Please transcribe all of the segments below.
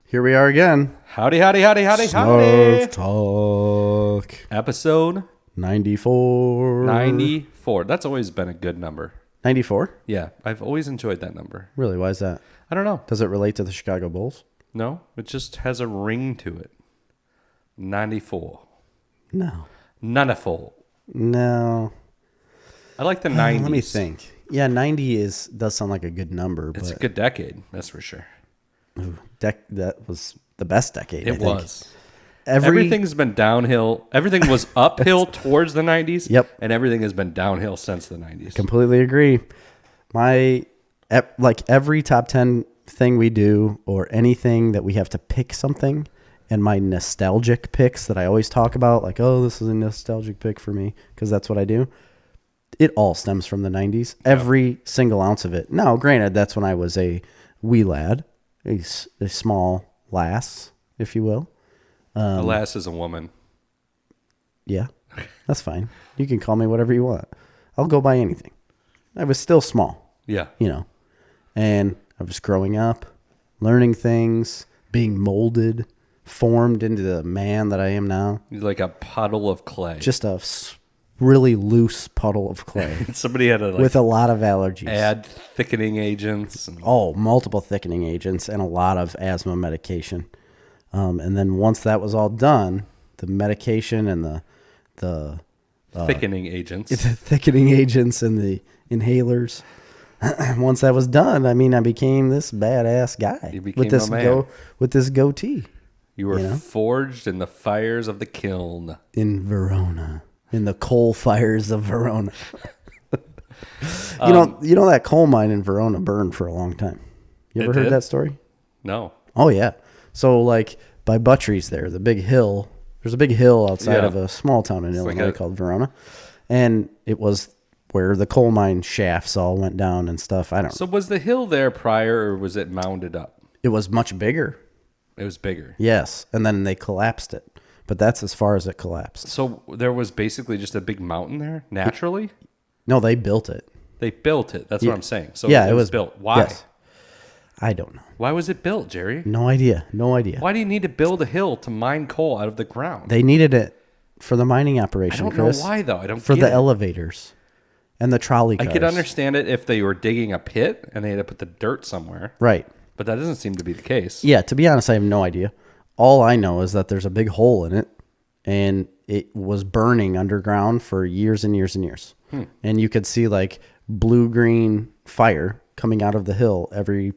Here we are again. Howdy, howdy, howdy, howdy, Snarf howdy. Talk. Episode 94. 94. That's always been a good number. 94? Yeah, I've always enjoyed that number. Really? Why is that? I don't know. Does it relate to the Chicago Bulls? No, it just has a ring to it. 94. No. 94. No. I like the 90s. Let me think. Yeah, 90 does sound like a good number. It's but a good decade, that's for sure. that was the best decade, I It think. was. Everything's been downhill. Everything was uphill towards the 90s. Yep. And everything has been downhill since the 90s. Completely agree. Every top 10 thing we do or anything that we have to pick something, and my nostalgic picks that I always talk about, like, oh, this is a nostalgic pick for me because that's what I do. It all stems from the 90s. Yep. Every single ounce of it. Now, granted, that's when I was a wee lad, a small lass, if you will. A lass is a woman. Yeah, that's fine. You can call me whatever you want. I'll go by anything. I was still small. Yeah. And I was growing up, learning things, being molded, formed into the man that I am now. You're like a puddle of clay. Just a really loose puddle of clay. Somebody had to with a lot of allergies. Add thickening agents. Multiple thickening agents and a lot of asthma medication. And then once that was all done, the medication and the thickening agents. The thickening agents and the inhalers. Once that was done, I became this badass guy. You became a man. With this goatee. You were forged in the fires of the kiln. In Verona. In the coal fires of Verona. You know that coal mine in Verona burned for a long time. You ever heard that story? No. Oh, yeah. So, by Buttrey's there's a big hill outside of a small town in Illinois called Verona. And it was where the coal mine shafts all went down and stuff. I don't know. So was the hill there prior, or was it mounded up? It was much bigger. It was bigger. Yes. And then they collapsed it. But that's as far as it collapsed. So there was basically just a big mountain there, naturally? No, they built it. They built it. That's what I'm saying. So yeah, it was built. Why? Yes. I don't know. Why was it built, Jerry? No idea. Why do you need to build a hill to mine coal out of the ground? They needed it for the mining operation, Chris. I don't know why, though. I don't For get the it. elevators and the trolley cars. I could understand it if they were digging a pit and they had to put the dirt somewhere. Right. But that doesn't seem to be the case. Yeah, to be honest, I have no idea. All I know is that there's a big hole in it, and it was burning underground for years and years and years. And you could see blue-green fire coming out of the hill every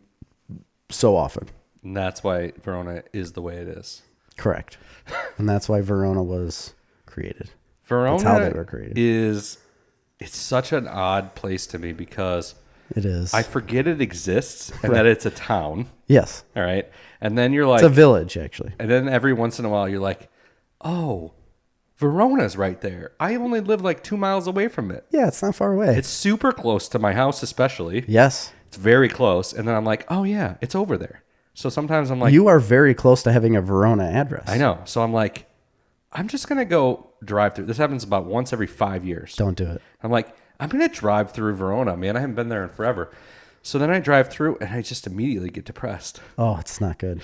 so often. And that's why Verona is the way it is. Correct. And that's why Verona was created. Verona that's how they were created. It's such an odd place to me because it is. I forget it exists and that it's a town. Yes. All right. And then you're like... It's a village, actually. And then every once in a while you're like, oh, Verona's right there. I only live 2 miles away from it. Yeah, it's not far away. It's super close to my house, especially. Yes. It's very close. And then I'm like, oh, yeah, it's over there. So sometimes I'm like... You are very close to having a Verona address. I know. So I'm like, I'm just going to go drive through. This happens about once every 5 years. Don't do it. I'm like, I'm going to drive through Verona, man. I haven't been there in forever. So then I drive through and I just immediately get depressed. Oh, it's not good.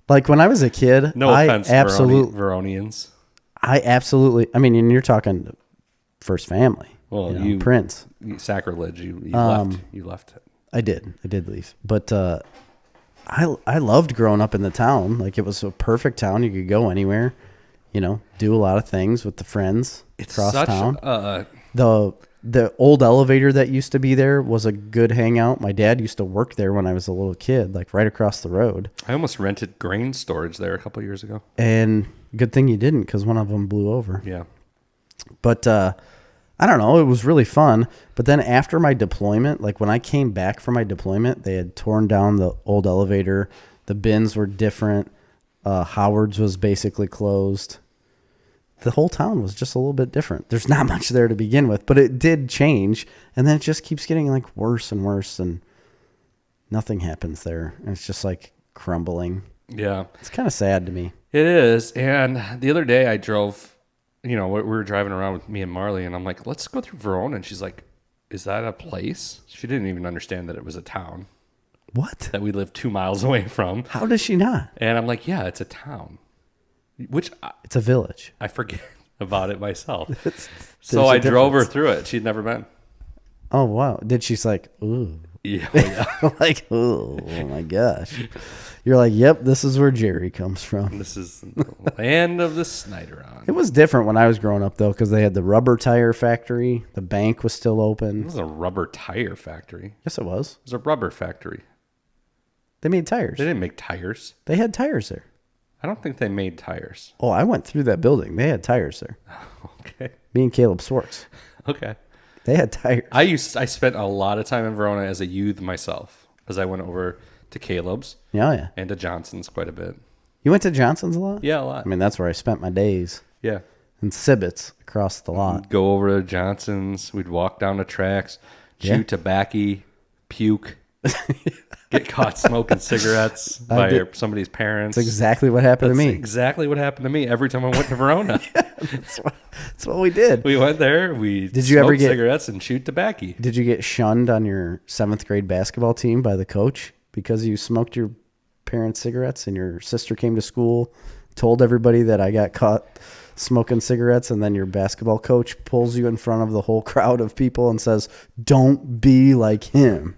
When I was a kid, no offense, Veronians. And you're talking first family. Well, Prince. Sacrilege. You left. You left it. I did leave. But I loved growing up in the town. It was a perfect town. You could go anywhere, do a lot of things with the friends across town. The old elevator that used to be there was a good hangout. My dad used to work there when I was a little kid, right across the road. I almost rented grain storage there a couple of years ago. And good thing you didn't, because one of them blew over. Yeah. But I don't know. It was really fun. But then after my deployment, when I came back from my deployment, they had torn down the old elevator. The bins were different. Howard's was basically closed. The whole town was just a little bit different. There's not much there to begin with, but it did change. And then it just keeps getting worse and worse, and nothing happens there. And it's just crumbling. Yeah. It's kind of sad to me. It is. And the other day I drove, we were driving around with me and Marley, and I'm like, let's go through Verona. And she's like, is that a place? She didn't even understand that it was a town. What? that we live 2 miles away from. How does she not? And I'm like, yeah, it's a town, which It's a village. I forget about it myself. So There's a I drove her difference. through it. She'd never been. Oh, wow. Did she's like, ooh. Yeah. Yeah. Like, oh my gosh. You're like, yep, this is where Jerry comes from. This is the land of the Snyderon. It was different when I was growing up, though, because they had the rubber tire factory. The bank was still It open. was a rubber tire factory. Yes, it was. It was a rubber factory. They made tires. They didn't make tires. They had tires there. I don't think they made tires. Oh, I went through that building. They had tires there. Okay. Me and Caleb Swartz. Okay. They had tires. I spent a lot of time in Verona as a youth myself, as I went over to Caleb's Yeah, yeah. and to Johnson's quite a bit. You went to Johnson's a lot? Yeah, a lot. I mean, that's where I spent my days. Yeah. And Sibbets across the lot. We'd go over to Johnson's. We'd walk down the tracks, chew Yeah. tobacco, puke, get caught smoking cigarettes by somebody's parents. That's exactly what happened to me. Exactly what happened to me every time I went to Verona. That's what we did. We went there. We Did you ever smoked get- cigarettes and chewed tobacco. Did you get shunned on your 7th grade basketball team by the coach because you smoked your parents' cigarettes and your sister came to school, told everybody that I got caught smoking cigarettes, and then your basketball coach pulls you in front of the whole crowd of people and says, "Don't be like him."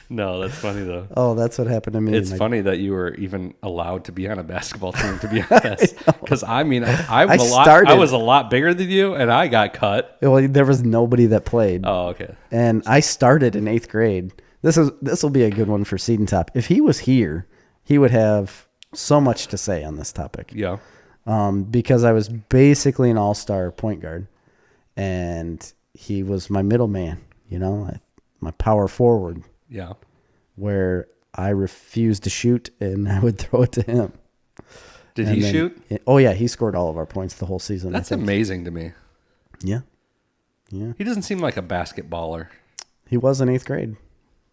No, that's funny though. Oh, that's what happened to me. It's My- funny that you were even allowed to be on a basketball team, to be honest. Because I mean, I started- was a lot bigger than you, and I got cut. Well, there was nobody that played. Oh, okay. And I started in 8th grade. This will be a good one for Seed and Top. If he was here, he would have so much to say on this topic. Yeah. Because I was basically an all-star point guard, and he was my middleman. You know, my power forward, Yeah. where I refused to shoot and I would throw it to him. Did And he then- shoot? Oh yeah, he scored all of our points the whole season. I That's think. amazing to me. Yeah, yeah. He doesn't seem like a basketballer. He was in 8th grade.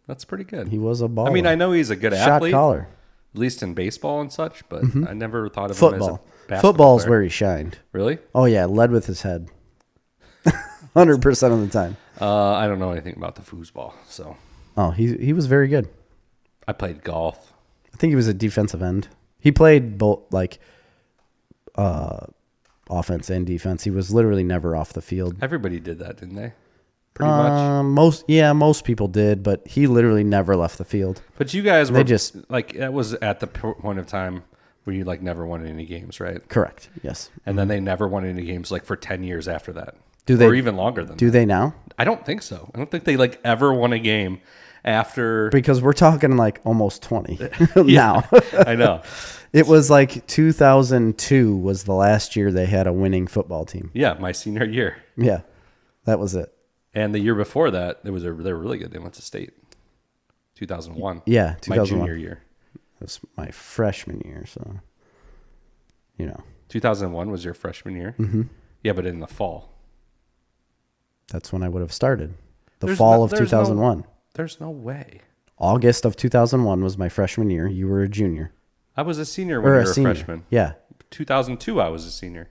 That's pretty good. He was a baller. I mean, I know he's a good shot athlete, caller. at least in baseball and such, but I never thought of him Football. as a basketball Football's player. where he shined. Really? Oh yeah, led with his head. 100% of the time. I don't know anything about the foosball, so Oh, he was very good. I played golf. I think he was a defensive end. He played both like offense and defense. He was literally never off the field. Everybody did that, didn't they? Pretty much. Most people did, but he literally never left the field. But you guys were They just- like, that was at the point of time where you like never won any games, right? Correct. Yes. And then they never won any games like for 10 years after that. Do they- Or even longer than Do that. they now? I don't think so. I don't think they like ever won a game after. Because we're talking like almost 20 now. I know. It was like 2002 was the last year they had a winning football team. Yeah, my senior year. Yeah, that was it. And the year before that, they were really good. They went to state. 2001. Yeah, My 2001. junior year. That's my freshman year, so you know 2001 was your freshman year? Mm-hmm. Yeah, but in the fall. that's when I would have started. The There's fall no- of there's 2001. There's no way. August of 2001 was my freshman year. You were a junior I was a senior when or you a were a senior. freshman. Yeah, 2002, I was a senior.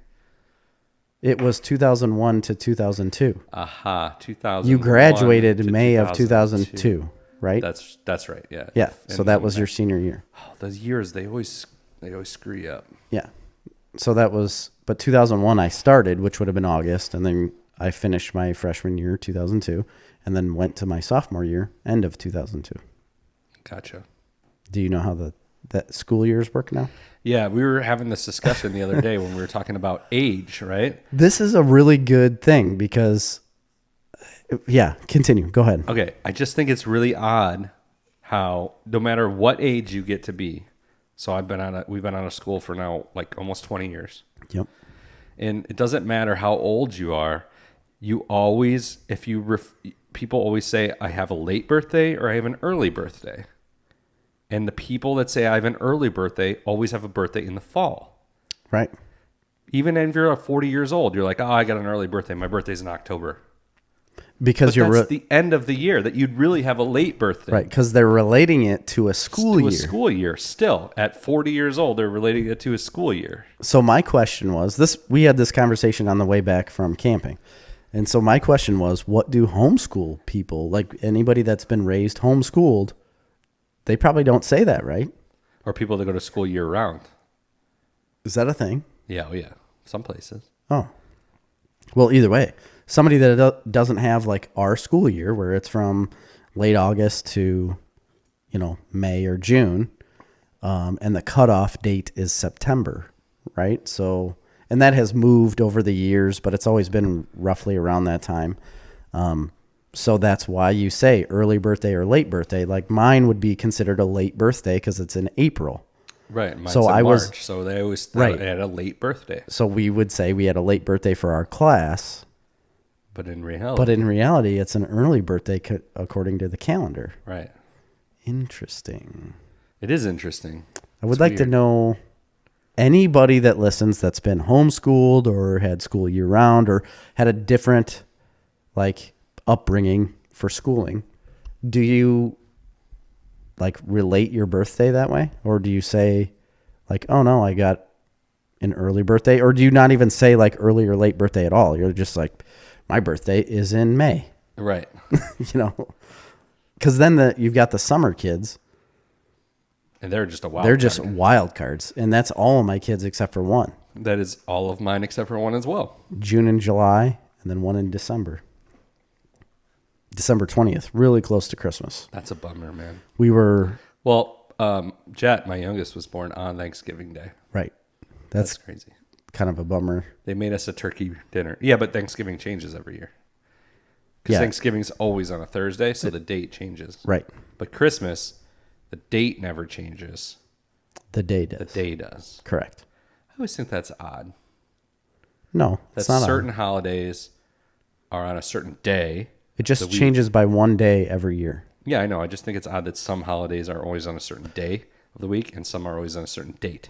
it was 2001 to 2002. Aha, 2000. You graduated May of 2002, right? That's right. Yeah. Yeah, so And that then was your senior year. those years. They always screw you up. Yeah. So that was, but 2001 I started, which would have been August, and then I finished my freshman year, 2002, and then went to my sophomore year, end of 2002. Gotcha. Do you know how that school years work now? Yeah, we were having this discussion the other day when we were talking about age, right? This is a really good thing because, yeah, continue. Go ahead. Okay, I just think it's really odd how no matter what age you get to be. So we've been on a school for now like almost 20 years. Yep. And it doesn't matter how old you are. You always, people always say, I have a late birthday or I have an early birthday. And the people that say I have an early birthday always have a birthday in the fall. Right. Even if you're 40 years old, you're like, oh, I got an early birthday. My birthday's in October. Because But that's the end of the year that you'd really have a late birthday. right. Because they're relating it to a school To year. a school year. Still, at 40 years old, they're relating it to a school year. So my question was this: we had this conversation on the way back from camping, and so my question was, what do homeschool people, like anybody that's been raised homeschooled, They probably don't say that, right? Or people that go to school year round. Is that a thing? Yeah, oh yeah. Some places. Oh. Well, either way, somebody that doesn't have like our school year where it's from late August to, May or June, and the cutoff date is September, right? So, and that has moved over the years, but it's always been roughly around that time. So that's why you say early birthday or late birthday. Like mine would be considered a late birthday because it's in April. Right. Mine's So in I March, was so they always thought right. I had a late birthday. So we would say we had a late birthday for our class, But in reality. but in reality, it's an early birthday according to the calendar. Right. Interesting. It is interesting. I would like to know anybody that listens that's been homeschooled or had school year round or had a different like upbringing for schooling. Do you like relate your birthday that way? Or do you say like, oh no, I got an early birthday? Or do you not even say like early or late birthday at all? You're just like, my birthday is in May. Right. Because then you've got the summer kids. And they're just a wild They're card. just wild cards. And that's all of my kids except for one. That is all of mine except for one as well. June and July, and then one in December. December 20th, really close to Christmas. That's a bummer, man. We were... Well, Jet, my youngest, was born on Thanksgiving Day. Right. That's crazy. Kind of a bummer. They made us a turkey dinner. Yeah, but Thanksgiving changes every year. Because Yeah. Thanksgiving's always on a Thursday, so the date changes. Right. But Christmas, the date never changes. The day does. The day does. Correct. I always think that's odd. No, That it's not certain odd. holidays are on a certain day. It just changes by one day every year. Yeah, I know. I just think it's odd that some holidays are always on a certain day of the week and some are always on a certain date.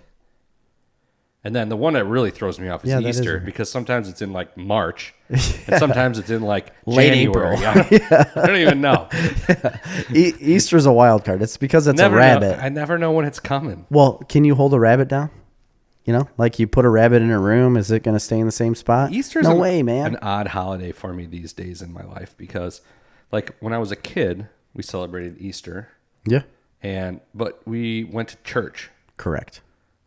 And then the one that really throws me off is Yeah, that is Easter weird. because sometimes it's in like March and sometimes it's in like Late January. April. I don't even know. Easter's a wild card. It's because it's a rabbit. I never know when it's coming. Well, can you hold a rabbit down? Like you put a rabbit in a room, is it going to stay in the same spot? Easter's no way, man. An odd holiday for me these days in my life because like when I was a kid, we celebrated Easter. Yeah. But we went to church. Correct.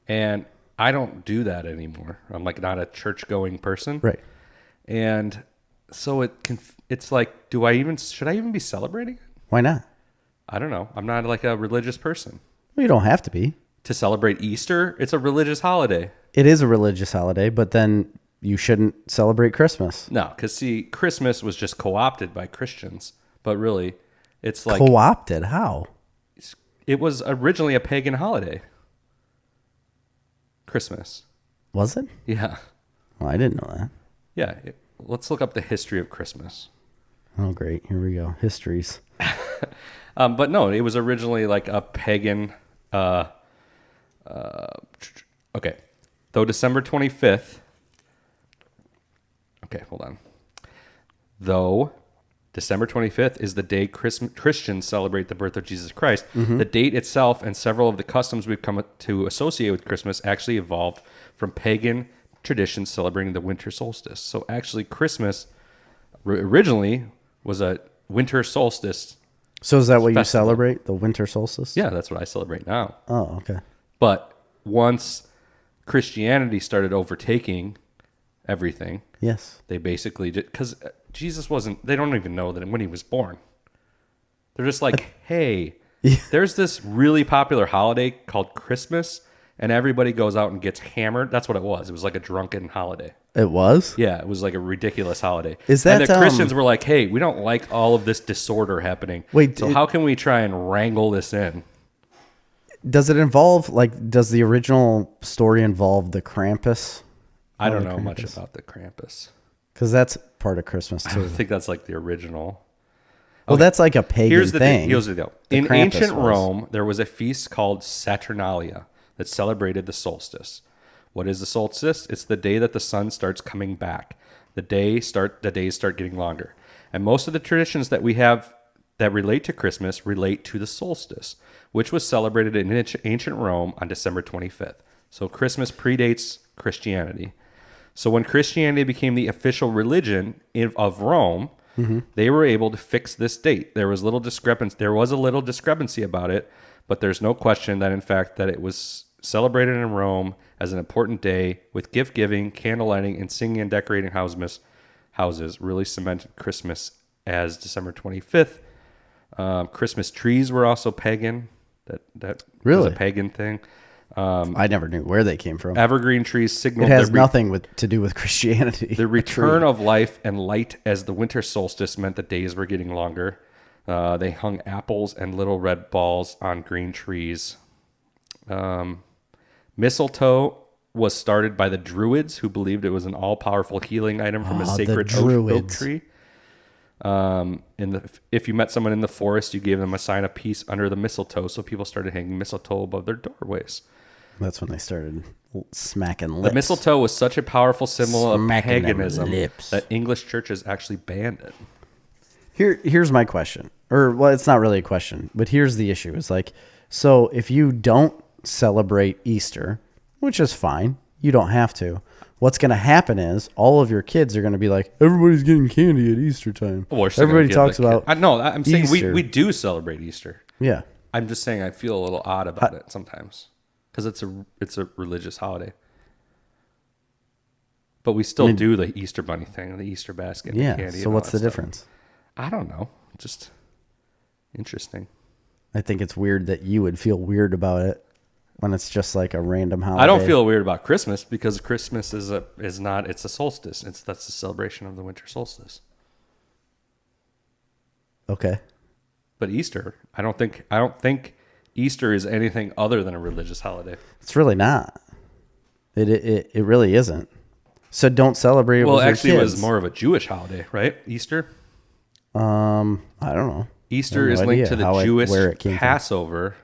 And I don't do that anymore. I'm like not a church going person. Right. And so it's like, should I even be celebrating it? Why not? I don't know. I'm not like a religious person. Well, you don't have to be. To celebrate Easter, it's a religious holiday. It is a religious holiday, but then you shouldn't celebrate Christmas. No, because see, Christmas was just co-opted by Christians. But really, it's like... Co-opted? How? It was originally a pagan holiday. Christmas. Was it? Yeah. Well, I didn't know that. Yeah. Let's look up the history of Christmas. Oh, great. Here we go. Histories. But no, it was originally like a pagan... okay. Though December 25th... Okay, hold on. Though December 25th is the day Christians celebrate the birth of Jesus Christ, the date itself and several of the customs we've come to associate with Christmas actually evolved from pagan traditions celebrating the winter solstice. So actually Christmas originally was a winter solstice. So is that what you festival. celebrate? The winter solstice? Yeah, that's what I celebrate now. Oh, okay. But once Christianity started overtaking everything, Yes. they basically did, because Jesus wasn't, they don't even know that when he was born. They're just like, hey, there's this really popular holiday called Christmas, and everybody goes out and gets hammered. That's what it was. It was like a drunken holiday. It was? Yeah, it was like a ridiculous holiday. Is that, and the Christians were like, hey, we don't like all of this disorder happening. Wait, so how can we try and wrangle this in? Does it involve, like, does the original story involve the Krampus? I don't know much about the Krampus. Because that's part of Christmas, I too. don't think that's like the original. Well, that's like a pagan Here's the thing. Here's the deal. The In Krampus ancient was. Rome, there was a feast called Saturnalia that celebrated the solstice. What is the solstice? It's the day that the sun starts coming back. The days start getting longer. And most of the traditions that we have that relate to Christmas relate to the solstice, which was celebrated in ancient Rome on December 25th. So Christmas predates Christianity. So when Christianity became the official religion of Rome, they were able to fix this date. There was a little discrepancy about it, but there's no question that in fact that it was celebrated in Rome as an important day with gift giving, candle lighting, and singing and decorating houses really cemented Christmas as December 25th. Christmas trees were also pagan. That Really? was a pagan thing. I never knew where they came from. Evergreen trees signaled It has nothing to do with Christianity. the return of life and light as the winter solstice meant the days were getting longer. They hung apples and little red balls on green trees. Mistletoe was started by the Druids, who believed it was an all-powerful healing item from a sacred oak tree. If you met someone in the forest, you gave them a sign of peace under the mistletoe, so people started hanging mistletoe above their doorways. That's when they started smacking lips. The mistletoe was such a powerful symbol Smacking of them paganism lips. that English churches actually banned it. Here's my question. Well, it's not really a question, but here's the issue. It's like, so if you don't celebrate Easter, which is fine, you don't have to. What's going to happen is all of your kids are going to be like, everybody's getting candy at Easter time. Well, everybody talks about I'm saying Easter. we do celebrate Easter. Yeah. I'm just saying I feel a little odd about it sometimes because it's a religious holiday. But we still do the Easter bunny thing, the Easter basket, and Yeah. candy. So what's the difference? I don't know. Just interesting. I think it's weird that you would feel weird about it when it's just like a random holiday. I don't feel weird about Christmas because Christmas it's a solstice. That's the celebration of the winter solstice. Okay. But Easter, I don't think Easter is anything other than a religious holiday. It's really not. It really isn't. So don't celebrate it with your actually, it kids. was more of a Jewish holiday, right? Easter. I don't know. Easter is linked to the Jewish Passover.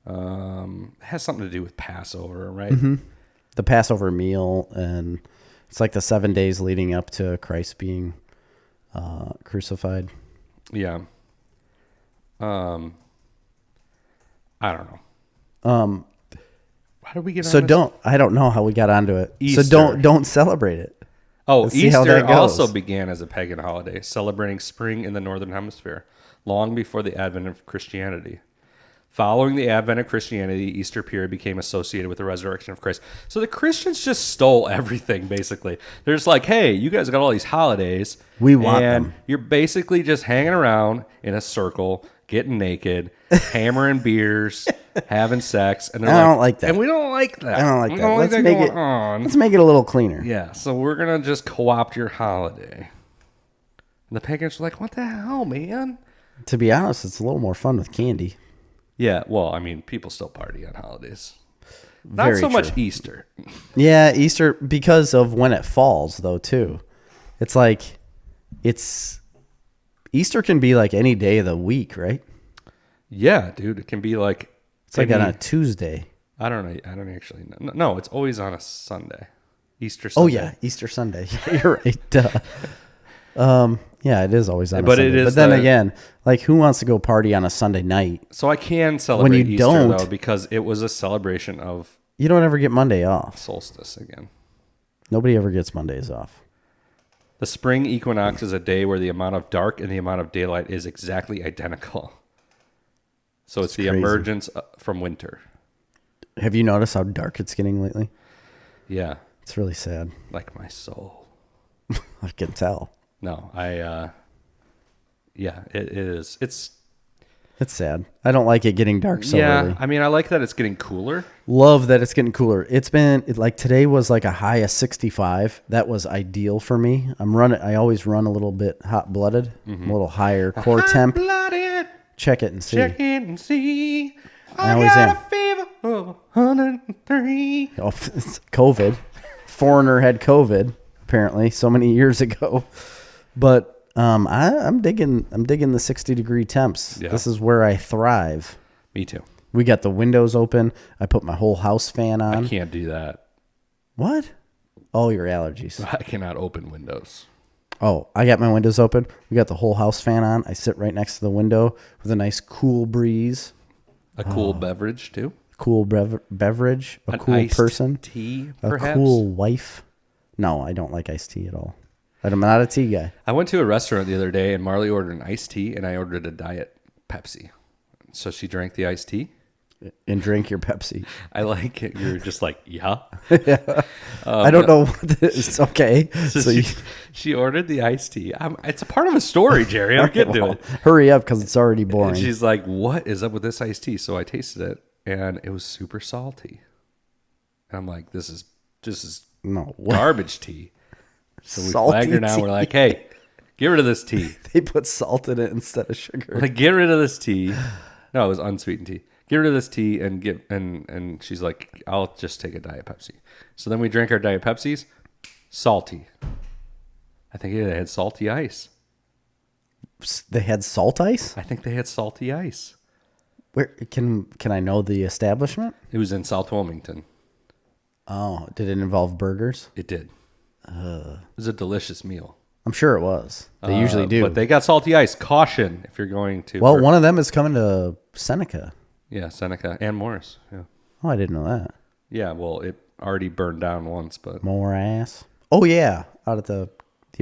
It has something to do with Passover, right? Mm-hmm. The Passover meal, and it's like the 7 days leading up to Christ being crucified. Yeah. I don't know. How did we get on this? I don't know how we got onto it. Easter. So don't celebrate it. Oh, Let's see how that Easter goes. also began as a pagan holiday, celebrating spring in the Northern Hemisphere, long before the advent of Christianity. Following the advent of Christianity, the Easter period became associated with the resurrection of Christ. So the Christians just stole everything, basically. They're just like, hey, you guys got all these holidays. We want and them. You're basically just hanging around in a circle, getting naked, hammering beers, having sex. And I don't like that. And we don't like that. I don't like we that. Don't Let's like that make going it. on. Let's make it a little cleaner. Yeah, so we're going to just co-opt your holiday. And the pagans are like, what the hell, man? To be honest, it's a little more fun with candy. Yeah, well, I mean, people still party on holidays. Not Very so much true. Easter. Yeah, Easter, because of when it falls, though, too. It's like, Easter can be like any day of the week, right? Yeah, dude, it can be like... It's like on a Tuesday. I don't know. I don't actually know. No, it's always on a Sunday. Easter Oh, Sunday. yeah, Easter Sunday. You're right. Duh. Yeah, it is always on a But Sunday. it is but then again, like, who wants to go party on a Sunday night? So I can celebrate you Easter, don't- though, because it was a celebration of You don't ever get Monday off. solstice again. Nobody ever gets Mondays off. The spring equinox is a day where the amount of dark and the amount of daylight is exactly identical. So it's the crazy. emergence from winter. Have you noticed how dark it's getting lately? Yeah, It's really sad. like my soul. I can tell. No, yeah, it is. It's sad. I don't like it getting dark so early. I mean, I like that it's getting cooler. Love that it's getting cooler. It's been like today was like a high of 65. That was ideal for me. I always run a little bit hot blooded, a little higher core temp. Blooded. Check it and see. Check it and see. I always got am. a fever of 103. Oh, it's COVID. Foreigner had COVID apparently so many years ago. But I'm digging the 60-degree temps. Yeah. This is where I thrive. Me too. We got the windows open. I put my whole house fan on. I can't do that. What? Oh, your allergies. I cannot open windows. Oh, I got my windows open. We got the whole house fan on. I sit right next to the window with a nice cool breeze. A cool beverage too. Cool beverage. A An cool iced person. tea, A perhaps. cool wife. No, I don't like iced tea at all. I'm not a tea guy. I went to a restaurant the other day and Marley ordered an iced tea and I ordered a diet Pepsi. So she drank the iced tea? and drink your Pepsi. I like it. You're just like, yeah. I don't know what this is. Okay. So she ordered the iced tea. It's a part of a story, Jerry. I'm getting to it. Hurry up because it's already boring. And she's like, what is up with this iced tea? So I tasted it, and it was super salty. And I'm like, this is no garbage tea. So we Salty flagged her down. tea. We're like, hey, get rid of this tea. They put salt in it instead of sugar. Like, get rid of this tea. No, it was unsweetened tea. Get rid of this tea and she's like, I'll just take a Diet Pepsi. So then we drank our Diet Pepsis. Salty. I think they had salty ice. They had salt ice? I think they had salty ice. Where can I know the establishment? It was in South Wilmington. Oh, did it involve burgers? It did. It was a delicious meal. I'm sure it was. They usually do. But they got salty ice. Caution if you're going to. Well, one of them is coming to Seneca. Yeah, Seneca and Morris. Yeah. Oh, I didn't know that. Yeah, well, it already burned down once, but More ass. Oh yeah, out at the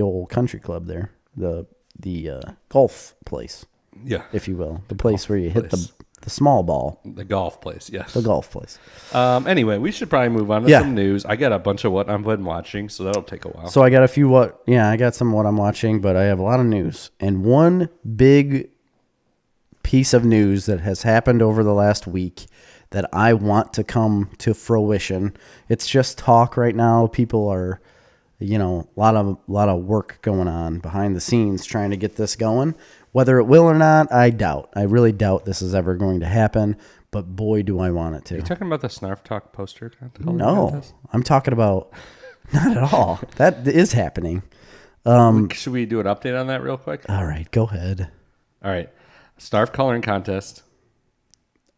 old country club there, the golf place, yeah, if you will, the place where you hit place. the small ball, the golf place. Yes, the golf place. Anyway, we should probably move on to Yeah. some news. I got a bunch of what I've been watching, so that'll take a while. So I got I got some what I'm watching, but I have a lot of news. And one big piece of news that has happened over the last week that I want to come to fruition. It's just talk right now. People are, a lot of work going on behind the scenes trying to get this going. Whether it will or not, I doubt. I really doubt this is ever going to happen, but boy, do I want it to. Are you talking about the Snarf Talk poster? No, I'm talking about not at all. That is happening. Should we do an update on that real quick? All right, go ahead. All right. Snarf coloring contest.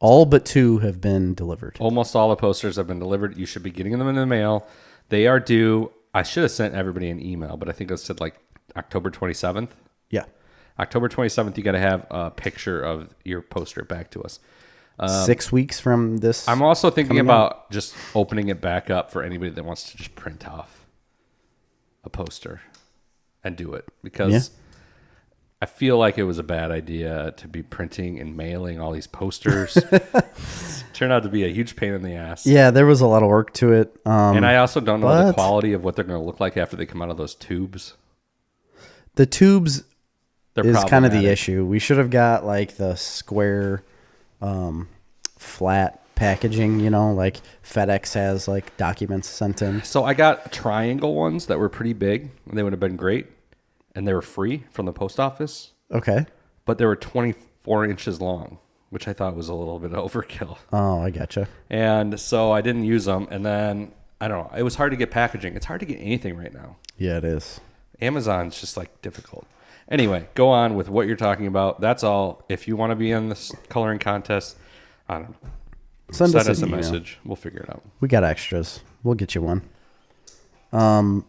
All but 2 have been delivered. Almost all the posters have been delivered. You should be getting them in the mail. They are due. I should have sent everybody an email, but I think it said like October 27th. Yeah. October 27th, you got to have a picture of your poster back to us. 6 weeks from this. I'm also thinking about just opening it back up for anybody that wants to just print off a poster and do it, because I feel like it was a bad idea to be printing and mailing all these posters. Turned out to be a huge pain in the ass. Yeah, there was a lot of work to it. And I also don't know the quality of what they're going to look like after they come out of those tubes. The tubes is kind of the problematic. issue. We should have got like the square, flat packaging, like FedEx has like documents sent in. So I got triangle ones that were pretty big, and they would have been great. And they were free from the post office, Okay. but they were 24 inches long, which I thought was a little bit overkill. Oh, I gotcha. And so I didn't use them. And then, I don't know, it was hard to get packaging. It's hard to get anything right now. Yeah, it is. Amazon's just like difficult. Anyway, go on with what you're talking about. That's all. If you want to be in this coloring contest, I don't know. Send us a an email. message. We'll figure it out. We got extras. We'll get you one.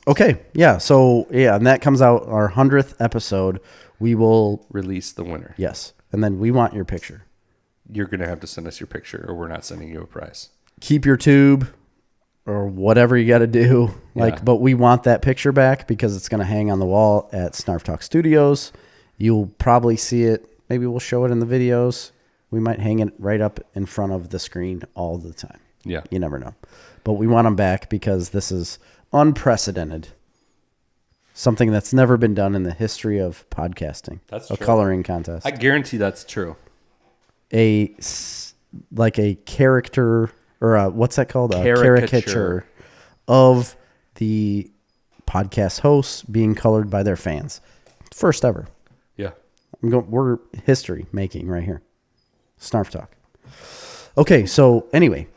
Okay. Yeah. So, and that comes out our 100th episode. We will, Release the winner. yes. And then we want your picture. You're going to have to send us your picture, or we're not sending you a prize. Keep your tube or whatever you got to do. Yeah. But we want that picture back because it's going to hang on the wall at Snarf Talk Studios. You'll probably see it. Maybe we'll show it in the videos. We might hang it right up in front of the screen all the time. Yeah. You never know. But we want them back because this is unprecedented. Something that's never been done in the history of podcasting. That's a true. coloring contest. I guarantee that's true. Like a character, or what's that called? A Caricature. of the podcast hosts being colored by their fans. First ever. Yeah. We're history making right here. Snarf Talk. Okay, so anyway,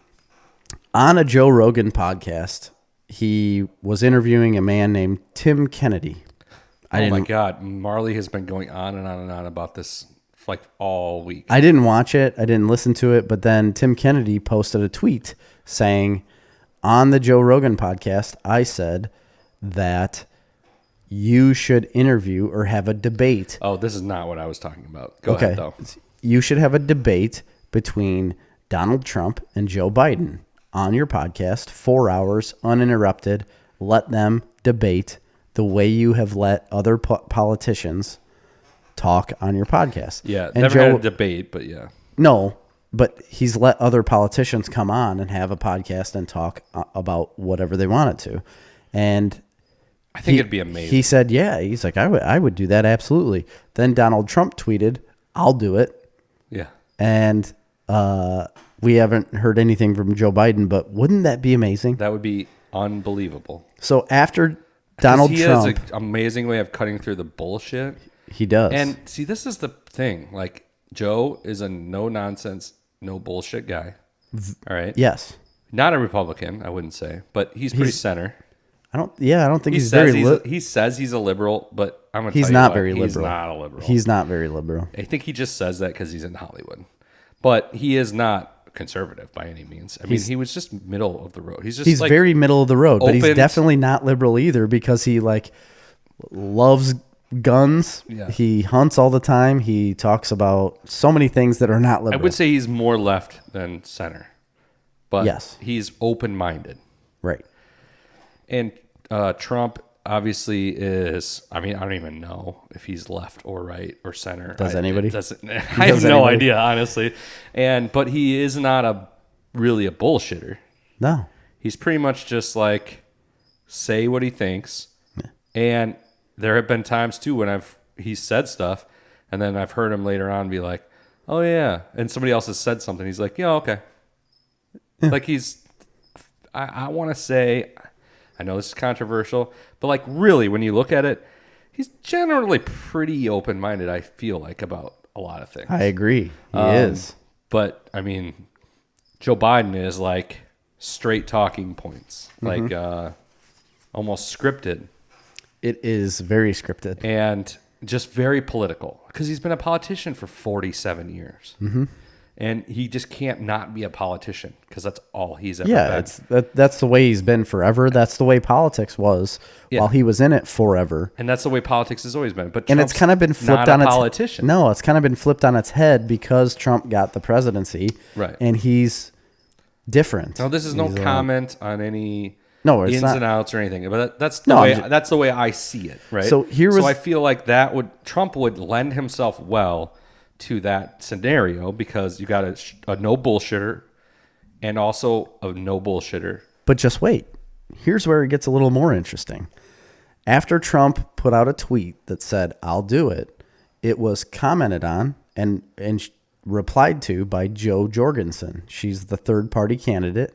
on a Joe Rogan podcast, he was interviewing a man named Tim Kennedy. Oh my God. Marley has been going on and on and on about this like all week. I didn't watch it. I didn't listen to it. But then Tim Kennedy posted a tweet saying, on the Joe Rogan podcast, I said that you should interview or have a debate. Oh, this is not what I was talking about. Go ahead, though. You should have a debate between Donald Trump and Joe Biden on your podcast, 4 hours, uninterrupted. Let them debate the way you have let other politicians talk on your podcast. Yeah, and never had a debate, but yeah. No, but he's let other politicians come on and have a podcast and talk about whatever they wanted to. And I think it'd be amazing. He said, yeah, he's like, I would do that. Absolutely. Then Donald Trump tweeted, I'll do it. Yeah. And we haven't heard anything from Joe Biden, but wouldn't that be amazing? That would be unbelievable. So after Donald Trump, he has an amazing way of cutting through the bullshit. He does. And see, this is the thing. Like, Joe is a no nonsense, no bullshit guy. All right. Yes. Not a Republican, I wouldn't say, but he's pretty center. I don't think he says he's a liberal, but I'm gonna he's tell you not what, very he's liberal. not a liberal. He's not very liberal. I think he just says that because he's in Hollywood, but he is not conservative by any means. I mean, he was just middle of the road. He's like very middle of the road, but he's opened- definitely not liberal either because he like loves guns. Yeah. He hunts all the time. He talks about so many things that are not liberal. I would say he's more left than center, but yes, he's open-minded. Right. And Trump obviously is. I mean, I don't even know if he's left or right or center. Does anybody? I have no idea, honestly. But he is not really a bullshitter. No. He's pretty much just like say what he thinks. Yeah. And there have been times too when he's said stuff, and then I've heard him later on be like, "Oh yeah," and somebody else has said something. He's like, "Yeah, okay." Yeah. Like I want to say. I know this is controversial, but like really, when you look at it, he's generally pretty open-minded, I feel like, about a lot of things. I agree. He is. But, I mean, Joe Biden is like straight talking points, like almost scripted. It is very scripted. And just very political because he's been a politician for 47 years. Mm-hmm. And he just can't not be a politician because that's all he's ever been. That's the way he's been forever. That's the way politics was while he was in it forever. And that's the way politics has always been. But Trump's it's kind of been flipped on its politician. No, it's kind of been flipped on its head because Trump got the presidency. Right. And he's different. No, this is no comment on any ins and outs or anything. But that's the way I see it, right? So I feel like Trump would lend himself well to that scenario because you got a no bullshitter and also a no bullshitter. But just wait. Here's where it gets a little more interesting. After Trump put out a tweet that said, I'll do it, it was commented on and replied to by Jo Jorgensen. She's the third-party candidate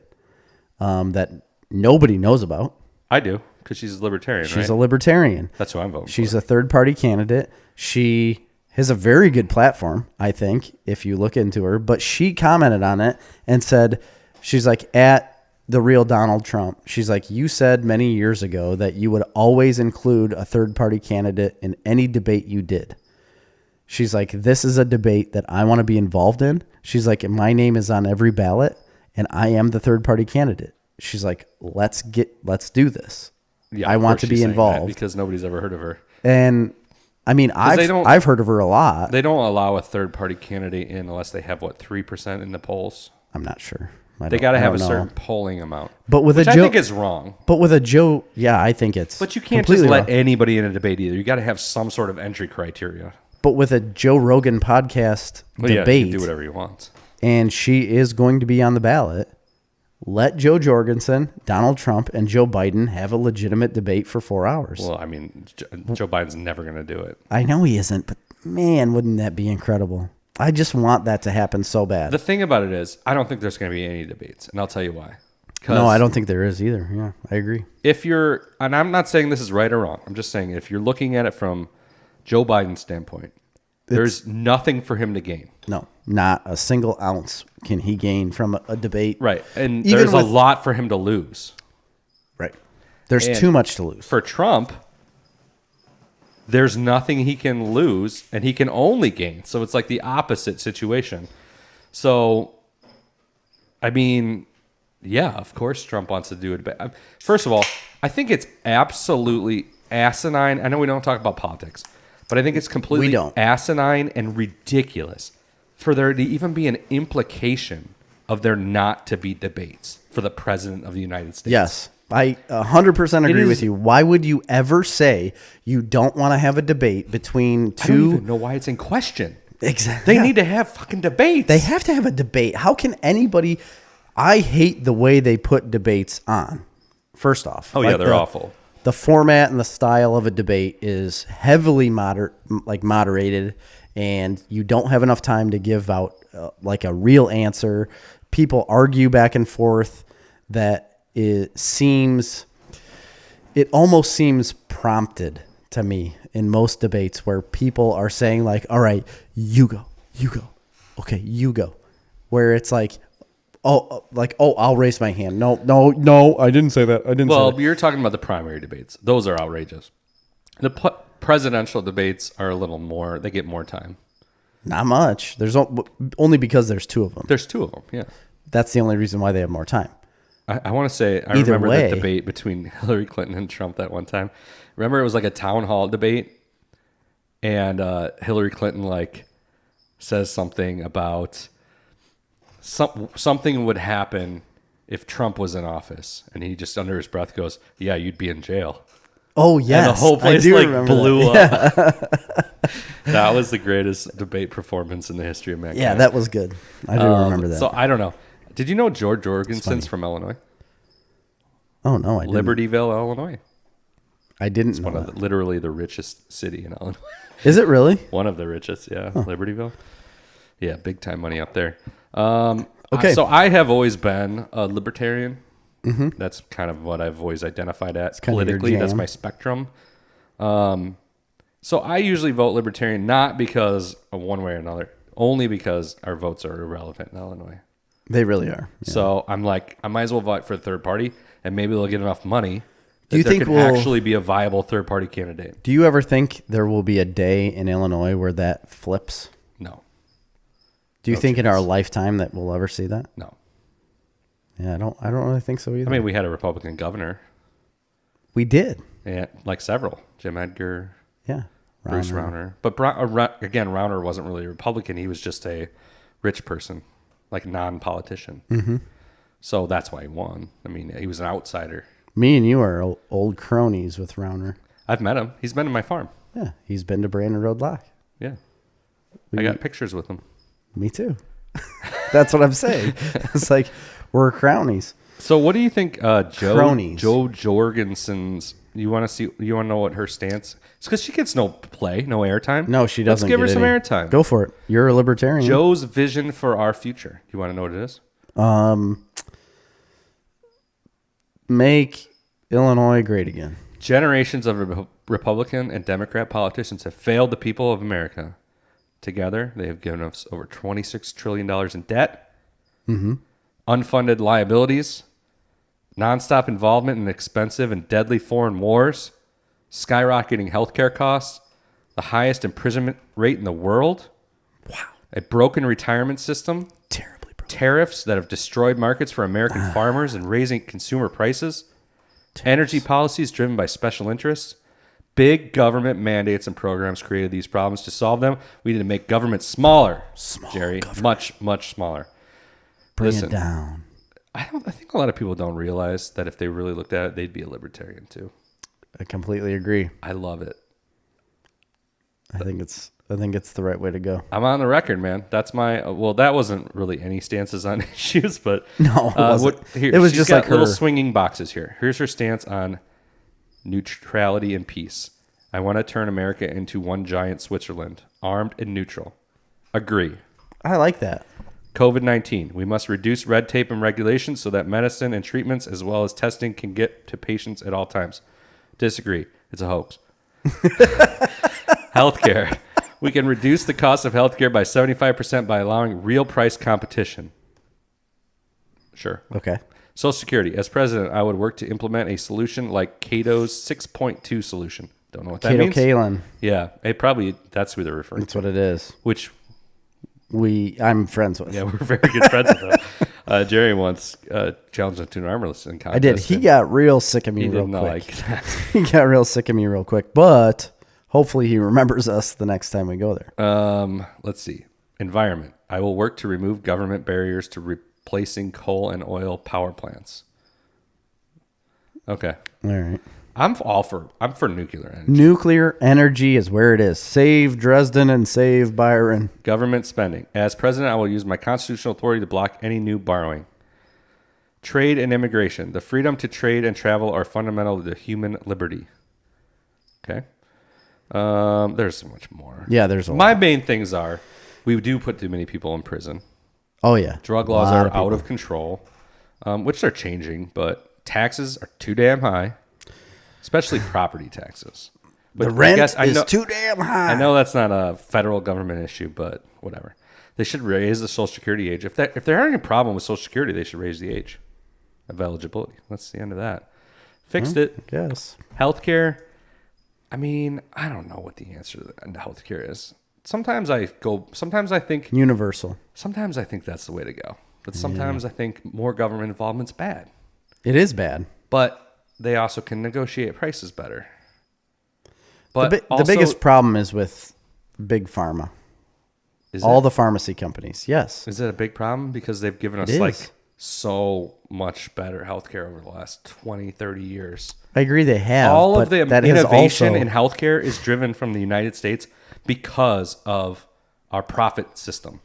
that nobody knows about. I do, because she's a libertarian, She's a libertarian. That's who I'm voting She's for. a third-party candidate. She has a very good platform, I think, if you look into her. But she commented on it and said, she's like, at the real Donald Trump. She's like, you said many years ago that you would always include a third-party candidate in any debate you did. She's like, this is a debate that I want to be involved in. She's like, my name is on every ballot, and I am the third-party candidate. She's like, let's do this. Yeah, I want to be involved. Because nobody's ever heard of her. And I mean, I've heard of her a lot. They don't allow a third-party candidate in unless they have, 3% in the polls? I'm not sure. They got to have a certain polling amount. But with which I think is wrong. But with a Joe, yeah, I think it's But you can't just let anybody in a debate either. You got to have some sort of entry criteria. But with a Joe Rogan podcast debate, you can do whatever you want. And she is going to be on the ballot. Let Jo Jorgensen, Donald Trump, and Joe Biden have a legitimate debate for 4 hours. Well, I mean, Joe Biden's never going to do it. I know he isn't, but man, wouldn't that be incredible? I just want that to happen so bad. The thing about it is, I don't think there's going to be any debates, and I'll tell you why. No, I don't think there is either. Yeah, I agree. And I'm not saying this is right or wrong. I'm just saying if you're looking at it from Joe Biden's standpoint, there's nothing for him to gain. No, not a single ounce can he gain from a debate. Right. And there's a lot for him to lose. Right. There's too much to lose. For Trump, there's nothing he can lose, and he can only gain. So it's like the opposite situation. So, I mean, yeah, of course Trump wants to do it. But first of all, I think it's absolutely asinine. I know we don't talk about politics, but I think it's completely asinine and ridiculous for there to even be an implication of there not to be debates for the president of the United States. Yes, I 100% agree is- with you. Why would you ever say you don't want to have a debate between I don't two? even know why it's in question. Exactly. They need to have fucking debates. They have to have a debate. How can anybody? I hate the way they put debates on. First off, Oh, yeah, they're awful. The format and the style of a debate is heavily moderated, and you don't have enough time to give out like a real answer. People argue back and forth that it almost seems prompted to me in most debates where people are saying like, all right, you go, okay, you go, where it's like, oh, I'll raise my hand. No, I didn't say that. Well, you're talking about the primary debates. Those are outrageous. The presidential debates are a little more, they get more time. Not much. There's only because there's two of them. There's two of them, yeah. That's the only reason why they have more time. I want to say, I Either remember way. the debate between Hillary Clinton and Trump that one time. Remember, it was like a town hall debate, and Hillary Clinton like says something about something would happen if Trump was in office, and he just under his breath goes, "Yeah, you'd be in jail." Oh yes, And the whole place I do like remember blew that. up. That was the greatest debate performance in the history of mankind. Yeah, that was good. I do remember that. So I don't know. Did you know George Jorgensen's from Illinois? Oh no, I didn't. Libertyville, Illinois. I didn't know One of that. literally the richest city in Illinois. Is it really? One of the richest, yeah. Libertyville. Yeah, big time money up there. Okay. So I have always been a libertarian. Mm-hmm. That's kind of what I've always identified as kind of your politically. That's jam. my spectrum. So I usually vote libertarian, not because of one way or another, only because our votes are irrelevant in Illinois. They really are. Yeah. So I'm like, I might as well vote for a third party, and maybe they'll get enough money that Do you there think could actually be a viable third party candidate. Do you ever think there will be a day in Illinois where that flips? No, Do you No think in our chance. lifetime that we'll ever see that? no. Yeah, I don't really think so either. I mean, we had a Republican governor, we did. and like several, Jim Edgar, Yeah. Bruce Rauner. But again, Rauner wasn't really a Republican. He was just a rich person, like non-politician. Mm-hmm. So that's why he won. I mean, he was an outsider. Me and you are old cronies with Rauner. I've met him. He's been to my farm. Yeah, he's been to Brandon Road Lock. Yeah. I got pictures with him. Me too. That's what I'm saying. It's like we're cronies. So what do you think Cronies. Joe Jorgensen's, you want to know what her stance? It's because she gets no play, no airtime. No, she doesn't. Let's give her get some any. airtime. Go for it. You're a libertarian. Joe's vision for our future. You want to know what it is? Make Illinois great again. Generations of Republican and Democrat politicians have failed the people of America. Together, they have given us over $26 trillion in debt, unfunded liabilities, nonstop involvement in expensive and deadly foreign wars, skyrocketing healthcare costs, the highest imprisonment rate in the world, a broken retirement system, Terribly broken. tariffs that have destroyed markets for American farmers and raising consumer prices, energy policies driven by special interests. Big government mandates and programs created these problems. To solve them, we need to make government smaller, Jerry. Much, much smaller. Bring Listen, it down. I think a lot of people don't realize that if they really looked at it, they'd be a libertarian too. I completely agree. I love it. I think it's the right way to go. I'm on the record, man. That's my that wasn't really any stances on issues, but No, it wasn't. Here, It was she's just got like little her- swinging boxes here. Here's her stance on neutrality and peace. I want to turn America into one giant Switzerland, armed and neutral. Agree. I like that. COVID-19. We must reduce red tape and regulations so that medicine and treatments as well as testing can get to patients at all times. Disagree. It's a hoax. Healthcare. We can reduce the cost of healthcare by 75% by allowing real price competition. Sure. Okay. Social Security. As president, I would work to implement a solution like Cato's 6.2 solution. Don't know what that Cato means. Kalin. Yeah, that's who they're referring That's to. what it is. Which, I'm friends with. yeah, we're very good friends with them. Jerry once challenged him to an arm wrestling contest. I did. He got real sick of me He real didn't quick. like that. He got real sick of me real quick. But hopefully he remembers us the next time we go there. Let's see. Environment. I will work to remove government barriers to replacing coal and oil power plants. Okay. All right. I'm for nuclear energy. Nuclear energy is where it is. Save Dresden and save Byron. Government spending. As president, I will use my constitutional authority to block any new borrowing. Trade and immigration. The freedom to trade and travel are fundamental to human liberty. Okay. There's so much more. Yeah, there's a My lot. main things are we do put too many people in prison. Oh, yeah. Drug laws are out of control, which they're changing, but taxes are too damn high, especially property taxes. But The rent I is know, too damn high. I know that's not a federal government issue, but whatever. They should raise the Social Security age. If they're having a problem with Social Security, they should raise the age of eligibility. That's the end of that. Fixed it. Yes. Healthcare. I mean, I don't know what the answer to healthcare is. Sometimes I think Universal. Sometimes I think that's the way to go. But sometimes I think more government involvement's bad. It is bad. But they also can negotiate prices better. But The biggest problem is with big pharma. All the pharmacy companies. Yes. Is it a big problem? Because they've given us like so much better healthcare over the last 20, 30 years. I agree they have. All but of the that innovation also, in healthcare is driven from the United States because of our profit system.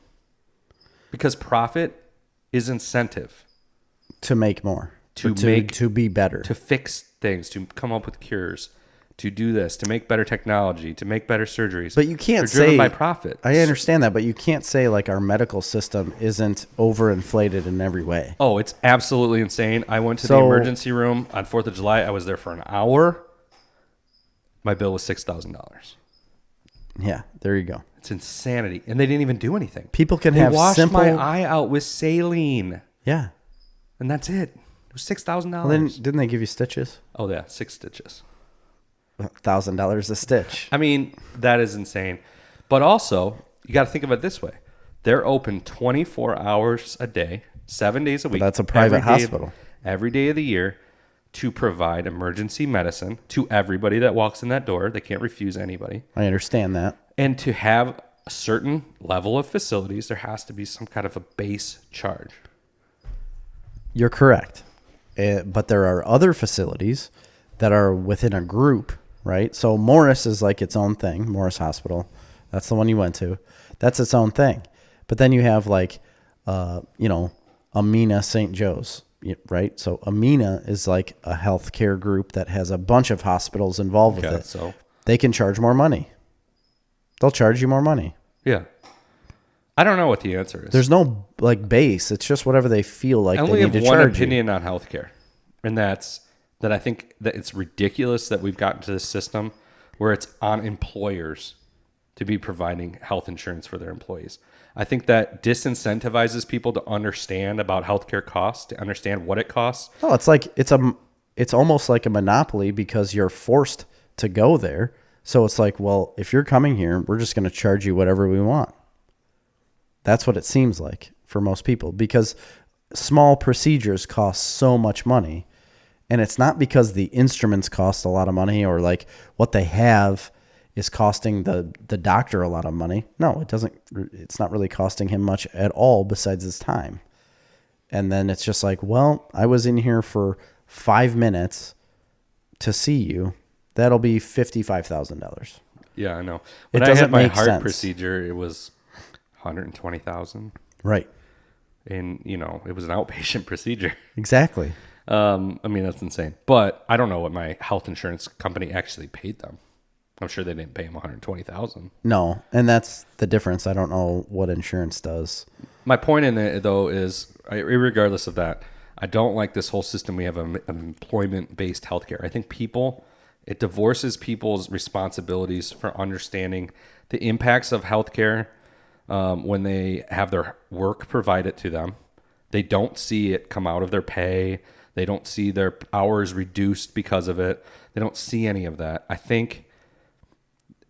Because profit is incentive to make more. to be better. to fix things, to come up with cures, to do this, to make better technology, to make better surgeries. But you can't They're driven say by profit. I understand that, but you can't say like our medical system isn't overinflated in every way. Oh, it's absolutely insane. I went to the emergency room on 4th of July. I was there for an hour. My bill was $6,000. Yeah, there you go. It's insanity. And they didn't even do anything. People can They have washed simple. my eye out with saline. Yeah. And that's it. It was $6,000. Well, then didn't they give you stitches? Oh, yeah. 6 stitches. $1,000 a stitch. I mean, that is insane. But also, you got to think of it this way. They're open 24 hours a day, 7 days a week. But that's a private every day hospital. Every day of the year to provide emergency medicine to everybody that walks in that door. They can't refuse anybody. I understand that. And to have a certain level of facilities, there has to be some kind of a base charge. You're correct. But there are other facilities that are within a group, right? So Morris is like its own thing, Morris Hospital. That's the one you went to. That's its own thing. But then you have like, Amina St. Joe's, right? So Amina is like a healthcare group that has a bunch of hospitals involved with it. So they can charge more money. They'll charge you more money. yeah. I don't know what the answer is. There's no like base. It's just whatever they feel like I they only need have to one charge opinion on healthcare, and that's that I think that it's ridiculous that we've gotten to this system where it's on employers to be providing health insurance for their employees. I think that disincentivizes people to understand about healthcare costs, to understand what it costs. you. No, it's like it's almost like a monopoly because you're forced to go there. So it's like, well, if you're coming here, we're just going to charge you whatever we want. That's what it seems like for most people because small procedures cost so much money. And it's not because the instruments cost a lot of money or like what they have is costing the doctor a lot of money. No, it doesn't. It's not really costing him much at all besides his time. And then it's just like, well, I was in here for 5 minutes to see you. That'll be $55,000. Yeah, I know. It When I doesn't had my make heart sense. procedure, it was $120,000, Right. and it was an outpatient procedure. Exactly. I mean, that's insane. But I don't know what my health insurance company actually paid them. I'm sure they didn't pay them $120,000. No, and that's the difference. I don't know what insurance does. My point in it, though, is regardless of that, I don't like this whole system we have of employment-based healthcare. I think it divorces people's responsibilities for understanding the impacts of healthcare when they have their work provided to them. They don't see it come out of their pay. They don't see their hours reduced because of it. They don't see any of that. I think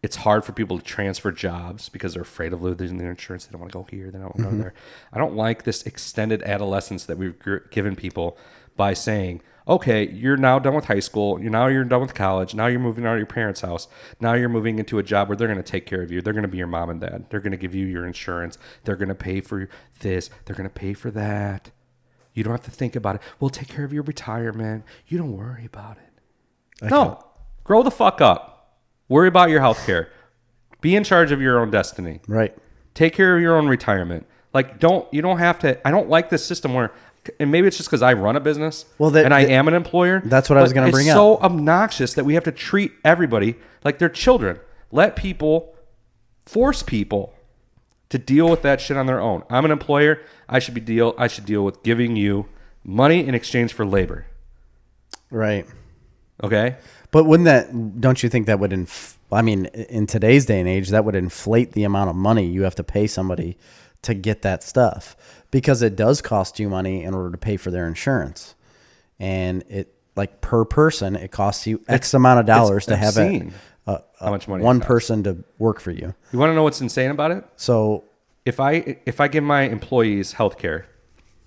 it's hard for people to transfer jobs because they're afraid of losing their insurance. They don't want to go here. They don't want to go there. I don't like this extended adolescence that we've given people by saying, okay, you're now done with high school. You're done with college. Now you're moving out of your parents' house. Now you're moving into a job where they're going to take care of you. They're going to be your mom and dad. They're going to give you your insurance. They're going to pay for this. They're going to pay for that. You don't have to think about it. We'll take care of your retirement. You don't worry about it. I No, can't- grow the fuck up. Worry about your health care. Be in charge of your own destiny. Right. Take care of your own retirement. Like, you don't have to. I don't like this system where, and maybe it's just because I run a business and I am an employer. That's what I was going to bring up. up. It's so obnoxious that we have to treat everybody like they're children. Force people to deal with that shit on their own. I'm an employer. I should deal with giving you money in exchange for labor. Right. Okay. But don't you think that would, in today's day and age, that would inflate the amount of money you have to pay somebody to get that stuff, because it does cost you money in order to pay for their insurance. And it, like, per person, it costs you X amount of dollars to have how much money one person to work for you. You want to know what's insane about it? So if I give my employees health care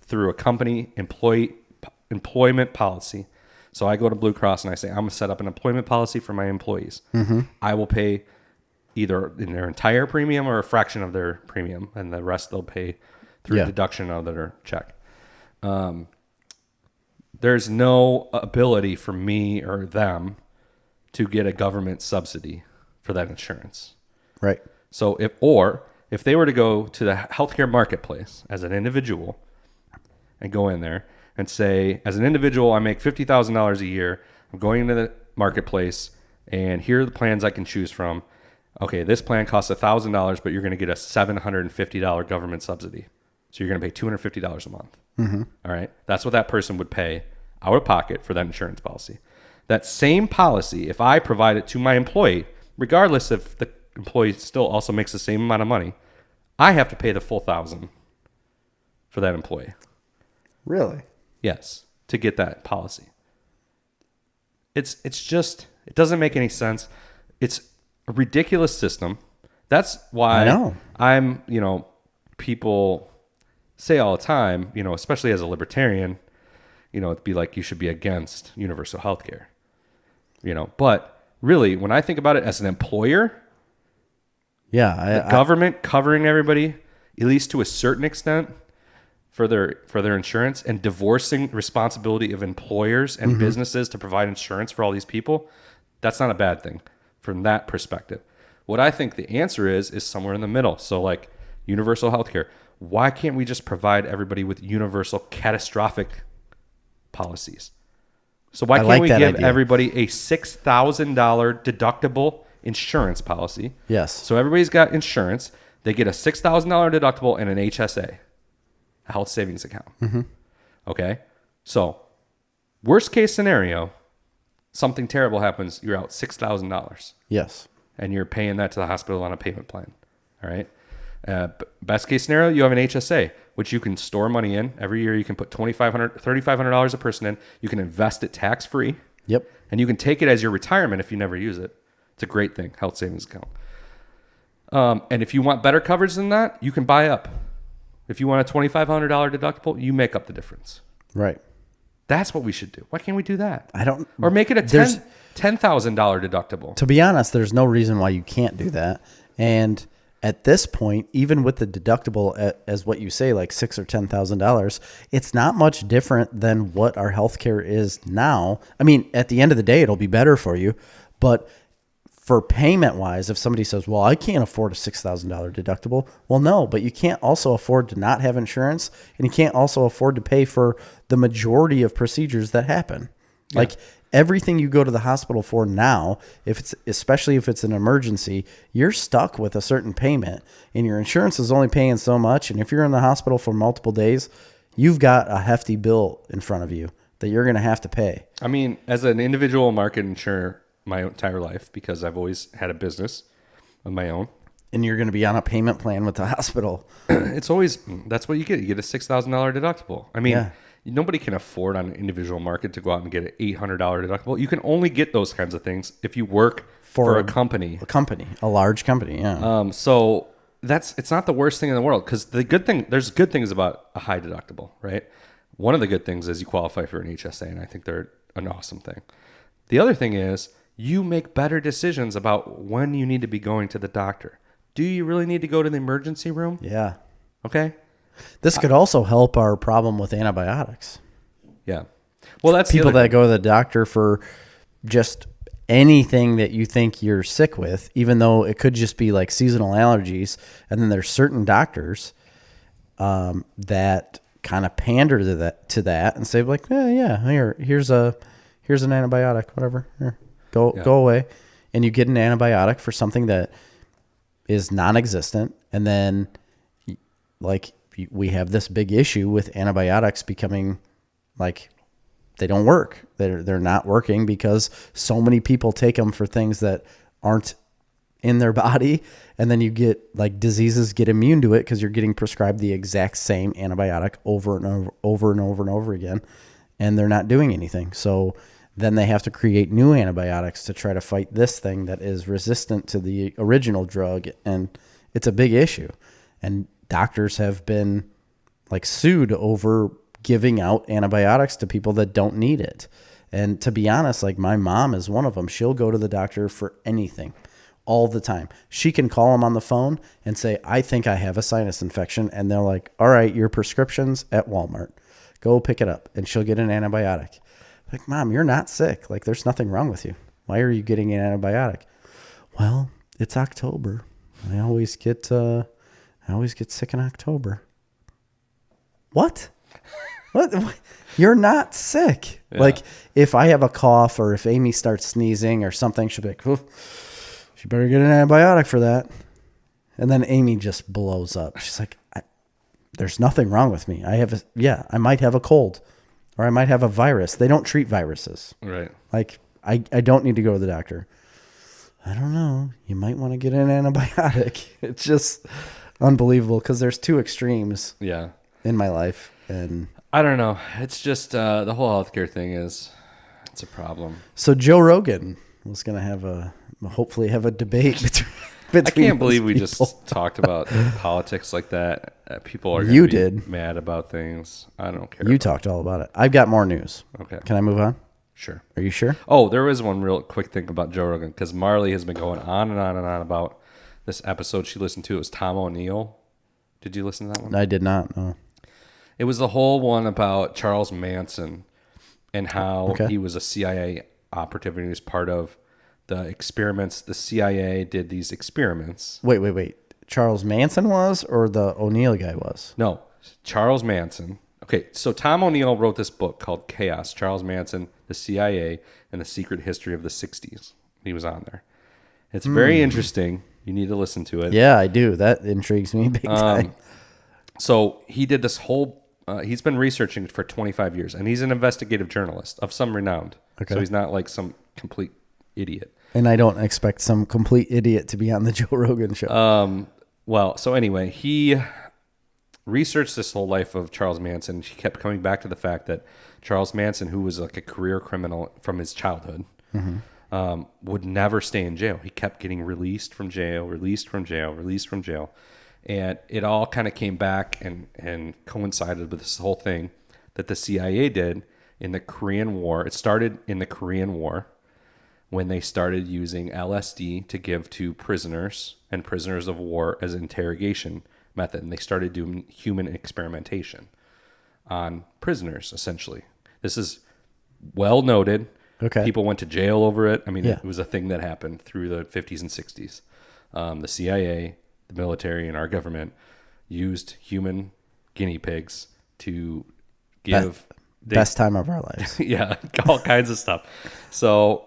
through a company employment policy, so I go to Blue Cross and I say, I'm going to set up an employment policy for my employees. Mm-hmm. I will pay either in their entire premium or a fraction of their premium, and the rest they'll pay through deduction of their check. There's no ability for me or them to get a government subsidy for that insurance. right. So if they were to go to the healthcare marketplace as an individual and go in there and say, as an individual, I make $50,000 a year. I'm going into the marketplace, and here are the plans I can choose from. Okay, this plan costs $1,000, but you're going to get a $750 government subsidy. So you're going to pay $250 a month. Mm-hmm. All right, that's what that person would pay out of pocket for that insurance policy. That same policy, if I provide it to my employee, regardless if the employee still also makes the same amount of money, I have to pay the full $1,000 for that employee. Really? Yes, to get that policy. It's just, it doesn't make any sense. It's a ridiculous system. That's why I know. I'm, people say all the time, especially as a libertarian, it'd be like you should be against universal health care. But really, when I think about it as an employer, Yeah. the government covering everybody, at least to a certain extent, for their insurance, and divorcing responsibility of employers and businesses to provide insurance for all these people, that's not a bad thing from that perspective. What I think the answer is somewhere in the middle. So like universal health care. Why can't we just provide everybody with universal catastrophic policies? So why can't we give everybody a $6,000 deductible insurance policy? Yes. So everybody's got insurance. They get a $6,000 deductible and an HSA, a health savings account. Mm-hmm. Okay. So worst case scenario, something terrible happens. You're out $6,000. Yes. And you're paying that to the hospital on a payment plan. All right. Best case scenario, you have an HSA, which you can store money in. Every year you can put $3,500 a person in. You can invest it tax-free. Yep. And you can take it as your retirement if you never use it. It's a great thing, health savings account. And if you want better coverage than that, you can buy up. If you want a $2,500 deductible, you make up the difference. Right. That's what we should do. Why can't we do that? I don't. Or make it a $10,000 deductible. To be honest, there's no reason why you can't do that. And at this point, even with the deductible as what you say, like $6,000 or $10,000, it's not much different than what our healthcare is now. I mean, at the end of the day, it'll be better for you. But for payment wise, if somebody says, well, I can't afford a $6,000 deductible. Well, no, but you can't also afford to not have insurance, and you can't also afford to pay for the majority of procedures that happen. Yeah. Like everything you go to the hospital for now, especially if it's an emergency, you're stuck with a certain payment, and your insurance is only paying so much. And if you're in the hospital for multiple days, you've got a hefty bill in front of you that you're going to have to pay. I mean, as an individual market insurer my entire life, because I've always had a business of my own. And you're going to be on a payment plan with the hospital. It's always, that's what you get. You get a $6,000 deductible. I mean, nobody can afford on an individual market to go out and get an $800 deductible. You can only get those kinds of things if you work for a company. A large company, yeah. So it's not the worst thing in the world, because there's good things about a high deductible, right? One of the good things is you qualify for an HSA, and I think they're an awesome thing. The other thing is you make better decisions about when you need to be going to the doctor. Do you really need to go to the emergency room? Yeah. Okay. This could also help our problem with antibiotics. Yeah. Well, that's People the other that go to the doctor for just anything that you think you're sick with, even though it could just be like seasonal allergies. And then there's certain doctors that kind of pander to that and say like, here's an antibiotic, whatever. Here, go away. And you get an antibiotic for something that is non-existent. And then like we have this big issue with antibiotics becoming like they don't work. They're not working because so many people take them for things that aren't in their body. And then you get like diseases get immune to it because you're getting prescribed the exact same antibiotic over and over again. And they're not doing anything. So then they have to create new antibiotics to try to fight this thing that is resistant to the original drug. And it's a big issue. And doctors have been like sued over giving out antibiotics to people that don't need it. And to be honest, like my mom is one of them. She'll go to the doctor for anything all the time. She can call them on the phone and say, I think I have a sinus infection. And they're like, all right, your prescription's at Walmart. Go pick it up. And she'll get an antibiotic. Like, Mom, you're not sick. Like, there's nothing wrong with you. Why are you getting an antibiotic? Well, it's October. I always get sick in October. What? What? You're not sick. Yeah. Like if I have a cough or if Amy starts sneezing or something, she'll be like, oh, she better get an antibiotic for that. And then Amy just blows up. She's like, there's nothing wrong with me. I might have a cold or I might have a virus. They don't treat viruses. Right. Like I don't need to go to the doctor. I don't know. You might want to get an antibiotic. It's just unbelievable because there's two extremes. Yeah. In my life. And I don't know. It's just the whole healthcare thing it's a problem. So Joe Rogan was going to hopefully have a debate between I can't believe we just talked about politics like that. People are going to be mad about things. I don't care. You talked all about it. I've got more news. Okay. Can I move on? Sure. Are you sure? Oh, there is one real quick thing about Joe Rogan because Marley has been going on and on and on about this episode she listened to. It was Tom O'Neill. Did you listen to that one? I did not. No. It was the whole one about Charles Manson and how he was a CIA operative and he was part of the experiments. The CIA did these experiments. Wait. Charles Manson was or the O'Neill guy was? No, Charles Manson. Okay, so Tom O'Neill wrote this book called Chaos, Charles Manson, the CIA, and the Secret History of the 60s. He was on there. It's very interesting. You need to listen to it. Yeah, I do. That intrigues me big time. So he did this whole... he's been researching for 25 years, and he's an investigative journalist of some renown. Okay. So he's not like some complete idiot. And I don't expect some complete idiot to be on the Joe Rogan show. Well, so anyway, he researched this whole life of Charles Manson. He kept coming back to the fact that Charles Manson, who was like a career criminal from his childhood, would never stay in jail. He kept getting released from jail. And it all kind of came back and coincided with this whole thing that the CIA did in the Korean War. It started in the Korean War when they started using LSD to give to prisoners and prisoners of war as an interrogation method. And they started doing human experimentation on prisoners, essentially. This is well noted. Okay. People went to jail over it. I mean, It was a thing that happened through the 50s and 60s. The CIA, the military, and our government used human guinea pigs to give... Best time of our lives. Yeah, all kinds of stuff. So,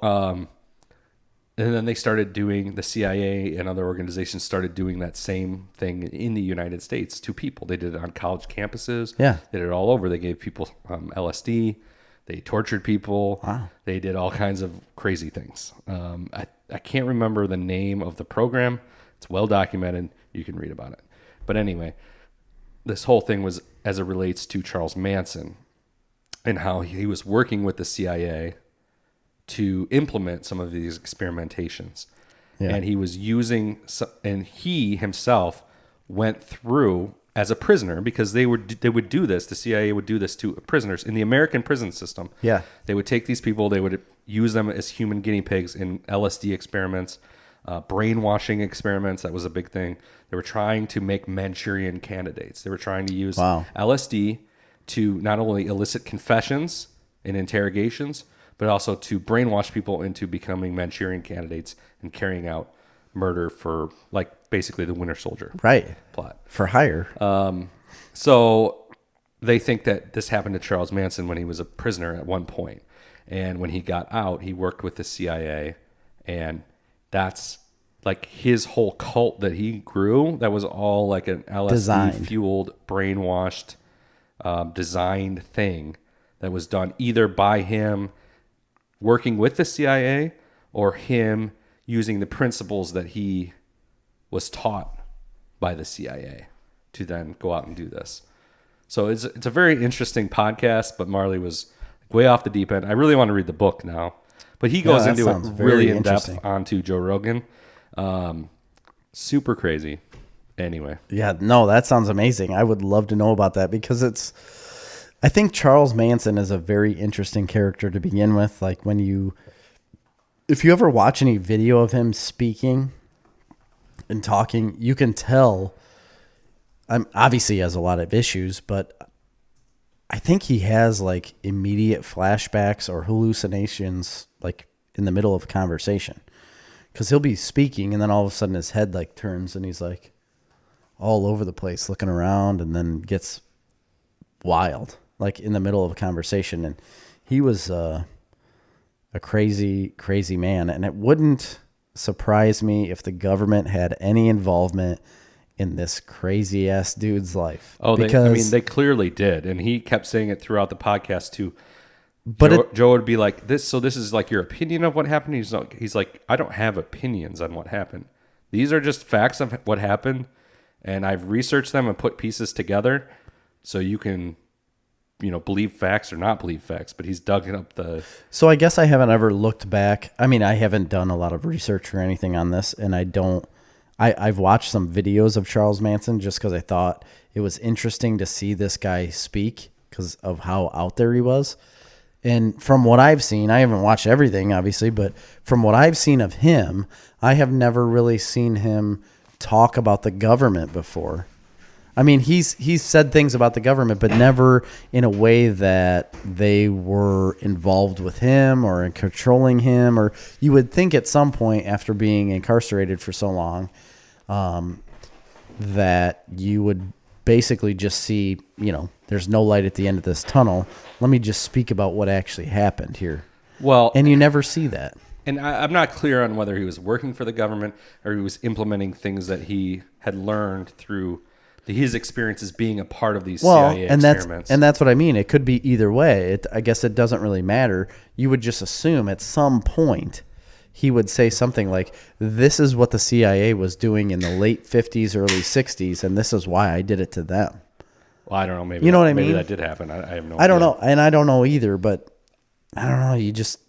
and then they started doing, the CIA and other organizations started doing that same thing in the United States to people. They did it on college campuses. Yeah. They did it all over. They gave people LSD. They tortured people. Wow. They did all kinds of crazy things. I can't remember the name of the program. It's well documented. You can read about it. But anyway, this whole thing was as it relates to Charles Manson and how he was working with the CIA to implement some of these experimentations. Yeah. And he was using, and he himself went through as a prisoner because they would do this. The CIA would do this to prisoners in the American prison system. Yeah. They would take these people, they would use them as human guinea pigs in LSD experiments. brainwashing experiments. That was a big thing. They were trying to make Manchurian candidates. They were trying to use LSD to not only elicit confessions in interrogations, but also to brainwash people into becoming Manchurian candidates and carrying out murder for, like, basically the Winter Soldier plot. For hire. So they think that this happened to Charles Manson when he was a prisoner at one point. And when he got out, he worked with the CIA. And that's like his whole cult that he grew. That was all like an LSD-fueled, brainwashed, designed thing that was done either by him working with the CIA or him using the principles that he was taught by the CIA to then go out and do this. So it's a very interesting podcast, but Marley was way off the deep end. I really want to read the book now, but he goes into it really in depth onto Joe Rogan. Super crazy. Anyway. Yeah, no, that sounds amazing. I would love to know about that because I think Charles Manson is a very interesting character to begin with. Like if you ever watch any video of him speaking and talking, you can tell obviously he has a lot of issues, but I think he has like immediate flashbacks or hallucinations like in the middle of a conversation. Because he'll be speaking and then all of a sudden his head like turns and he's like all over the place looking around and then gets wild like in the middle of a conversation. And he was a crazy, crazy man. And it wouldn't surprise me if the government had any involvement in this crazy ass dude's life. Oh, they clearly did. And he kept saying it throughout the podcast too. But Joe would be like, this is like your opinion of what happened. He's like, I don't have opinions on what happened. These are just facts of what happened. And I've researched them and put pieces together so you can, believe facts or not believe facts. But he's dug up So I guess I haven't ever looked back. I mean, I haven't done a lot of research or anything on this. And I've watched some videos of Charles Manson just because I thought it was interesting to see this guy speak because of how out there he was. And from what I've seen, I haven't watched everything, obviously, but from what I've seen of him, I have never really seen him talk about the government before. I mean, he's said things about the government, but never in a way that they were involved with him or in controlling him. Or you would think at some point after being incarcerated for so long that you would basically just see, there's no light at the end of this tunnel. Let me just speak about what actually happened here. Well, and you never see that. And I'm not clear on whether he was working for the government or he was implementing things that he had learned through his experiences being a part of these CIA experiments. And that's what I mean. It could be either way. I guess it doesn't really matter. You would just assume at some point he would say something like, this is what the CIA was doing in the late 50s, early 60s, and this is why I did it to them. Well, I don't know. Maybe maybe that did happen. I have no idea. I don't know. And I don't know either, but I don't know.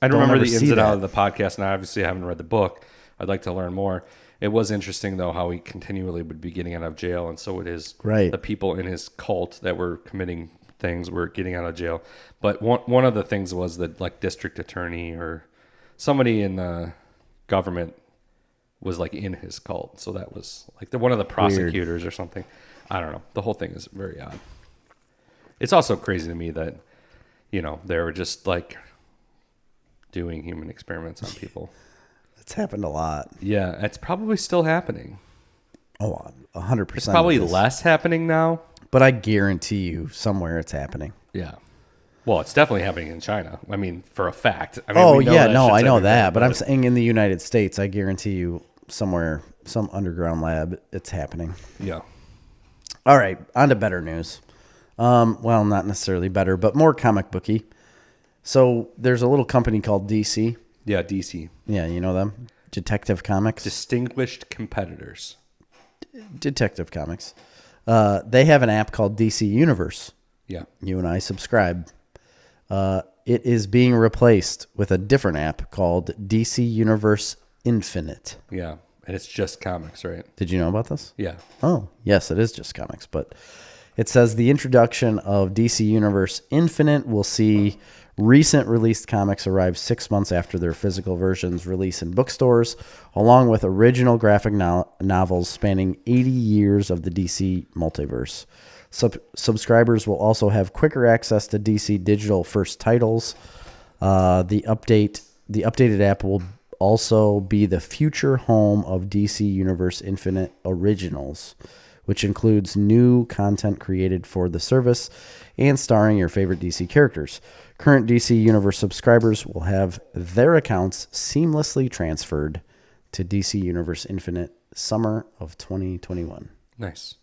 I don't remember the ins and outs of the podcast, and I obviously haven't read the book. I'd like to learn more. It was interesting, though, how he continually would be getting out of jail, and so would the people in his cult that were committing things were getting out of jail. But one of the things was that, like, district attorney or somebody in the government was, like, in his cult. So that was, like, one of the prosecutors or something. I don't know. The whole thing is very odd. It's also crazy to me that, they were just, like, doing human experiments on people. It's happened a lot. Yeah, it's probably still happening. Oh, 100%. It's probably less happening now. But I guarantee you somewhere it's happening. Yeah. Well, it's definitely happening in China. I mean, for a fact. I know that. But I'm saying in the United States, I guarantee you somewhere, some underground lab, it's happening. Yeah. All right, on to better news. Well, not necessarily better, but more comic booky. So there's a little company called DC. Yeah, DC. Yeah, you know them? Detective Comics. Distinguished competitors. Detective Comics. They have an app called DC Universe. Yeah. You and I subscribe. It is being replaced with a different app called DC Universe Infinite. Yeah, and it's just comics, right? Did you know about this? Yeah. Oh, yes, it is just comics, but It says the introduction of DC Universe Infinite will see recent released comics arrive 6 months after their physical versions release in bookstores, along with original graphic novels spanning 80 years of the DC multiverse. Subscribers will also have quicker access to DC digital first titles. The updated app will also be the future home of DC Universe Infinite Originals, which includes new content created for the service and starring your favorite DC characters. Current DC Universe subscribers will have their accounts seamlessly transferred to DC Universe Infinite summer of 2021. Nice.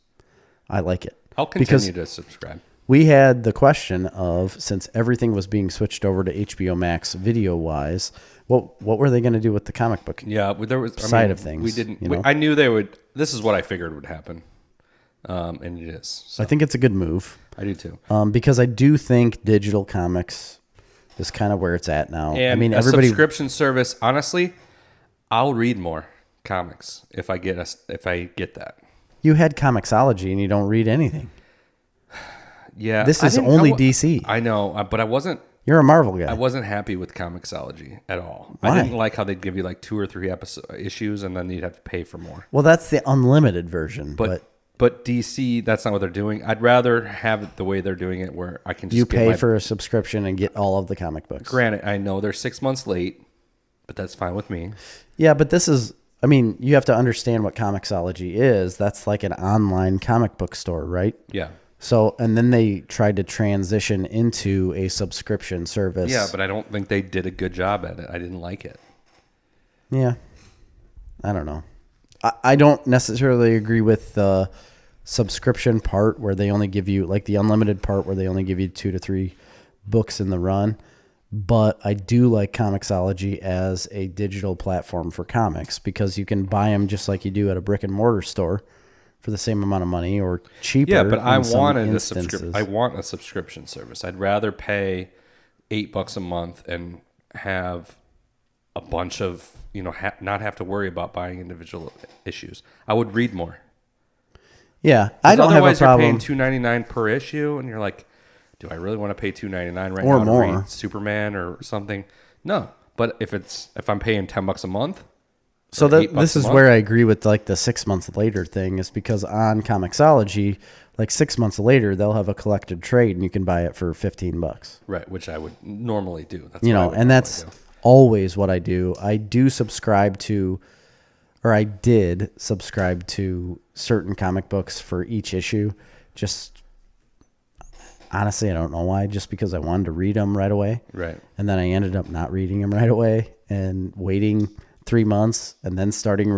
I like it. I'll continue to subscribe. We had the question of, since everything was being switched over to HBO Max video-wise, what were they going to do with the comic book there was side of things? We didn't. You know? I knew they would. This is what I figured would happen, and it is. So I think it's a good move. I do too. Because I do think digital comics is kind of where it's at now. And I mean, a subscription service. Honestly, I'll read more comics if I get that. You had Comixology and you don't read anything. Yeah, This is only DC. I know, but I wasn't. You're a Marvel guy. I wasn't happy with Comixology at all. Why? I didn't like how they'd give you like 2 or 3 issues, and then you'd have to pay for more. Well, that's the unlimited version. But DC, that's not what they're doing. I'd rather have it the way they're doing it, where I can just you pay for a subscription and get all of the comic books. Granted, I know they're 6 months late, but that's fine with me. Yeah, but this is, I mean, you have to understand what Comixology is. That's like an online comic book store, right? Yeah. So, and then they tried to transition into a subscription service. Yeah, but I don't think they did a good job at it. I didn't like it. Yeah. I don't know. I don't necessarily agree with the subscription part where they only give you, like the unlimited part where they only give you 2 to 3 books in the run. But I do like Comixology as a digital platform for comics because you can buy them just like you do at a brick and mortar store for the same amount of money or cheaper. Yeah, but I want a subscription service. I'd rather pay $8 a month and have a bunch of, not have to worry about buying individual issues. I would read more. Yeah, I don't have a problem. Otherwise, you're paying $2.99 per issue, and you're like, do I really want to pay $2.99 right or now more to read Superman or something? No, but if I'm paying $10 a month. So this is where I agree with like the 6 months later thing is because on Comixology, like 6 months later, they'll have a collected trade and you can buy it for $15. Right, which I would normally do. That's and that's always what I do. I do subscribe to, or I did subscribe to certain comic books for each issue. Just honestly, I don't know why. Just because I wanted to read them right away. Right. And then I ended up not reading them right away and waiting 3 months and then starting to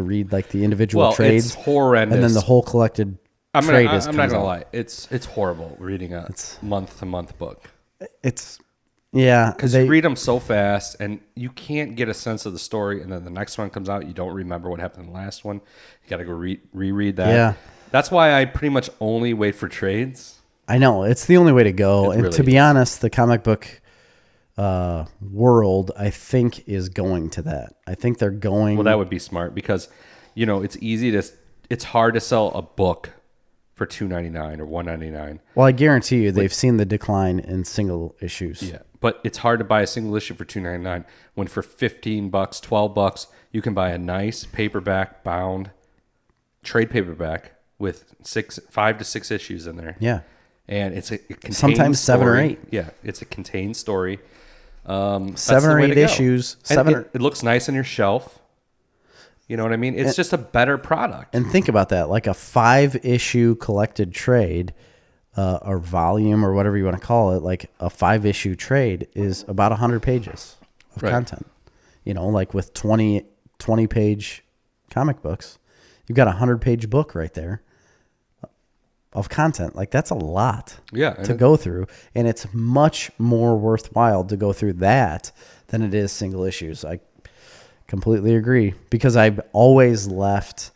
read like the individual trades. It's horrendous. And then the whole collected trade is. I'm not gonna lie, it's horrible reading a month-to-month book. Because you read them so fast and you can't get a sense of the story, and then the next one comes out, you don't remember what happened in the last one. You got to go reread that. Yeah, that's why I pretty much only wait for trades. I know it's the only way to go, and to be honest, the comic book world, I think, is going to that. I think they're going. Well, that would be smart because, it's hard to sell a book for $2.99 or $1.99. Well, I guarantee you, they've seen the decline in single issues. Yeah, but it's hard to buy a single issue for $2.99 when for $15, $12, you can buy a nice paperback bound trade paperback with 5 to 6 issues in there. Yeah, and it contains sometimes 7 or 8. Yeah, it's a contained story. 7 or 8 issues. It looks nice on your shelf. You know what I mean? It's just a better product. And think about that, like a 5-issue collected trade, or volume, or whatever you want to call it. Like a 5-issue trade is about 100 pages of content. Like with 20-page comic books, you've got a 100-page book right there of content. Like that's a lot to go through, and it's much more worthwhile to go through that than it is single issues. I completely agree because I've always left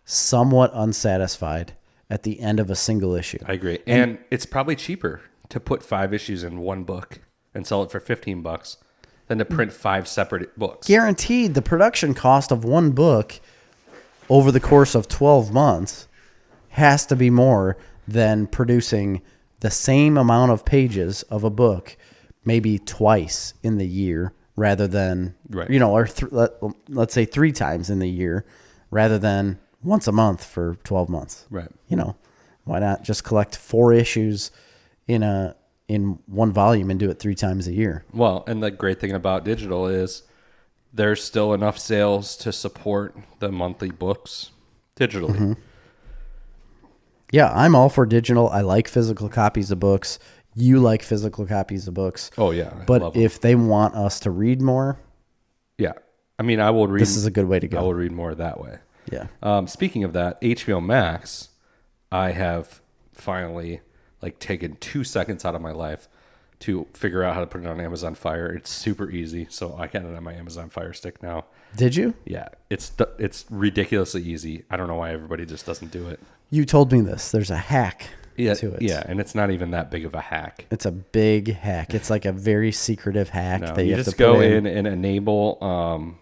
somewhat unsatisfied at the end of a single issue. I agree, and it's probably cheaper to put 5 issues in one book and sell it for $15 than to print 5 separate books. Guaranteed, the production cost of one book over the course of 12 months has to be more than producing the same amount of pages of a book maybe twice in the year rather than, Right. or let's say 3 times in the year rather than once a month for 12 months. Right. Why not just collect 4 issues in one volume and do it 3 times a year? Well, and the great thing about digital is there's still enough sales to support the monthly books digitally. Mm-hmm. Yeah, I'm all for digital. I like physical copies of books. You like physical copies of books. Oh, yeah. I love But them. if they want us to read more, Yeah. I mean, I will read. this is a good way to I go. will read more that way. Yeah. Speaking of that, HBO Max, I have finally taken 2 seconds out of my life to figure out how to put it on Amazon Fire. It's super easy, so I got it on my Amazon Fire Stick now. Did you? Yeah, it's ridiculously easy. I don't know why everybody just doesn't do it. You told me this. There's a hack to it. Yeah, and it's not even that big of a hack. It's a big hack. It's like a very secretive hack No, that you you have just to put go in. in and enable.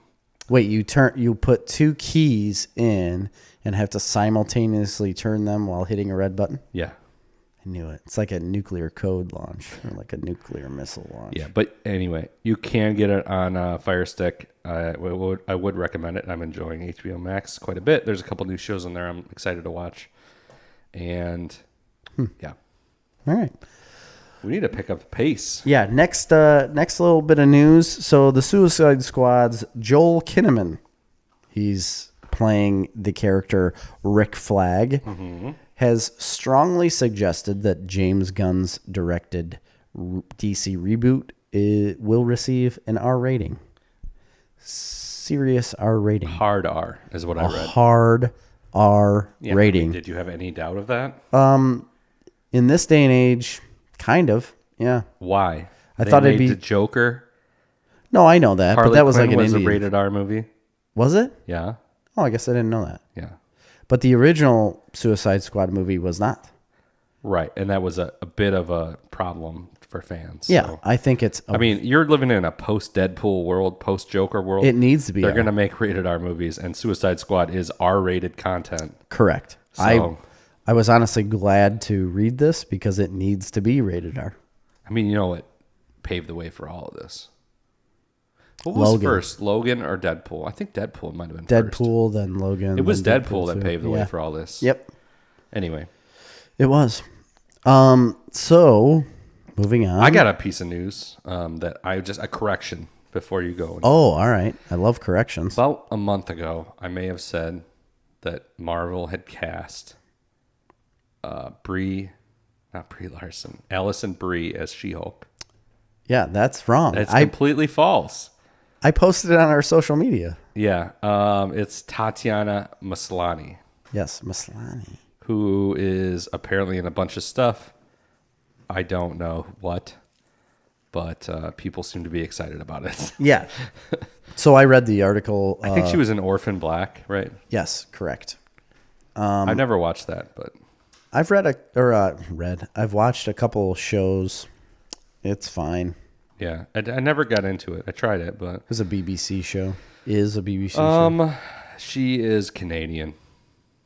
Wait, you put 2 keys in and have to simultaneously turn them while hitting a red button? Yeah, I knew it. It's like a nuclear code launch or like a nuclear missile launch. yeah. But anyway, you can get it on Fire Stick. I would recommend it. I'm enjoying HBO Max quite a bit. There's a couple new shows on there I'm excited to watch, and yeah, All right. we need to pick up the pace. Yeah, next little bit of news. So the Suicide Squad's Joel Kinnaman, he's playing the character Rick Flag, has strongly suggested that James Gunn's directed DC reboot will receive an R rating. Serious R rating. Hard R is what I read. Hard R Yeah, rating. Did you have any doubt of that? In this day and age, kind of. Yeah. Why? I thought it'd made be- the Joker. No, I know that, Harley but that was Quinn like an was Indian. a rated R movie. Was it? Yeah, Oh, I guess I didn't know that. yeah. But the original Suicide Squad movie was not. Right, and that was a bit of a problem for fans. Yeah, so. I think it's. I mean, you're living in a post-Deadpool world, post-Joker world. it needs to be. They're R. going to make rated R movies, and Suicide Squad is R-rated content. Correct. So- I was honestly glad to read this because it needs to be rated R. I mean, you know what paved the way for all of this? What was Logan. first, Logan or Deadpool? I think Deadpool might have been first. Deadpool, then Logan. It was then Deadpool that 2. paved the way Yeah. for all this. Yep, Anyway, it was. So moving on. I got a piece of news that a correction before you go. Oh, all right. I love corrections. About a month ago, I may have said that Marvel had cast not Brie Larson, Allison Brie as She-Hulk. Yeah, that's wrong. It's I completely false. posted it on our social media. Yeah, it's Tatiana Maslany, Yes, Maslany. who is apparently in a bunch of stuff. I don't know what, but people seem to be excited about it. Yeah. So I read the article. I think she was in Orphan Black, right? Yes, correct. I've never watched that, but I've I've watched a couple shows. It's fine. yeah, I never got into it. I tried it, but It was a BBC show. Is a BBC show. she is Canadian.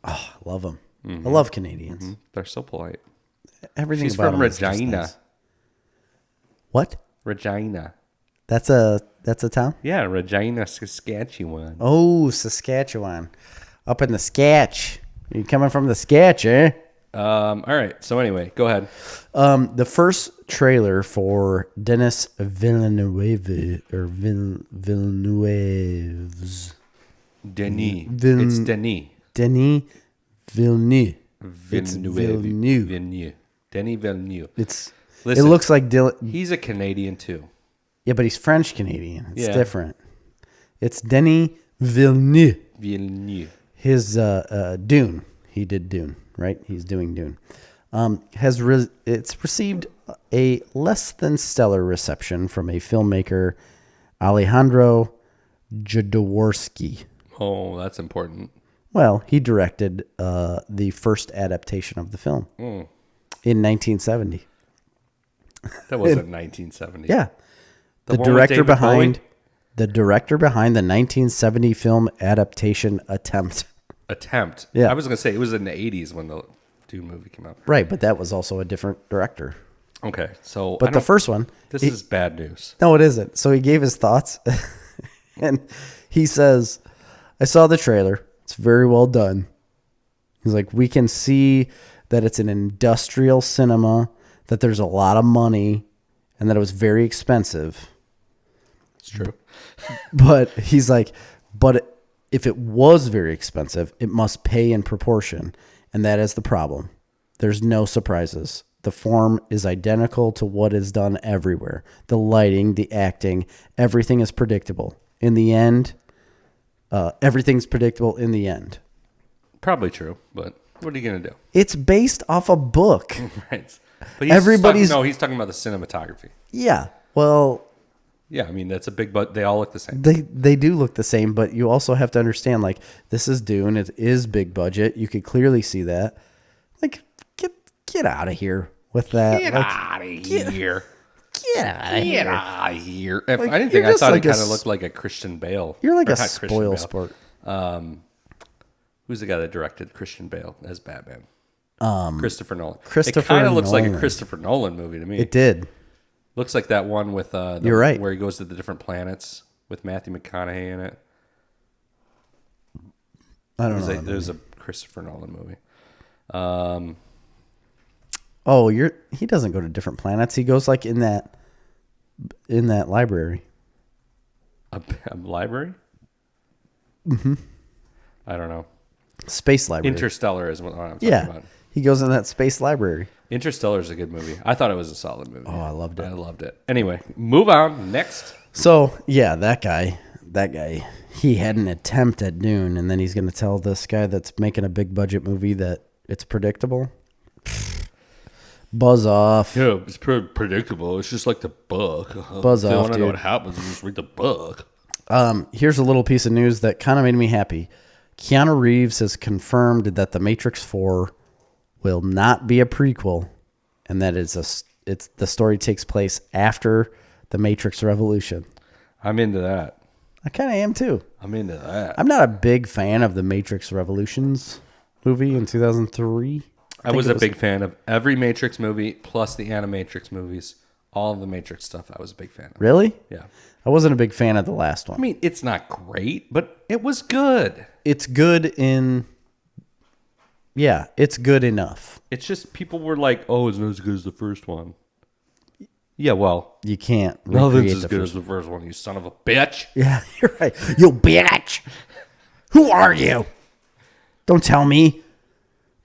I love them. I love Canadians. They're so polite. Everything She's about from 'em is just Regina. nice. What? Regina. That's a town? Yeah, Regina, Saskatchewan. Oh, Saskatchewan. Up in the Scatch. You coming from the Scatch, eh? All right. So anyway, go ahead. The first trailer for Denis Villeneuve or Villeneuve's Denis. Vil- It's Denis. Denis Villeneuve. Villeneuve. Villeneuve. Villeneuve. Denis Villeneuve. It Listen, looks like Dylan. He's a Canadian too. Yeah, but he's French Canadian. It's Yeah. different. It's Denis Villeneuve. Villeneuve. His Dune. He did Dune, right? He's doing Dune. It's received a less than stellar reception from a filmmaker, Alejandro Jodorowsky. Oh, that's important. Well, he directed the first adaptation of the film in 1970. That wasn't 1970. Yeah, The the one with director David behind Bowie? the 1970 film adaptation attempt. attempt. Yeah. I was going to say it was in the 80s when the Dune movie came out. Right, but that was also a different director. Okay, so But the first one, this is bad news. no, it isn't. So he gave his thoughts, and he says, "I saw the trailer. It's very well done." He's like, "We can see that it's an industrial cinema, that there's a lot of money, and that it was very expensive." It's true. But he's like, "But if it was very expensive, it must pay in proportion, and that is the problem. There's no surprises. The form is identical to what is done everywhere. The lighting, the acting, everything is predictable. In the end, everything's predictable in the end." Probably true, but what are you going to do? It's based off a book. Right. But he's talking about the cinematography. Yeah. Well, Yeah, I mean, that's a big, but they all look the same. they do look the same, but you also have to understand, like, this is Dune. It is big budget. You could clearly see that. Like, get out of here with that. Get out of here. Get out of Get here. out of here. Like, I didn't you're think I just thought like he a kind of looked like a Christian Bale. You're like Or a not Christian spoil Bale. sport. Who's the guy that directed Christian Bale as Batman? Christopher Nolan. Christopher It kind of looks like a Nolan. Christopher Nolan movie to me. It did. Looks like that one with You're right. where he goes to the different planets with Matthew McConaughey in it. I don't know. There's a Christopher Nolan movie. Oh, he doesn't go to different planets. He goes like in that library. A library? Mm-hmm. I don't know. Space library. Interstellar is what I'm talking about. He goes in that space library. Interstellar is a good movie. I thought it was a solid movie. Oh, I loved it. I loved it. Anyway, move on. Next. So, yeah, that guy, he had an attempt at Dune, and then he's going to tell this guy that's making a big budget movie that it's predictable. Buzz off. Yeah, it's pretty predictable. It's just like the book. Buzz if you off, want to know dude. what happens, you just read the book. Here's a little piece of news that kind of made me happy. Keanu Reeves has confirmed that The Matrix 4 will not be a prequel, and that the story takes place after The Matrix Revolution. I'm into that. I kind of am too. I'm into that. I'm not a big fan of The Matrix Revolutions movie in 2003. I was a big fan of every Matrix movie plus the Animatrix movies. All of the Matrix stuff I was a big fan of. Really? Yeah. I wasn't a big fan of the last I one. mean, it's not great, but it was good. It's good it's good enough. It's just people were like, oh, it's not as good as the first one. Yeah, well, You can't nothing's recreate as the good first. as the first one, you son of a bitch. Yeah, you're right. You bitch. Who are you? Don't tell me.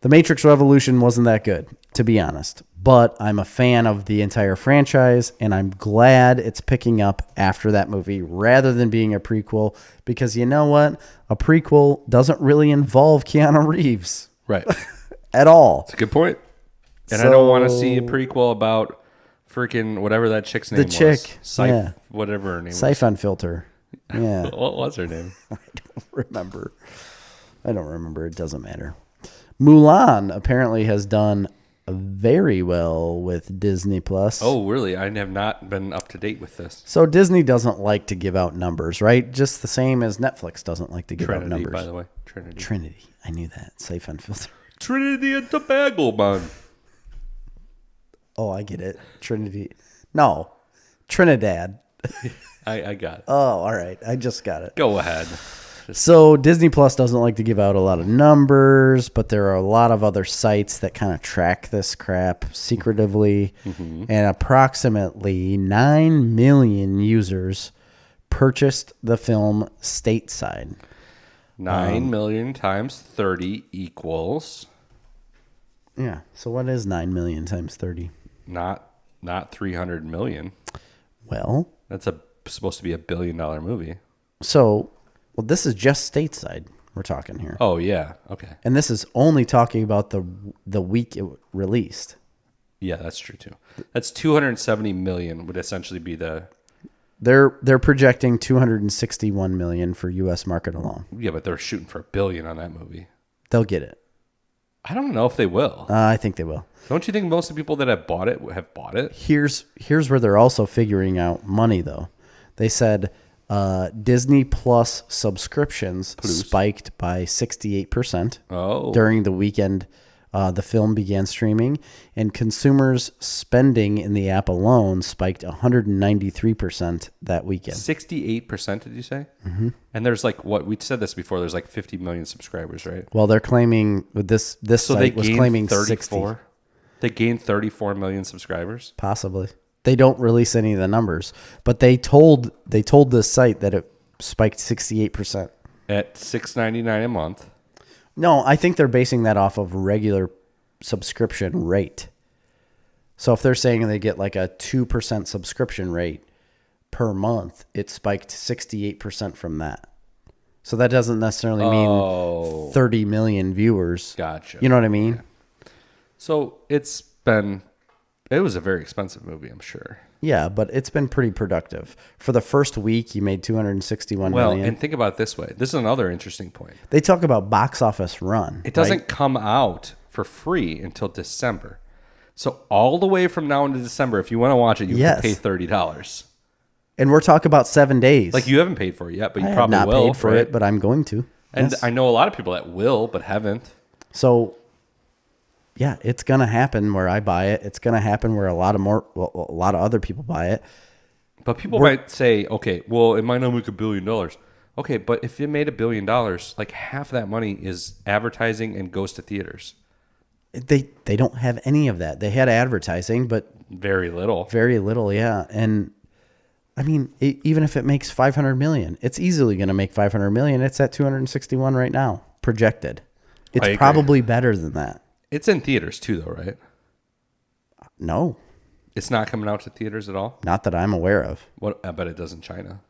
The Matrix Revolution wasn't that good, to be honest. But I'm a fan of the entire franchise, and I'm glad it's picking up after that movie rather than being a prequel, because you know what? A prequel doesn't really involve Keanu Reeves Right. at all. That's a good point. And I don't want to see a prequel about freaking whatever that chick's name was. chick, yeah. Whatever her name was. Siphon filter. Yeah. What was her name? I don't remember. It doesn't matter. Mulan apparently has done very well with Disney Plus. Oh, really? I have not been up to date with this. So Disney doesn't like to give out numbers, right? Just the same as Netflix doesn't like to give out Trinity, numbers. by the way. Trinity. Trinity. I knew that. Siphon filter. Trinity and Tobago, man. Oh, I get it. Trinity. No. Trinidad. I got it. Oh, all right. I just got it. Go ahead. So Disney Plus doesn't like to give out a lot of numbers, but there are a lot of other sites that kind of track this crap secretively. Mm-hmm. And approximately 9 million users purchased the film stateside. 9 million times 30 equals Yeah. So what is 9 million times 30? not 300 million. Well, That's supposed to be $1 billion movie. so this is just stateside we're talking here. Oh yeah. Okay. And this is only talking about the week it released. Yeah, that's true too. That's 270 million would essentially be the. They're projecting 261 million for US market alone. Yeah, but they're shooting for $1 billion on that movie. They'll get it. I don't know if they will. I think they will. Don't you think most of the people that have bought it have bought it? Here's where they're also figuring out money though. They said Disney Plus subscriptions spiked by 68% during the weekend. The film began streaming, and consumers' spending in the app alone spiked 193% that weekend. 68%, did you say? Mm-hmm. And there's like, what we said this before, there's like 50 million subscribers, right? Well, they're claiming this so site was claiming 34. 60. They gained 34 million subscribers? Possibly. They don't release any of the numbers, but they told this site that it spiked 68% at $6.99 a month. No, I think they're basing that off of regular subscription rate. So if they're saying they get like a 2% subscription rate per month, it spiked 68% from that. So that doesn't necessarily mean 30 million viewers. Gotcha. You know what I mean? Yeah. So it was a very expensive movie, I'm sure. Yeah, but it's been pretty productive. For the first week, you made $261 million. Well, and think about it this way. This is another interesting point. They talk about box office run. It doesn't come out for free until December. So all the way from now into December, if you want to watch it, you can pay $30. And we're talking about 7 days. Like, you haven't paid for it yet, but you I probably have not will. Paid for it, but I'm going to. And I know a lot of people that will, but haven't. So, yeah, it's gonna happen where I buy it. It's gonna happen where a lot of other people buy it. But people might say, okay, well, it might not make $1 billion. Okay, but if it made $1 billion, like half of that money is advertising and goes to theaters. They don't have any of that. They had advertising, but very little. Very little, yeah. And I mean, even if it makes $500 million, it's easily going to make $500 million. It's at 261 right now, projected. It's probably better than that. It's in theaters too, though, right? No. It's not coming out to theaters at all? Not that I'm aware of. What? I bet it does in China.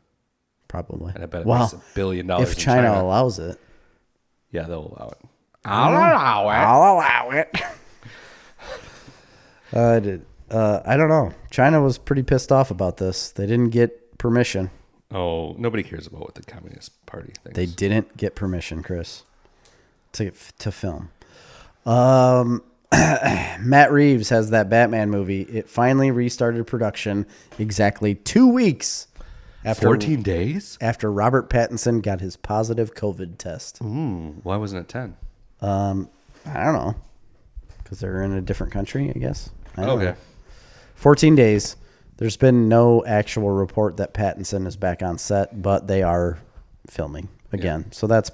Probably. And I bet it makes $1 billion if China allows it. Yeah, they'll allow it. I'll allow it. I don't know. China was pretty pissed off about this. They didn't get permission. Oh, nobody cares about what the Communist Party thinks. They didn't get permission, Chris, to film. Matt Reeves has that Batman movie. It finally restarted production exactly 2 weeks after 14 days after Robert Pattinson got his positive COVID test. Why wasn't it 10? I don't know, because they're in a different country, I guess. I don't know. 14 days. There's been no actual report that Pattinson is back on set, but they are filming again. Yeah. So that's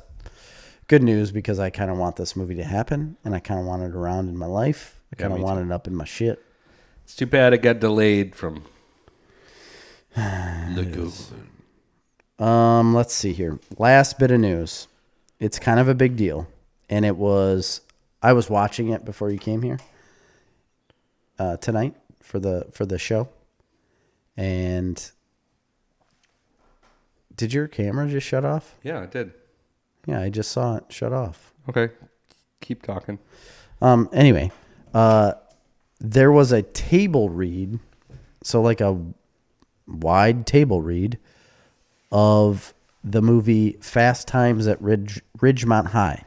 good news, because I kind of want this movie to happen, and I kind of want it around in my life. I kind of want it up in my shit. It's too bad it got delayed from the COVID. Let's see here. Last bit of news. It's kind of a big deal, and I was watching it before you came here tonight for the show. And did your camera just shut off? Yeah, it did. Yeah, I just saw it shut off. Okay. Keep talking. Anyway, there was a table read, so like a wide table read of the movie Fast Times at Ridgemont High,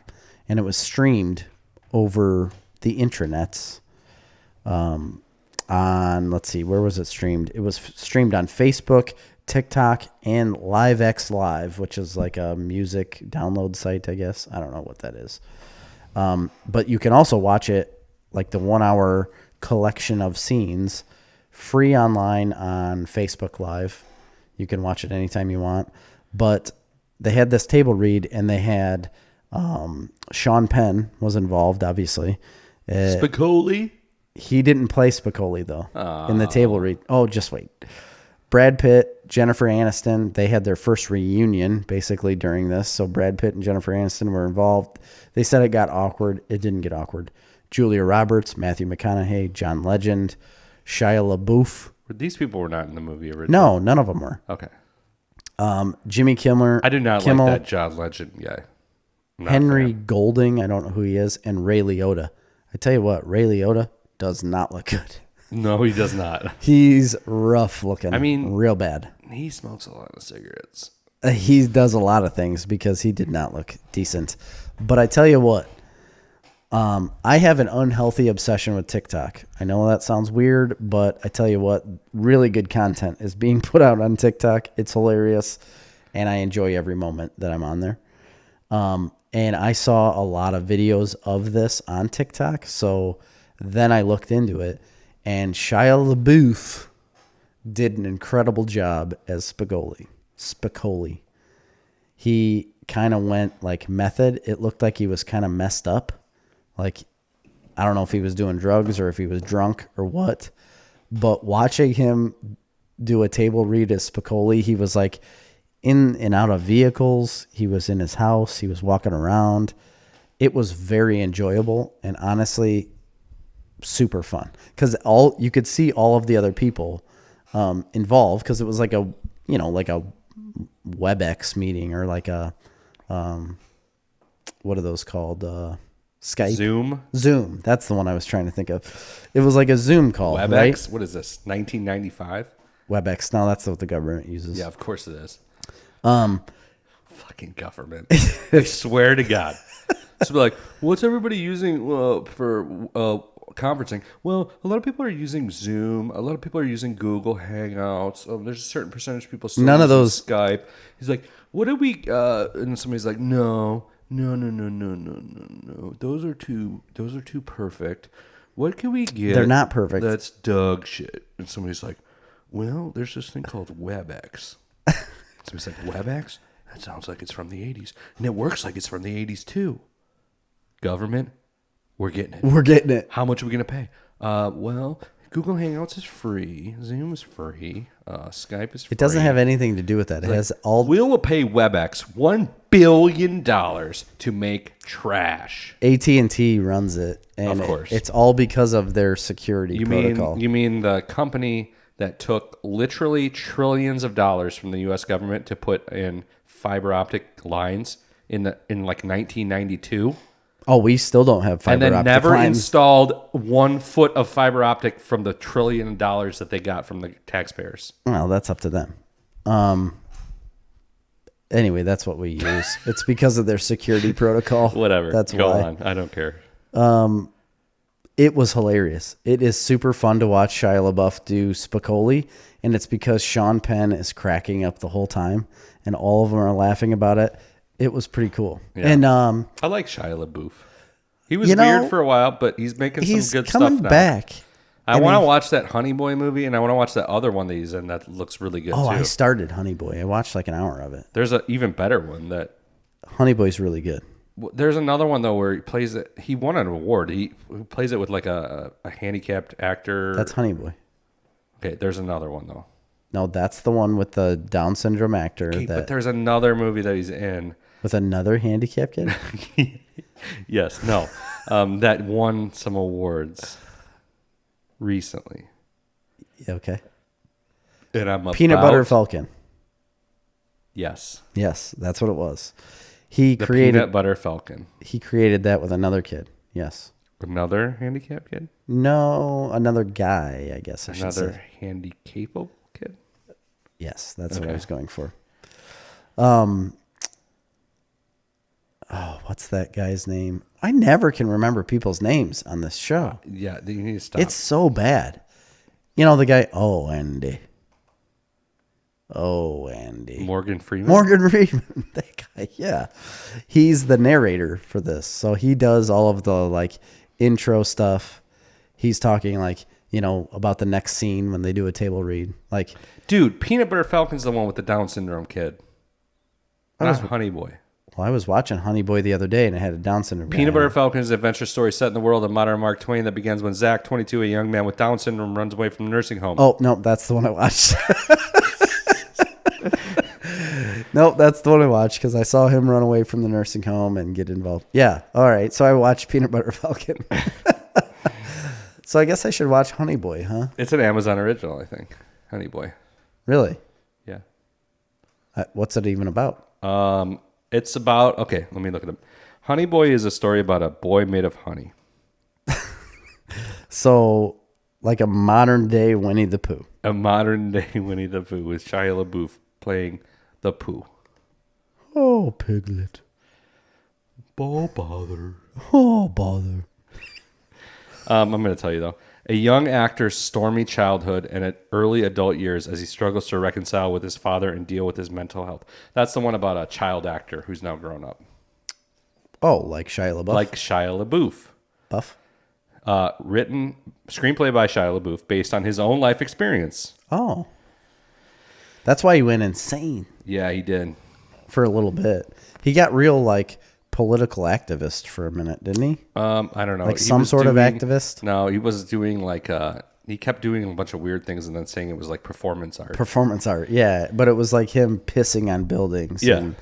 and it was streamed over the intranets on, let's see, where was it streamed? It was streamed on Facebook, TikTok, and LiveX Live, which is like a music download site, I guess. I don't know what that is. But you can also watch it, like the 1 hour collection of scenes, free online on Facebook Live. You can watch it anytime you want. But they had this table read, and they had Sean Penn was involved, obviously. Spicoli? He didn't play Spicoli, though, in the table read. Oh, just wait. Brad Pitt, Jennifer Aniston, they had their first reunion basically during this. So Brad Pitt and Jennifer Aniston were involved. They said it got awkward. It didn't get awkward. Julia Roberts, Matthew McConaughey, John Legend, Shia LaBeouf. These people were not in the movie originally. No, none of them were. Okay. Jimmy Kimmel. I do not like that John Legend guy. Henry Golding, I don't know who he is, and Ray Liotta. I tell you what, Ray Liotta does not look good. No, he does not. He's rough looking. I mean, real bad. He smokes a lot of cigarettes. He does a lot of things, because he did not look decent. But I tell you what, I have an unhealthy obsession with TikTok. I know that sounds weird, but I tell you what, really good content is being put out on TikTok. It's hilarious. and I enjoy every moment that I'm on there. And I saw a lot of videos of this on TikTok. So then I looked into it, and Shia LaBeouf did an incredible job as Spicoli. He kind of went like method. It looked like he was kind of messed up. Like, I don't know if he was doing drugs or if he was drunk or what, but watching him do a table read as Spicoli, he was like in and out of vehicles. He was in his house. He was walking around. It was very enjoyable and honestly super fun because you could see all of the other people involved because it was like a WebEx meeting or like a what are those called? Skype? Zoom. That's the one I was trying to think of. It was like a Zoom call, WebEx? right? What is this, 1995? WebEx. No, that's what the government uses. Yeah, of course it is. Fucking government. I swear to God. So be like, what's everybody using for conferencing? Well, a lot of people are using Zoom. A lot of people are using Google Hangouts. There's a certain percentage of people still None using of those. Skype. He's like, what do we? And somebody's like, no. Those are too perfect. What can we get? They're not perfect. That's dog shit. And somebody's like, well, there's this thing called WebEx. Somebody's like, WebEx? That sounds like it's from the 80s. And it works like it's from the 80s too. Government, we're getting it. We're getting it. How much are we going to pay? Well, Google Hangouts is free. Zoom is free. Skype is free. It doesn't have anything to do with that. It has all. We'll pay WebEx $1 billion to make trash. AT&T runs it. And Of course. it's all because of their security protocol. You mean the company that took literally trillions of dollars from the U.S. government to put in fiber optic lines in like 1992? Oh, we still don't have fiber and then optic never lines. installed 1 foot of fiber optic from the $1 trillion that they got from the taxpayers. Well, that's up to them. Anyway, that's what we use. It's because of their security protocol. Whatever. That's Go why. on. I don't care. It was hilarious. It is super fun to watch Shia LaBeouf do Spicoli, and it's because Sean Penn is cracking up the whole time, and all of them are laughing about it. It was pretty cool. Yeah. And I like Shia LaBeouf. He was weird for a while, but he's making some good stuff now. He's coming back. I want to watch that Honey Boy movie, and I want to watch that other one that he's in that looks really good, too. I started Honey Boy. I watched like an hour of it. There's an even better one that... Honey Boy's really good. There's another one, though, where he plays it. He won an award. He plays it with like a handicapped actor. That's Honey Boy. Okay, there's another one, though. No, that's the one with the Down syndrome actor. Okay, but there's another movie that he's in. With another handicapped kid? Yes, no. That won some awards recently. Okay. And I'm Peanut Butter Falcon. Yes. Yes, that's what it was. Peanut Butter Falcon. He created that with another kid. Yes. Another handicapped kid? No, another guy, I guess I should say. Another handicapable kid? Yes, that's what I was going for. What's that guy's name? I never can remember people's names on this show. Yeah, you need to stop. It's so bad. You know the guy, Andy. Morgan Freeman? Morgan Freeman. That guy, yeah. He's the narrator for this. So he does all of the like intro stuff. He's talking like, about the next scene when they do a table read. Like, dude, Peanut Butter Falcon's the one with the Down syndrome kid. Not Honey Boy. Well, I was watching Honey Boy the other day, and it had a Down syndrome. Peanut Butter Falcon is an adventure story set in the world of modern Mark Twain that begins when Zach, 22, a young man with Down syndrome, runs away from the nursing home. Oh, no, that's the one I watched. Nope, that's the one I watched because I saw him run away from the nursing home and get involved. Yeah, all right. So I watched Peanut Butter Falcon. So I guess I should watch Honey Boy, huh? It's an Amazon original, I think. Honey Boy. Really? Yeah. What's it even about? It's about, okay, let me look it up. Honey Boy is a story about a boy made of honey. So, like a modern day Winnie the Pooh. A modern day Winnie the Pooh with Shia LaBeouf playing the Pooh. Oh, Piglet. Oh, bother. Oh, bother. I'm going to tell you, though. A young actor's stormy childhood and early adult years as he struggles to reconcile with his father and deal with his mental health. That's the one about a child actor who's now grown up. Oh, like Shia LaBeouf? Like Shia LaBeouf. Buff? Written screenplay by Shia LaBeouf based on his own life experience. Oh. That's why he went insane Yeah, he did. for a little bit. He got real, like, political activist for a minute, didn't he? I don't know. Like He some was sort of doing- activist? No, he was doing like he kept doing a bunch of weird things and then saying it was like performance art. Performance art, yeah. But it was like him pissing on buildings Yeah. and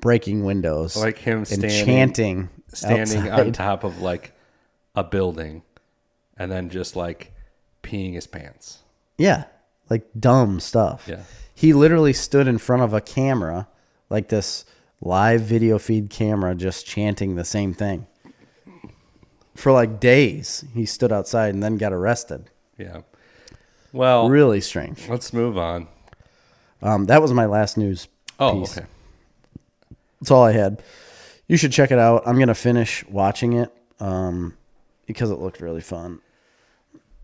breaking windows. Like him and standing chanting standing outside. on top of like a building and then just like peeing his pants. Yeah, like dumb stuff. Yeah. He literally stood in front of a camera, like this live video feed camera, just chanting the same thing. For like days, he stood outside and then got arrested. Yeah. Well, Really strange. let's move on. That was my last news Oh, piece. okay. That's all I had. You should check it out. I'm going to finish watching it because it looked really fun.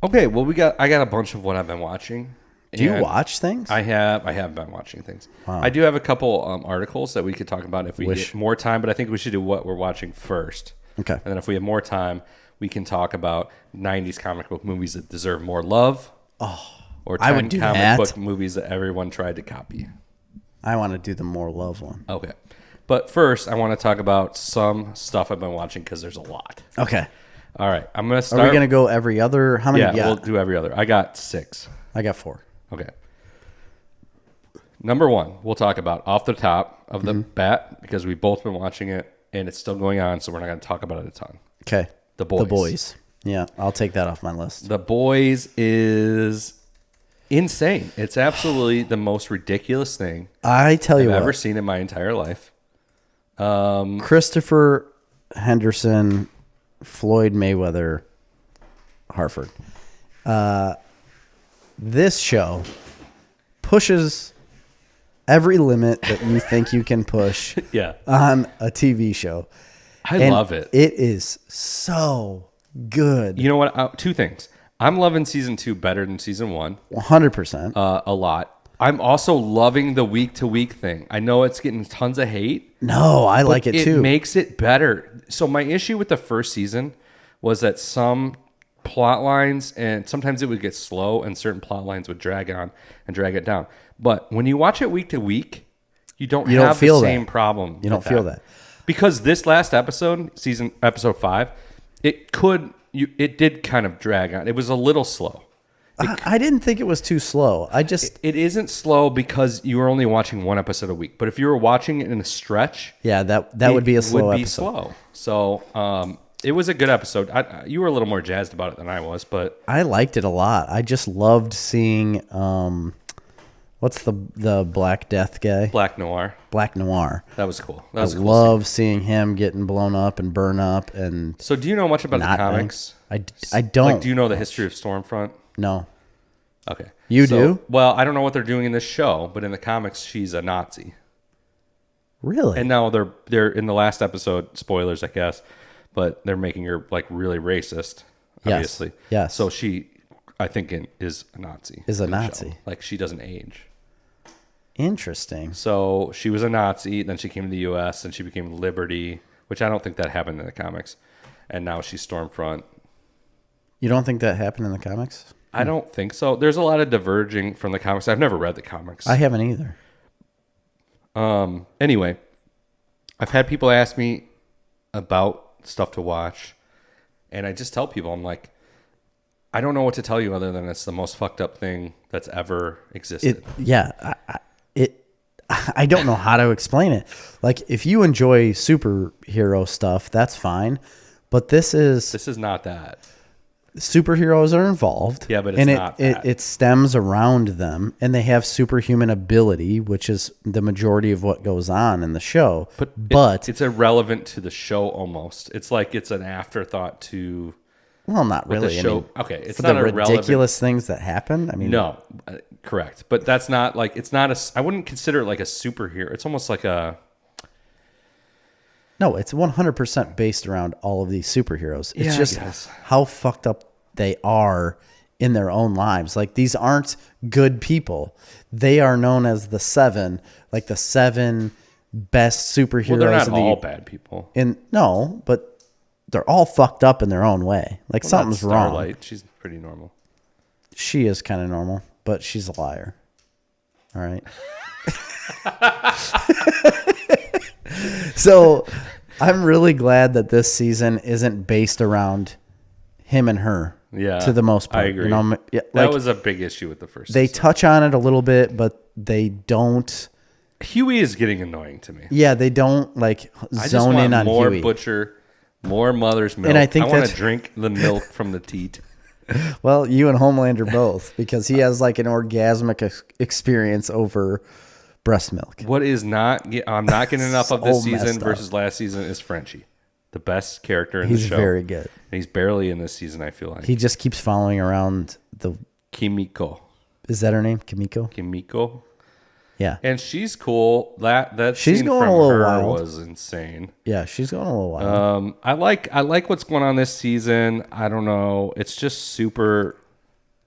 Okay, well I got a bunch of what I've been watching. Do you And watch things? I have been watching things. I do have a couple articles that we could talk about if we get more time, but I think we should do what we're watching first. Okay. And then if we have more time, we can talk about 90s comic book movies that deserve more love. Or 10 I would do comic that. book movies that everyone tried to copy. I want to do the more love one. Okay. But first, I want to talk about some stuff I've been watching because there's a lot. Okay. All right. I'm going to Are start. we going to go every other? How many? Yeah, Yeah, we'll do every other. I got 6. I got 4. Okay. Number 1, we'll talk about off the top of the bat because we've both been watching it and it's still going on, so we're not going to talk about it a ton. Okay. The Boys. The Boys. Yeah, I'll take that off my list. The Boys is insane. It's absolutely the most ridiculous thing I tell you I've what, ever seen in my entire life. Christopher Henderson, Floyd Mayweather, Hartford. This show pushes every limit that you think you can push Yeah. on a TV show. I And love it. It is so good. You know what? 2 things. I'm loving season 2 better than season 1 100%. a lot. I'm also loving the week-to-week thing. I know it's getting tons of hate. No, I like it too. It makes it better. So my issue with the first season was that some plot lines and sometimes it would get slow and certain plot lines would drag on and drag it down. But when you watch it week to week, you don't have the feel same that. problem. You don't feel that. Because this last episode, episode 5, it did kind of drag on. It was a little slow. I didn't think it was too slow. It isn't slow because you were only watching one episode a week. But if you were watching it in a stretch, yeah, that would be a slow episode. slow. So it was a good episode. You were a little more jazzed about it than I was, but I liked it a lot. I just loved seeing what's the Black Death guy? Black Noir, Black Noir. that was cool. That I was a cool love seeing him getting blown up and burn up and scene. So do you know much about the not comics? I don't. Like, do you know the history of Stormfront? No. Okay. You do? Well, I don't know what they're doing in this show, but in the comics, she's a Nazi. Really? And now they're in the last episode, spoilers, I guess, but they're making her like really racist, Yes. obviously. Yes. So she, I think, is a Nazi. Is a in the Nazi. show. Like she doesn't age. Interesting. So she was a Nazi, then she came to the U.S., and she became Liberty, which I don't think that happened in the comics. And now she's Stormfront. You don't think that happened in the comics? I don't think so. There's a lot of diverging from the comics. I've never read the comics. I haven't either. Anyway, I've had people ask me about stuff to watch, and I just tell people, I'm like, I don't know what to tell you other than it's the most fucked up thing that's ever existed. I don't know how to explain it. Like, if you enjoy superhero stuff, that's fine. But this is not that. superheroes are involved. Yeah, but it's and not that. it stems around them, and they have superhuman ability, which is the majority of what goes on in the show. But It's irrelevant to the show almost. It's like it's an afterthought to well, not the really. show. I mean, Okay, it's for not the irrelevant. ridiculous things that happen. I mean, No, correct. But that's not like it's not a. I wouldn't consider it like a superhero. It's almost like a. no, it's 100% based around all of these superheroes. It's Yeah, I just guess. how fucked up they are in their own lives. Like, these aren't good people. They are known as the seven, like the seven best superheroes. Well, they're not all bad people. No, but they're all fucked up in their own way. Like, something's wrong. Starlight, she's pretty normal. She is kind of normal, but she's a liar. All right. So I'm really glad that this season isn't based around him and her. Yeah, to the most part. I agree. You know, that was a big issue with the first They season. touch on it a little bit, but they don't. Huey is getting annoying to me. Yeah, they don't like I just zone want in on more Huey. Butcher, more mother's milk. And I think want that's to drink the milk from the teat. Well, you and Homelander both, because he has like an orgasmic experience over breast milk. What is not? I'm not getting enough of this So messed season up. versus last season is Frenchie, the best character in He's the show. very good. And he's barely in this season. I feel like He just keeps following around the. Kimiko. Is that her name? Kimiko? Yeah. And she's cool. That She's scene going from a little her wild. was insane. Yeah, she's going a little wild. I like what's going on this season. I don't know. It's just super.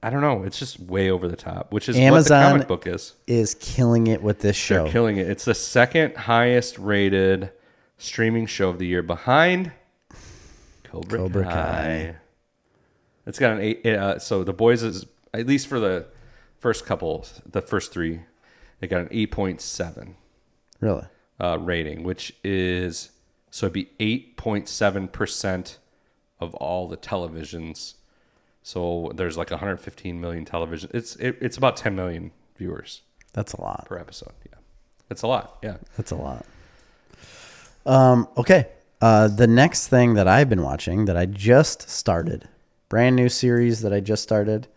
I don't know. It's just way over the top, which is what the comic book is. Is killing it with this show. They're killing it. It's the second highest rated streaming show of the year, behind Cobra Kai. It's got an 8. So The Boys is, at least for the first couple, the first 3, it got an 8.7 Really? rating, which is, so it'd be 8.7% of all the televisions. So there's like 115 million television. It's about 10 million viewers. That's a lot. Per episode. Yeah, it's a lot. Yeah, that's a lot. Okay. The next thing that I've been watching that I just started, brand new series that I just started,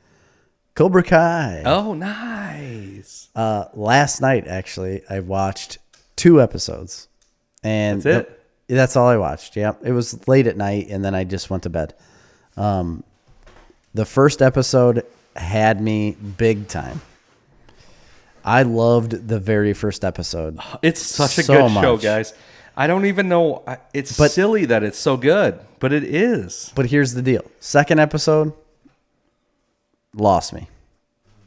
Cobra Kai. Oh, nice. Last night, actually, I watched 2 episodes, and that's it. That's all I watched. Yeah, it was late at night, and then I just went to bed. The first episode had me big time. I loved the very first episode. It's such a so good show, much. guys. I don't even know. It's silly that it's so good, but it is. But here's the deal. Second episode lost me.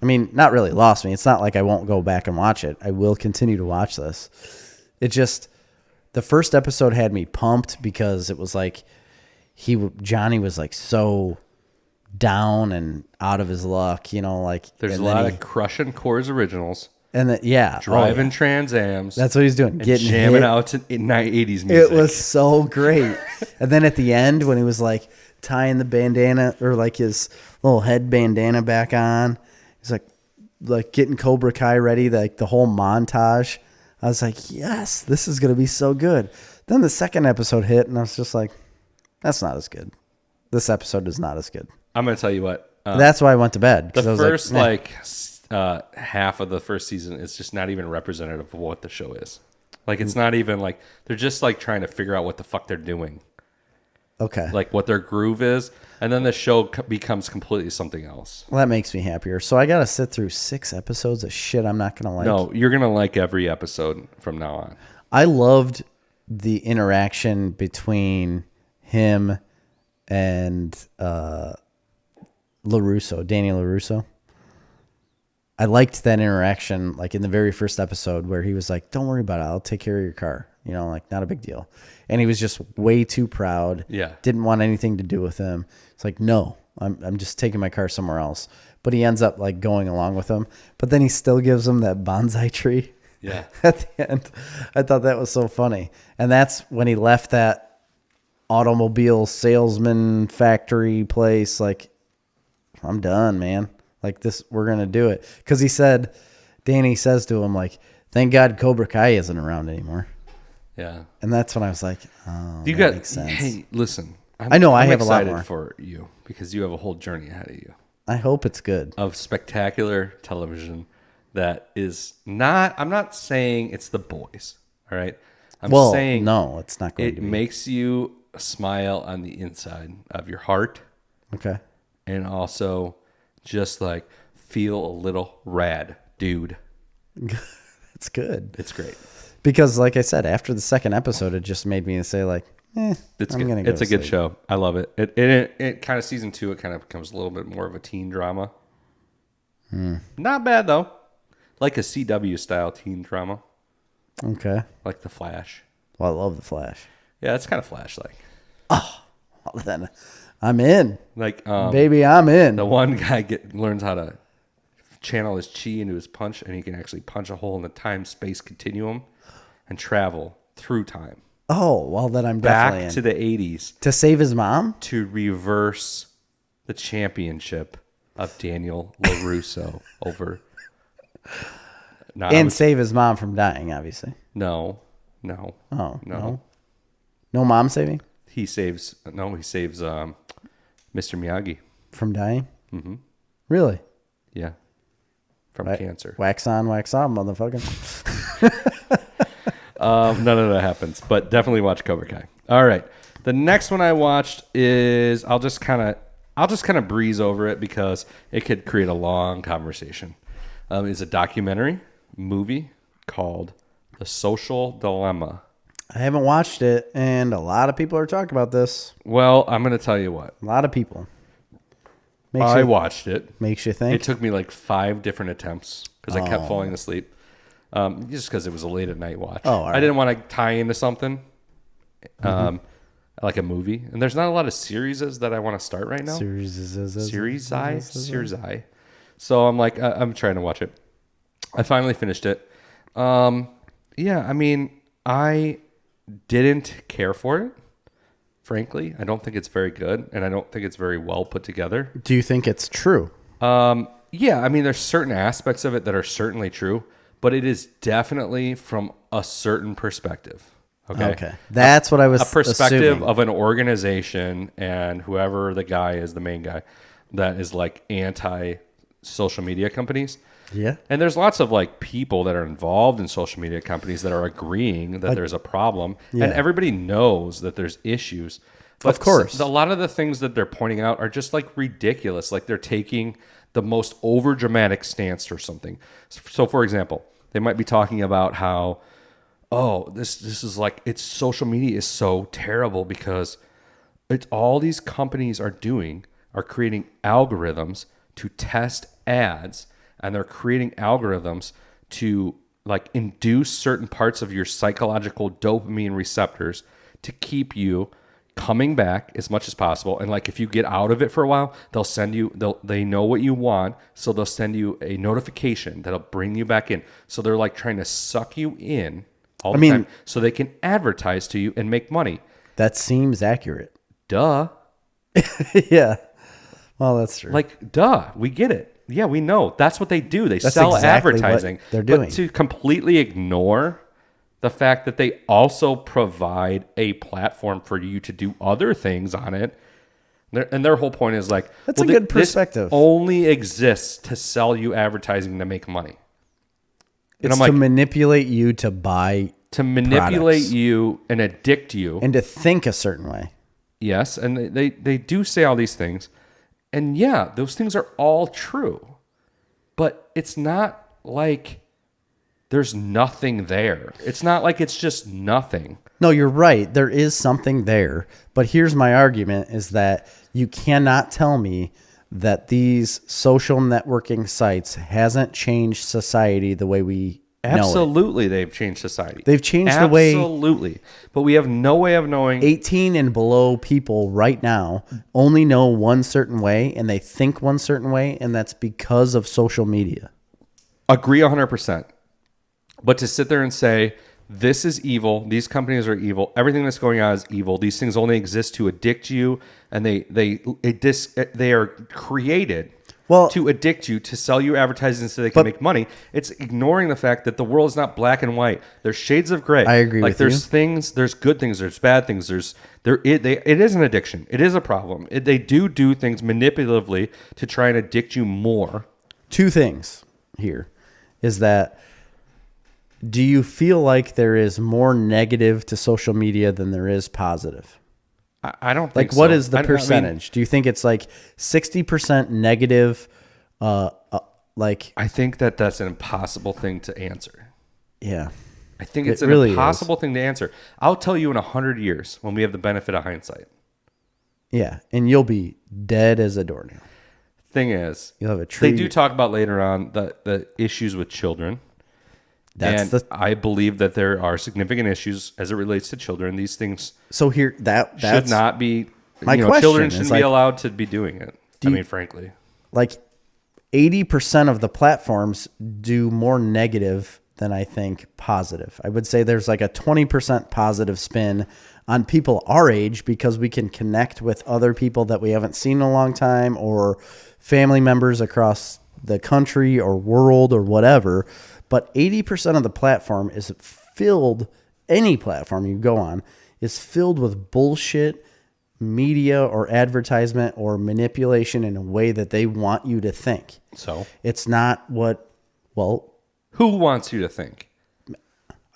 I mean, not really lost me. It's not like I won't go back and watch it. I will continue to watch this. It just, the first episode had me pumped because it was like Johnny was like so down and out of his luck, you know, like There's a lot of crushing Coors Originals. And driving Trans Ams. That's what he's doing. And Getting jamming hit. out to 80s music. It was so great. And then at the end, when he was like tying the bandana or like his little head bandana back on, he's like getting Cobra Kai ready, like the whole montage. I was like, yes, this is going to be so good. Then the second episode hit, and I was just like, that's not as good. This episode is not as good. I'm going to tell you what. That's why I went to bed. The I was first like, half of the first season is just not even representative of what the show is. Like, it's not even like, they're just like trying to figure out what the fuck they're doing. Okay. Like what their groove is. And then the show becomes completely something else. Well, that makes me happier. So I got to sit through 6 episodes of shit I'm not going to like. No, you're going to like every episode from now on. I loved the interaction between him and LaRusso, Danny LaRusso. I liked that interaction, like in the very first episode where he was like, don't worry about it. I'll take care of your car. You know, like not a big deal. And he was just way too proud. Yeah. Didn't want anything to do with him. It's like, no, I'm just taking my car somewhere else. But he ends up like going along with him. But then he still gives him that bonsai tree. Yeah. At the end. I thought that was so funny. And that's when he left that automobile salesman factory place. Like, I'm done, man. Like this, we're going to do it. Because Danny says to him, like, thank God Cobra Kai isn't around anymore. Yeah. And that's when I was like, oh, makes sense. Hey, listen. I know I have a lot excited more for you because you have a whole journey ahead of you I hope it's good. of spectacular television that is not, I'm not saying it's The Boys, all right? I'm saying no, it's not going it to be. makes you smile on the inside of your heart Okay. and also just like feel a little rad, dude. It's good. It's great. Because like I said, after the second episode, it just made me say like, It's I'm good. gonna go It's a to good sleep. show. I love it. It kind of season 2. It kind of becomes a little bit more of a teen drama. Not bad though. Like a CW style teen drama, Okay. like The Flash. Well, I love The Flash. Yeah, it's kind of Flash like. Well, then I'm in. Like Baby, I'm in. the one guy learns how to channel his chi into his punch, and he can actually punch a hole in the time-space continuum and travel through time Oh, well, then I'm definitely back in. to the 80s To save his mom? to reverse the championship of Daniel LaRusso over. And save his mom from dying, obviously. No. Oh, no. No. No mom saving? He saves Mr. Miyagi. From dying? Mm-hmm. Really? Yeah. From cancer. Wax on, wax off, motherfucker. None of that happens, but definitely watch Cobra Kai. All right. The next one I watched is I'll just kind of breeze over it because it could create a long conversation. It's a documentary movie called The Social Dilemma. I haven't watched it, and a lot of people are talking about this. Well, I'm going to tell you what. A lot of people. I watched it. Makes you think. It took me like 5 different attempts because I kept falling asleep. Just because it was a late at night watch. Oh, all right. I didn't want to tie into something like a movie. And there's not a lot of series that I want to start right now. Series I. So I'm like, I'm trying to watch it. I finally finished it. Yeah, I mean, I didn't care for it. Frankly, I don't think it's very good, and I don't think it's very well put together. Do you think it's true? Yeah, I mean, there's certain aspects of it that are certainly true, but it is definitely from a certain perspective. Okay. That's what I was a perspective assuming. of an organization and whoever the guy is, the main guy, that is like anti-social media companies. Yeah. And there's lots of like people that are involved in social media companies that are agreeing that there's a problem, and everybody knows that there's issues. But Of course. a lot of the things that they're pointing out are just like ridiculous. Like they're taking the most over dramatic stance or something. So for example, they might be talking about how, this is like, it's social media is so terrible because it's all these companies are creating algorithms to test ads, and they're creating algorithms to like induce certain parts of your psychological dopamine receptors to keep you coming back as much as possible. And like if you get out of it for a while, they know what you want, so they'll send you a notification that'll bring you back in. So they're like trying to suck you in all the time so they can advertise to you and make money. That seems accurate. Duh. Yeah. Well, that's true. Like, duh, we get it. Yeah, we know. That's what they do. They That's sell exactly advertising. what they're doing. But to completely ignore the fact that they also provide a platform for you to do other things on it. And their whole point is like, That's a good perspective. This only exists to sell you advertising to make money. And It's to manipulate you to buy products. You and addict you. And to think a certain way. Yes, and they do say all these things. And yeah, those things are all true. But it's not like there's nothing there. It's not like it's just nothing. No, you're right. There is something there. But here's my argument is that you cannot tell me that these social networking sites hasn't changed society the way we know it. Absolutely, they've changed society. They've changed the way... Absolutely. But we have no way of knowing... 18 and below people right now only know one certain way, and they think one certain way, and that's because of social media. Agree 100%. But to sit there and say, this is evil, these companies are evil, everything that's going on is evil, these things only exist to addict you, and they are created to addict you, to sell you advertising so they can make money. It's ignoring the fact that the world is not black and white. There's shades of gray. I agree with you. There's things, there's good things, there's bad things. It is an addiction. It is a problem. They do things manipulatively to try and addict you more. Two things here is that, do you feel like there is more negative to social media than there is positive? I don't think like, what so. is the percentage? Do you think it's like 60% negative? I think that's an impossible thing to answer. Yeah. I think It it's an really impossible thing to answer. I'll tell you in 100 years when we have the benefit of hindsight. Yeah, and you'll be dead as a doornail. Thing is, You'll have a tree. they do talk about later on the issues with children. I believe that there are significant issues as it relates to children. These things So here that's should not be. my question Children is, shouldn't like, be allowed to be doing it. Frankly, like 80% of the platforms do more negative than I think positive. I would say there's like a 20% positive spin on people our age because we can connect with other people that we haven't seen in a long time or family members across the country or world or whatever. But 80% of the platform is filled, any platform you go on, is filled with bullshit media or advertisement or manipulation in a way that they want you to think. so It's not who wants you to think?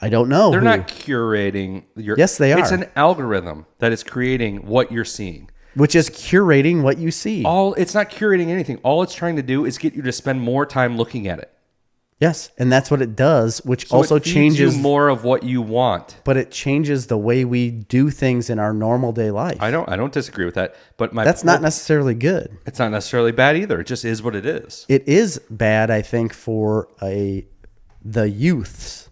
I don't know. They're who. not curating your. Yes, they It's are. an algorithm that is creating what you're seeing. Which is curating what you see. It's not curating anything. All it's trying to do is get you to spend more time looking at it. Yes, and that's what it does, which So also it feeds changes you more of what you want. but it changes the way we do things in our normal day life. I don't disagree with that, but That's not necessarily good. It's not necessarily bad either. It just is what it is. It is bad, I think, for the youths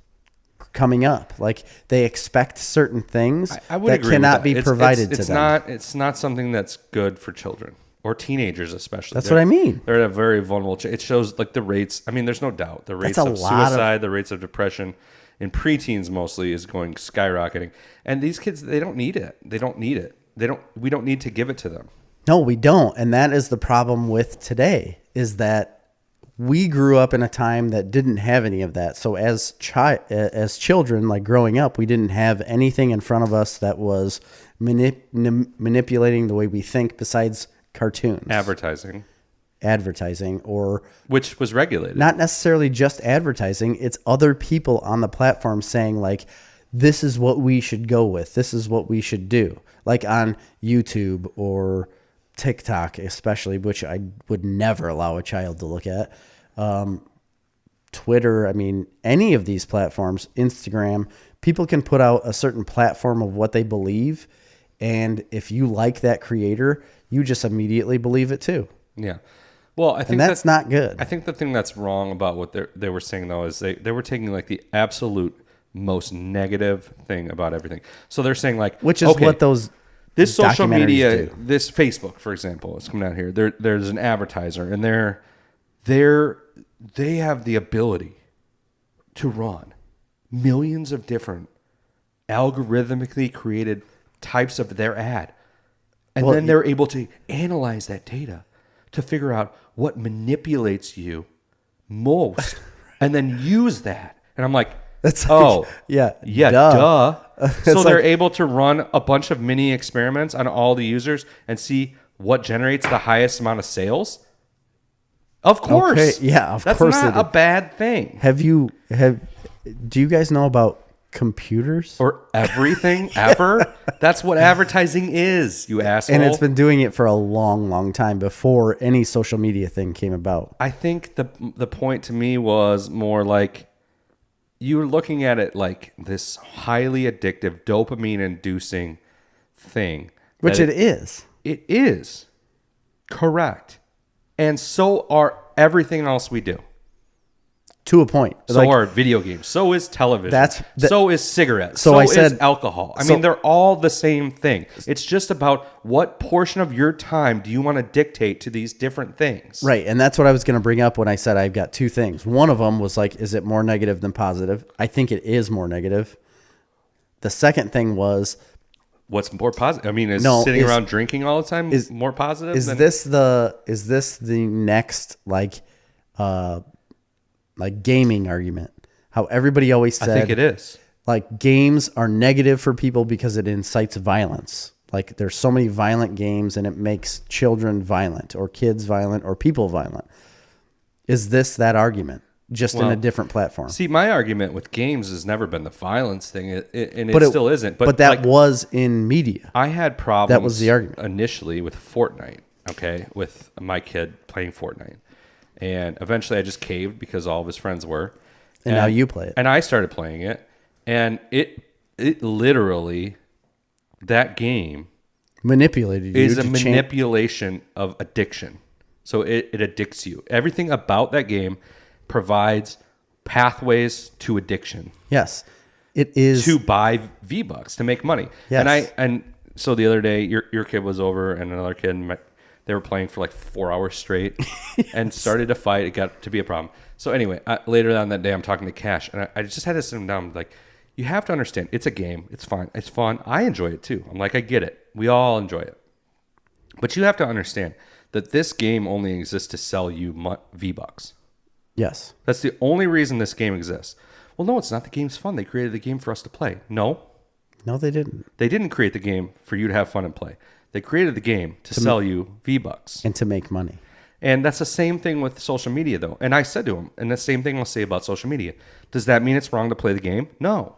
coming up. Like they expect certain things I would that agree cannot with that. be provided to it's them. It's not something that's good for children or teenagers, especially. That's what I mean. They're at a very vulnerable. It shows like the rates. I mean, there's no doubt the rates a of lot of- suicide, the rates of depression in preteens mostly is going skyrocketing. And these kids, they don't need it. They don't need it. We don't need to give it to them. No, we don't. And that is the problem with today is that we grew up in a time that didn't have any of that. So as children, like growing up, we didn't have anything in front of us that was manipulating the way we think besides cartoons. Advertising or Which was regulated. not necessarily just advertising. It's other people on the platform saying like, this is what we should go with. This is what we should do. Like on YouTube or TikTok, especially, which I would never allow a child to look at. Twitter, I mean, any of these platforms, Instagram, people can put out a certain platform of what they believe. And if you like that creator, you just immediately believe it too. Yeah. Well, I think And that's not good. I think the thing that's wrong about what they were saying though is they were taking like the absolute most negative thing about everything. So they're saying like, Which is okay, what those this social documentaries media, do. this Facebook, for example, is coming out here. There's an advertiser, and they have the ability to run millions of different algorithmically created types of their ad, and then they're able to analyze that data to figure out what manipulates you most, and then use that. And I'm like, That's yeah, duh. So they're able to run a bunch of mini experiments on all the users and see what generates the highest amount of sales. Of course, Okay, yeah, of that's course not they a do. bad thing. Do you guys know about computers? Or everything ever. That's what advertising is, you asshole. And it's been doing it for a long, long time before any social media thing came about. I think the point to me was more like you were looking at it like this highly addictive, dopamine-inducing thing. Which it is. It is. Correct. And so are everything else we do. To a point. So are video games. So is television. So is cigarettes. So I said- is alcohol. I mean, they're all the same thing. It's just about what portion of your time do you want to dictate to these different things. Right. And that's what I was going to bring up when I said I've got two things. One of them was like, is it more negative than positive? I think it is more negative. The second thing was, What's more positive? I mean, sitting around drinking all the time more positive? is this the next like gaming argument? How everybody always said, I think it is. Like games are negative for people because it incites violence. Like there's so many violent games and it makes children violent or kids violent or people violent. Is this that argument? Just in a different platform. See, my argument with games has never been the violence thing, and it still isn't. But that was in media. I had problems. That was the argument. Initially with Fortnite, okay, with my kid playing Fortnite. And eventually I just caved because all of his friends were. And now you play it. And I started playing it. And it literally, that game Manipulated you is a to manipulation of addiction. So it addicts you. Everything about that game provides pathways to addiction. Yes. It is to buy V-Bucks to make money. Yes. And so the other day your kid was over and another kid, and they were playing for like 4 hours straight and started to fight. It got to be a problem. So anyway, later on that day, I'm talking to Cash, and I just had to sit him down. Like, you have to understand, it's a game. It's fine. It's fun. I enjoy it too. I'm like, I get it. We all enjoy it. But you have to understand that this game only exists to sell you V-Bucks. Yes. That's the only reason this game exists. Well, no, it's not. The game's fun. They created the game for us to play. No, they didn't. They didn't create the game for you to have fun and play. They created the game to sell you V-Bucks. And to make money. And that's the same thing with social media, though. And I said to him, and the same thing I'll say about social media. Does that mean it's wrong to play the game? No.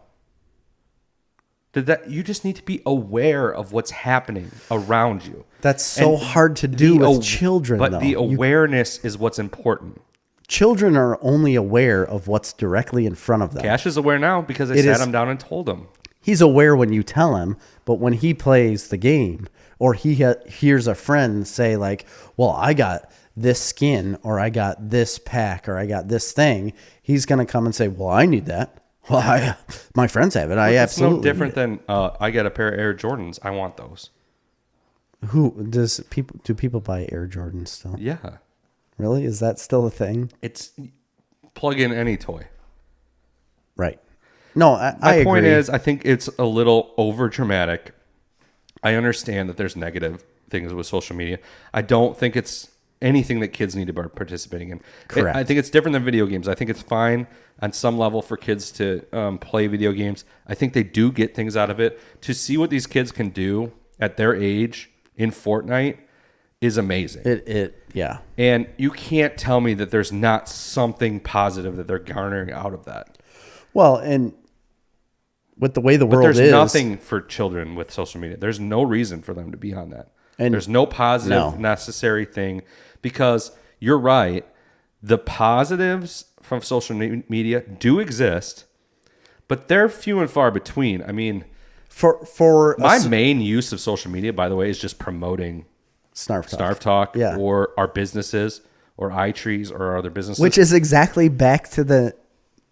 You just need to be aware of what's happening around you. That's so hard to do with children, but though. The awareness is what's important. Children are only aware of what's directly in front of them. Cash is aware now because I sat him down and told him. He's aware when you tell him, but when he plays the game or he hears a friend say like, well, I got this skin or I got this pack or I got this thing, he's going to come and say, well, I need that. Well, my friends have it. I absolutely. It's no different than I got a pair of Air Jordans. I want those. Do people buy Air Jordans still? Yeah. Really? Is that still a thing? It's plug in any toy. Right. No, I agree. My point is, I think it's a little over dramatic. I understand that there's negative things with social media. I don't think it's anything that kids need to be participating in. Correct. I think it's different than video games. I think it's fine on some level for kids to play video games. I think they do get things out of it. To see what these kids can do at their age in Fortnite is amazing. Yeah. And you can't tell me that there's not something positive that they're garnering out of that. Well, and with the way the world is, there's nothing for children with social media. There's no reason for them to be on that. And there's no positive necessary thing, because you're right. The positives from social media do exist, but they're few and far between. I mean, for my main use of social media, by the way, is just promoting Snarf Talk, or our businesses, or iTrees, or our other businesses. Which is exactly back to the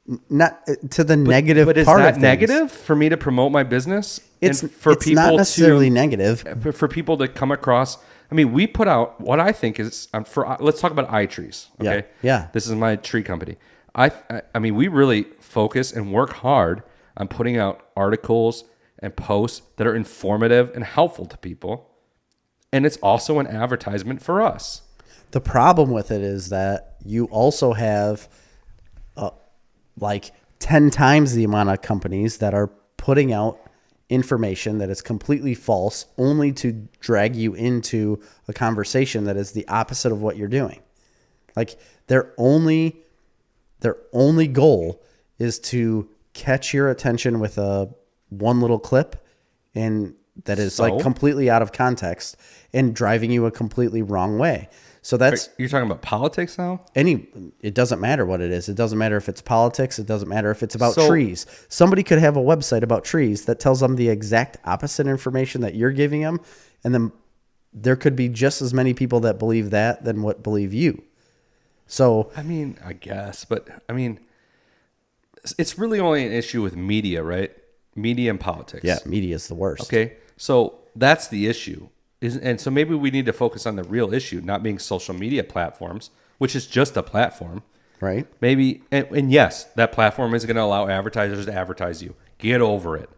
negative but is part that of negative for me to promote my business? It's not necessarily negative. For people to come across, I mean, we put out what I think is let's talk about iTrees. Okay, yeah. This is my tree company. I mean, we really focus and work hard on putting out articles and posts that are informative and helpful to people, and it's also an advertisement for us. The problem with it is that you also have like 10 times the amount of companies that are putting out information that is completely false, only to drag you into a conversation that is the opposite of what you're doing. Like their only goal is to catch your attention with one little clip, and that is like completely out of context and driving you a completely wrong way. So you're talking about politics now? It doesn't matter what it is. It doesn't matter if it's politics. It doesn't matter if it's about trees. Somebody could have a website about trees that tells them the exact opposite information that you're giving them. And then there could be just as many people that believe that than what believe you. So, I mean, I guess, but I mean, it's really only an issue with media, right? Media and politics. Yeah. Media is the worst. Okay. So that's the issue. And so maybe we need to focus on the real issue, not being social media platforms, which is just a platform. Right. Maybe, and yes, that platform is going to allow advertisers to advertise you. Get over it.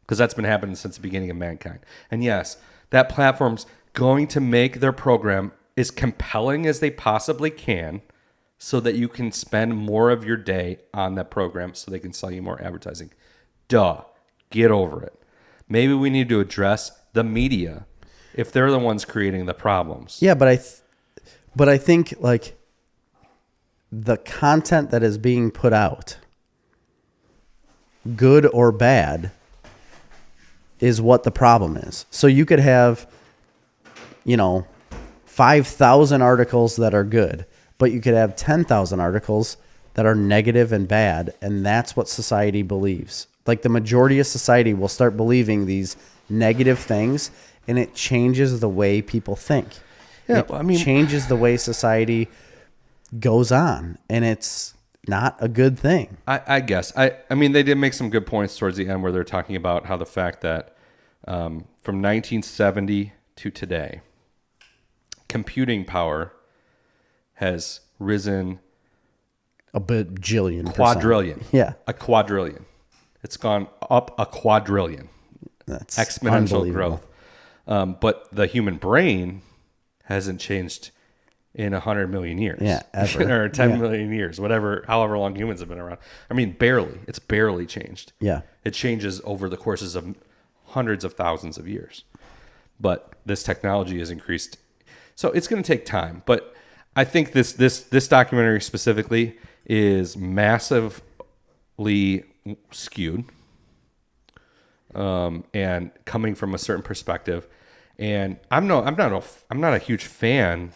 Because that's been happening since the beginning of mankind. And yes, that platform's going to make their program as compelling as they possibly can so that you can spend more of your day on that program so they can sell you more advertising. Duh. Get over it. Maybe we need to address the media if they're the ones creating the problems. Yeah, but I think like the content that is being put out, good or bad, is what the problem is. So you could have, 5,000 articles that are good, but you could have 10,000 articles that are negative and bad, and that's what society believes. Like the majority of society will start believing these negative things, and it changes the way people think. Yeah, It changes the way society goes on, and it's not a good thing. I guess. I mean, they did make some good points towards the end where they're talking about how the fact that from 1970 to today, computing power has risen A bajillion quadrillion. percent. Yeah. A quadrillion. It's gone up a quadrillion. That's Exponential growth. But the human brain hasn't changed in 100 million years. Yeah, ever. Or 10 million years, however long humans have been around. I mean, barely. It's barely changed. Yeah. It changes over the courses of hundreds of thousands of years. But this technology has increased. So it's going to take time. But I think this documentary specifically is massively skewed and coming from a certain perspective. And I'm not a huge fan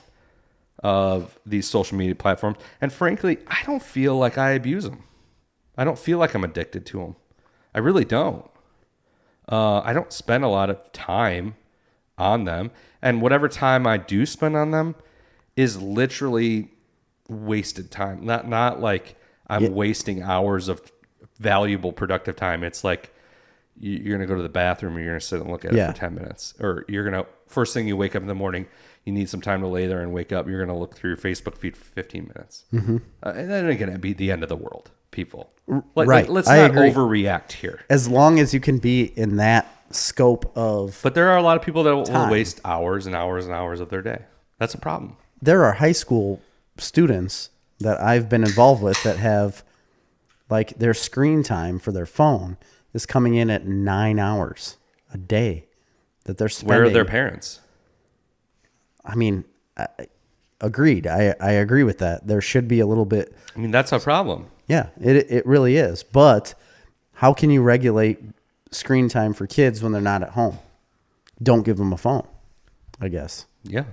of these social media platforms. And frankly, I don't feel like I abuse them. I don't feel like I'm addicted to them. I really don't. I don't spend a lot of time on them. And whatever time I do spend on them is literally wasted time. Not like I'm wasting hours of valuable, productive time. It's like you're going to go to the bathroom and you're going to sit and look at it for 10 minutes. Or you're going to, first thing you wake up in the morning, you need some time to lay there and wake up. You're going to look through your Facebook feed for 15 minutes. Mm-hmm. And that ain't going to be the end of the world, people. Right. Let's I not agree. overreact here. As long as you can be in that scope of... But there are a lot of people that will waste hours and hours and hours of their day. That's a problem. There are high school students that I've been involved with that have, like, their screen time for their phone is coming in at 9 hours a day that they're spending. Where are their parents? I mean, agreed. I agree with that. There should be a little bit... I mean, that's a problem. Yeah, it really is. But how can you regulate screen time for kids when they're not at home? Don't give them a phone, I guess. Yeah.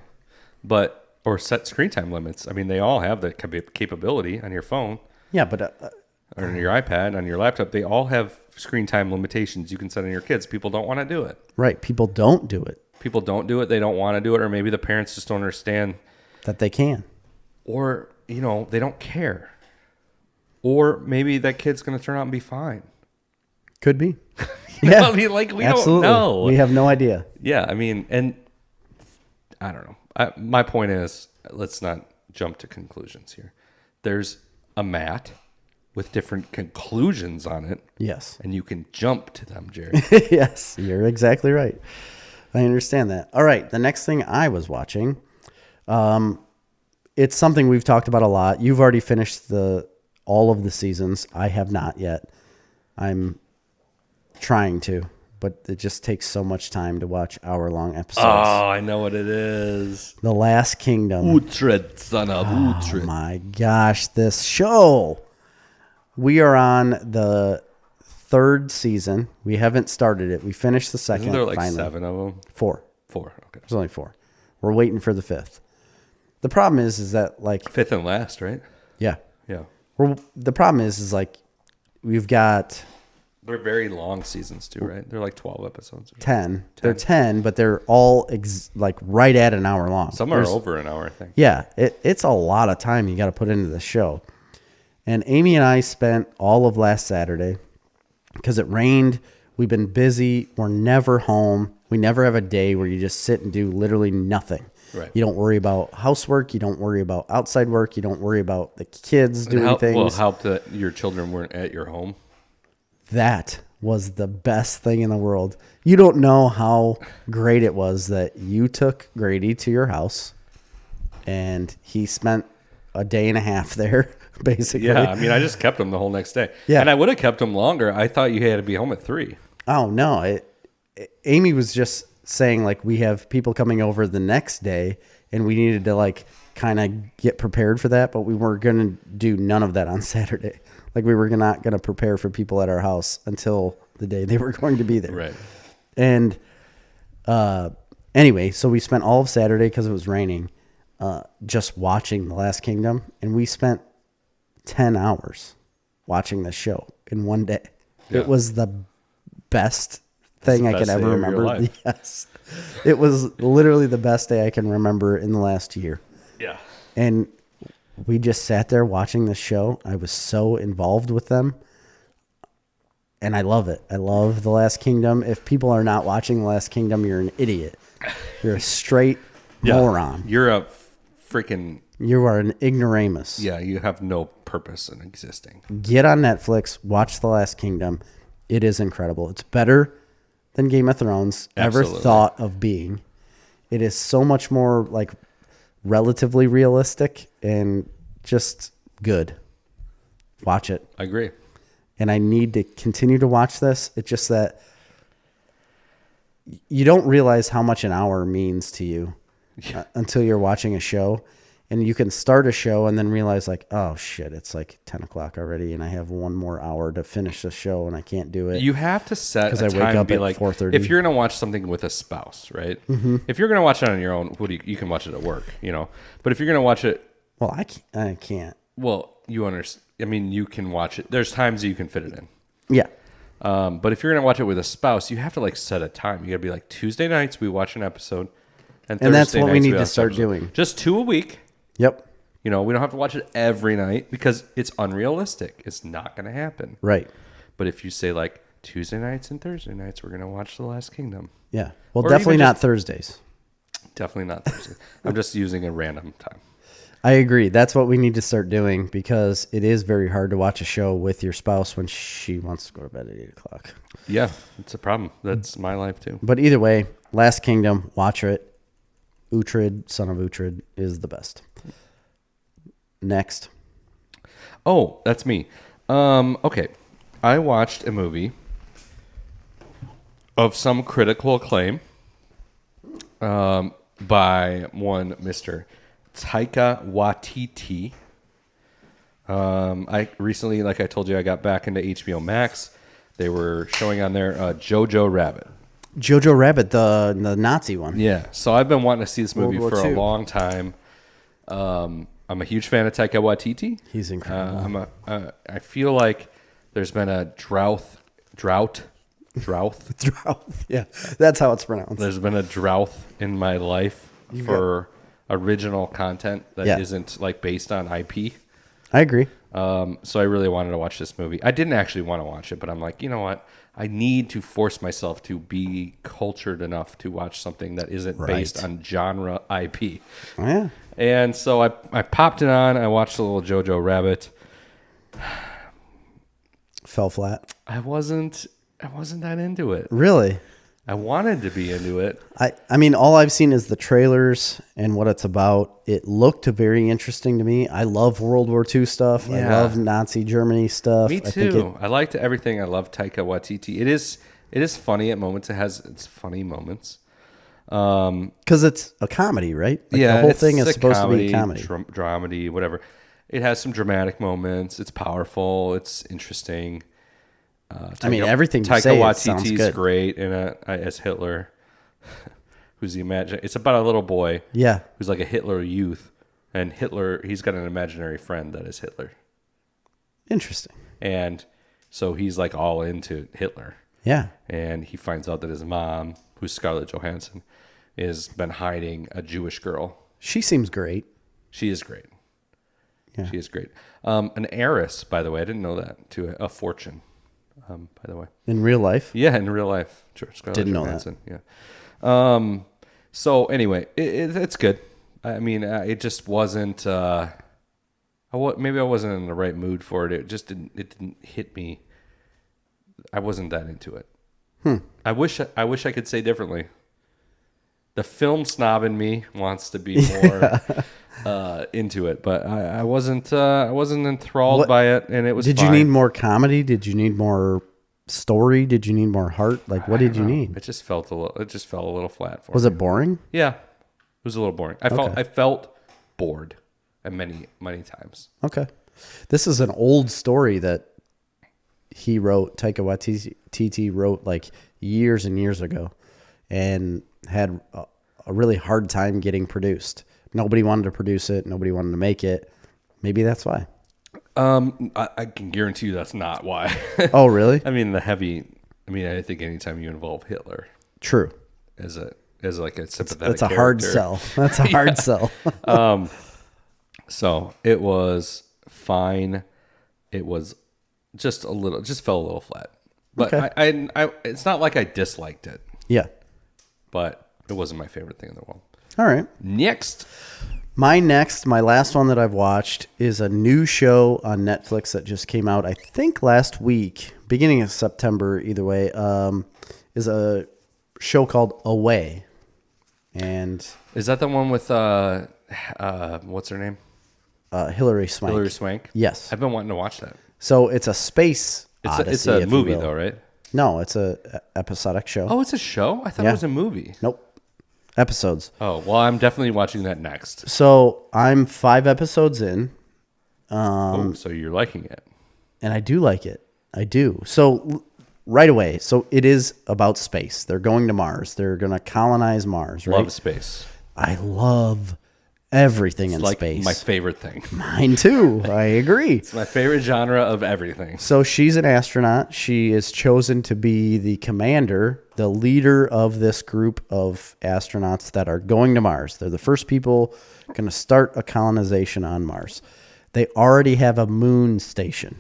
Or set screen time limits. I mean, they all have the capability on your phone. Yeah, but... or on your iPad, on your laptop. They all have screen time limitations you can set on your kids. People don't want to do it. Right. People don't do it. People don't do it. They don't want to do it. Or maybe the parents just don't understand. That they can. Or, they don't care. Or maybe that kid's going to turn out and be fine. Could be. Yeah. I mean, we absolutely. don't know. We have no idea. Yeah. I mean, and I don't know. My point is, let's not jump to conclusions here. There's a mat with different conclusions on it. Yes. And you can jump to them, Jerry. Yes, you're exactly right. I understand that. All right. The next thing I was watching, it's something we've talked about a lot. You've already finished all of the seasons. I have not yet. I'm trying to, but it just takes so much time to watch hour-long episodes. Oh, I know what it is. The Last Kingdom. Uhtred, son of Uhtred. Oh my gosh, this show. We are on the third season. We haven't started it. We finished the second. Isn't there like finally. 7 of them? 4. Okay. There's only 4. We're waiting for the 5th. The problem is that like 5th and last, right? Yeah. Yeah. The problem is like we've got... They're very long seasons too, right? They're like 12 episodes. 10. They're 10, but they're all like right at an hour long. Some are over an hour, I think. Yeah. It's a lot of time you got to put into the show. And Amy and I spent all of last Saturday because it rained. We've been busy. We're never home. We never have a day where you just sit and do literally nothing. Right. You don't worry about housework. You don't worry about outside work. You don't worry about the kids doing things. Well, help that your children weren't at your home. That was the best thing in the world. You don't know how great it was that you took Grady to your house and he spent a day and a half there, basically. Yeah, I mean, I just kept him the whole next day. Yeah. And I would have kept him longer. I thought you had to be home at 3. Oh, no. Amy was just saying, like, we have people coming over the next day and we needed to, like, kind of get prepared for that, but we weren't going to do none of that on Saturday. Like, we were not going to prepare for people at our house until the day they were going to be there. Right. And anyway, so we spent all of Saturday because it was raining just watching The Last Kingdom. And we spent 10 hours watching this show in one day. Yeah. It was the best thing I best could ever day of your remember. life. Yes. It was literally the best day I can remember in the last year. Yeah. And we just sat there watching the show. I was so involved with them. And I love it. I love The Last Kingdom. If people are not watching The Last Kingdom, you're an idiot. You're a straight moron. You're a freaking... You are an ignoramus. Yeah, you have no purpose in existing. Get on Netflix. Watch The Last Kingdom. It is incredible. It's better than Game of Thrones ever thought of being. It is so much more like relatively realistic and just good. Watch it. I agree. And I need to continue to watch this. It's just that you don't realize how much an hour means to you until you're watching a show. And you can start a show and then realize like, oh shit, it's like 10 o'clock already and I have one more hour to finish the show and I can't do it. You have to set a I time wake up to be at like, 4:30. if you're going to watch something with a spouse, right? Mm-hmm. If you're going to watch it on your own, you can watch it at work, you know? But if you're going to watch it... Well, I can't. Well, you understand. I mean, you can watch it. There's times you can fit it in. Yeah. But if you're going to watch it with a spouse, you have to like set a time. You got to be like, Tuesday nights we watch an episode. And that's Thursday what we nights need to watch an start episode. doing. Just 2 a week. Yep. You know, we don't have to watch it every night because it's unrealistic. It's not going to happen. Right. But if you say like Tuesday nights and Thursday nights, we're going to watch The Last Kingdom. Yeah. Well, Or definitely even not just- Thursdays. Definitely not Thursday. I'm just using a random time. I agree. That's what we need to start doing because it is very hard to watch a show with your spouse when she wants to go to bed at 8 o'clock. Yeah, it's a problem. That's my life too. But either way, Last Kingdom, watch it. Uhtred, son of Uhtred, is the best. Next. Oh, that's me. Okay. I watched a movie of some critical acclaim by one Mr. Taika Waititi. I recently, like I told you, I got back into HBO Max. They were showing on there Jojo Rabbit. Jojo Rabbit, the Nazi one. Yeah. So I've been wanting to see this movie World for War a II. long time. I'm a huge fan of Taika Waititi. He's incredible. I feel like there's been a drought. Drought. Yeah, that's how it's pronounced. There's been a drought in my life for original content that isn't like based on IP. I agree. So I really wanted to watch this movie. I didn't actually want to watch it, but I'm like, you know what? I need to force myself to be cultured enough to watch something that isn't based on genre IP. Oh, yeah. And so I popped it on. I watched a little Jojo Rabbit. Fell flat. I wasn't that into it. Really? I wanted to be into it. I mean, all I've seen is the trailers and what it's about. It looked very interesting to me. I love World War II stuff. I Yeah. love Nazi Germany stuff. Me too. I liked everything. I love Taika Waititi. It is funny at moments. It has its funny moments. Because it's a comedy, right? Like Yeah, the whole it's thing is a supposed to be a comedy. dramedy, whatever. It has some dramatic moments. It's powerful. It's interesting. I mean, everything you Taika say it sounds Waititi's good. great as Hitler. Who's the It's about a little boy. Yeah. Who's like a Hitler youth, and Hitler. He's got an imaginary friend that is Hitler, Interesting. and so he's like all into Hitler. Yeah. And he finds out that his mom, who's Scarlett Johansson, has been hiding a Jewish girl. She seems great. She is great. Yeah. She is great. An heiress, by the way. I didn't know that. To a fortune, by the way. In real life? Yeah, in real life. Scarlett Didn't know Johansson. Yeah. So anyway, it's good. I mean, it just wasn't. Maybe I wasn't in the right mood for it. It just didn't hit me. I wasn't that into it. I wish I could say differently. The film snob in me wants to be more into it, but I wasn't enthralled by it, and it was. Did fine. you need more comedy? Did you need more story? Did you need more heart? Like, what did you need? It just felt a little. It just fell a little flat for me. Was it boring? Yeah, it was a little boring. I felt bored, many times. Okay. This is an old story that he wrote. Taika Waititi wrote like years and years ago, and had a really hard time getting produced. Nobody wanted to produce it. Nobody wanted to make it. Maybe that's why. I can guarantee you that's not why. Oh, really? I think anytime you involve Hitler True. as like a sympathetic That's a hard character. sell. That's a hard sell. So it was fine. It was just fell a little flat. But Okay. I it's not like I disliked it, Yeah. but it wasn't my favorite thing in the world. All right. Next. My last one that I've watched is a new show on Netflix that just came out, I think last week, beginning of September, either way, is a show called Away. And Is that the one with what's her name? Hilary Swank. Hilary Swank? Yes. I've been wanting to watch that. So it's a space odyssey, It's a if you movie will. though, right? No, it's a episodic show. Oh, it's a show? I thought Yeah. it was a movie. Nope. Episodes. Oh, well, I'm definitely watching that next. So I'm 5 episodes in, So you're liking it. and I do like it. I do. So right away, so it is about space. They're going to Mars. They're going to colonize Mars, right? Love space. I love everything in Like space. my favorite thing. Mine too. I agree. It's my favorite genre of everything. So she's an astronaut. She is chosen to be the commander, the leader of this group of astronauts that are going to Mars. They're the first people going to start a colonization on Mars. They already have a moon station.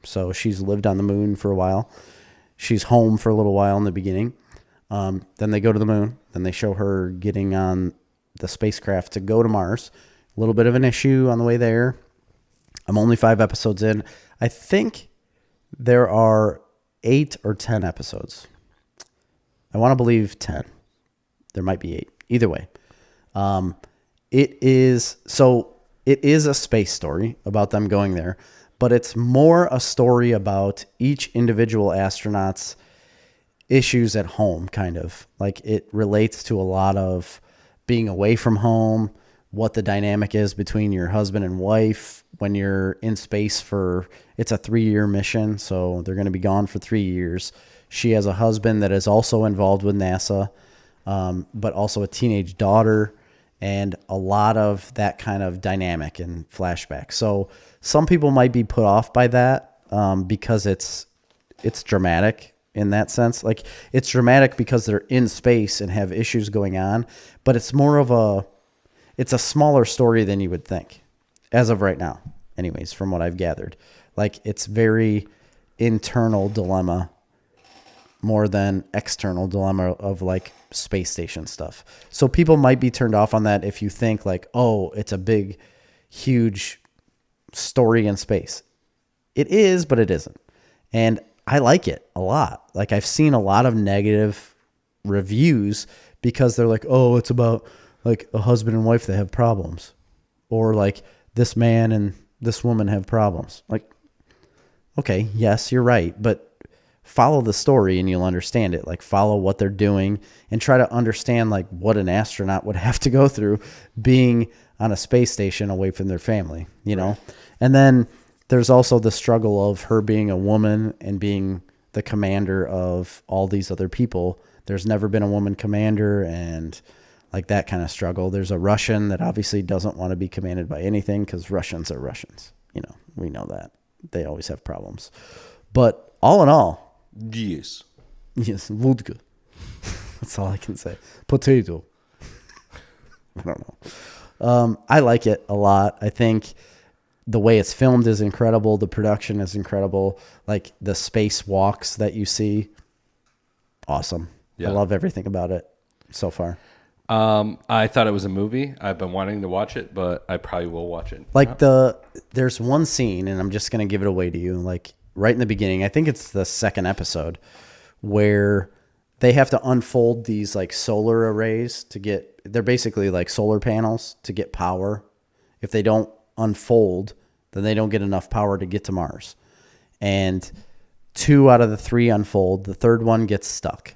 So she's lived on the moon for a while. She's home for a little while in the beginning. Then they go to the moon. Then they show her getting on the spacecraft to go to Mars. A little bit of an issue on the way there. I'm only 5 episodes in. I think there are 8 or 10 episodes. I want to believe 10. There might be 8. Either way. It is a space story about them going there, but it's more a story about each individual astronaut's issues at home, kind of. Like it relates to a lot of being away from home, what the dynamic is between your husband and wife when you're in space it's a 3-year mission. So they're going to be gone for 3 years. She has a husband that is also involved with NASA, but also a teenage daughter, and a lot of that kind of dynamic and flashback. So some people might be put off by that because it's dramatic in that sense. Like it's dramatic because they're in space and have issues going on, but it's more of it's a smaller story than you would think as of right now. Anyways, from what I've gathered, like it's very internal dilemma more than external dilemma of like space station stuff. So people might be turned off on that if you think like, oh, it's a big, huge story in space. It is, but it isn't. And I like it a lot. Like I've seen a lot of negative reviews because they're like, oh, it's about like a husband and wife that have problems, or like this man and this woman have problems. Like, okay, yes, you're right, but follow the story and you'll understand it. Like follow what they're doing and try to understand like what an astronaut would have to go through being on a space station away from their family, you know? And then there's also the struggle of her being a woman and being the commander of all these other people. There's never been a woman commander, and like that kind of struggle. There's a Russian that obviously doesn't want to be commanded by anything because Russians are Russians. You know, we know that. They always have problems. But all in all, Yes, vodka. That's all I can say. Potato. I don't know. I like it a lot. I think the way it's filmed is incredible. The production is incredible. Like the space walks that you see, awesome. Yeah. I love everything about it so far. I thought it was a movie. I've been wanting to watch it, but I probably will watch it. Like there's one scene, and I'm just going to give it away to you. Like right in the beginning, I think it's the second episode, where they have to unfold these like solar arrays they're basically like solar panels to get power. If they don't unfold, then they don't get enough power to get to Mars. And 2 out of the 3 unfold. The third one gets stuck.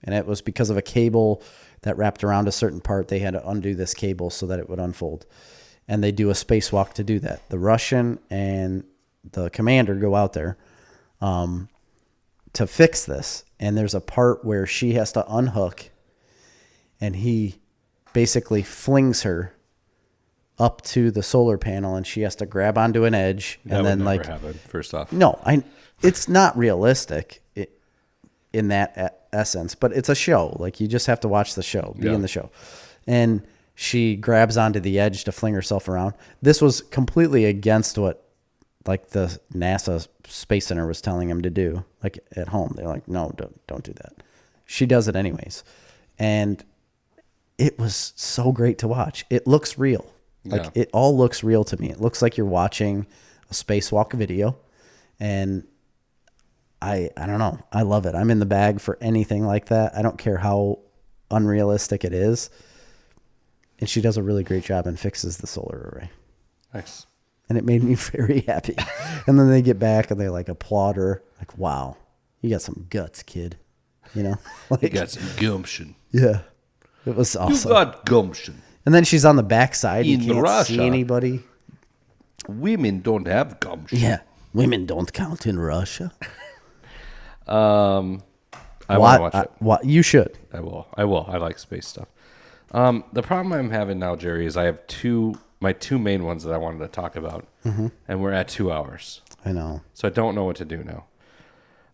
And it was because of a cable that wrapped around a certain part. They had to undo this cable so that it would unfold. And they do a spacewalk to do that. The Russian and the commander go out there to fix this. And there's a part where she has to unhook, and he basically flings her up to the solar panel, and she has to grab onto an edge, That and would then never like happen, first off. no, it's not realistic in that essence, but it's a show. Like you just have to watch the show, be in the show, and she grabs onto the edge to fling herself around. This was completely against what like the NASA Space Center was telling him to do. Like at home, they're like, no, don't do that. She does it anyways, and it was so great to watch. It looks real. Like it all looks real to me. It looks like you're watching a spacewalk video, and I don't know. I love it. I'm in the bag for anything like that. I don't care how unrealistic it is. And she does a really great job and fixes the solar array. Nice. And it made me very happy. And then they get back and they like applaud her. Like, wow, you got some guts, kid. You know, like, You got some gumption. yeah, it was awesome. You got gumption. And then she's on the backside. You In can't Russia. see anybody. Women don't have gumption. Yeah, women don't count in Russia. I want to watch it. What you should. I will. I like space stuff. The problem I'm having now, Jerry, is I have my two main ones that I wanted to talk about, and we're at 2 hours. I know. So I don't know what to do now.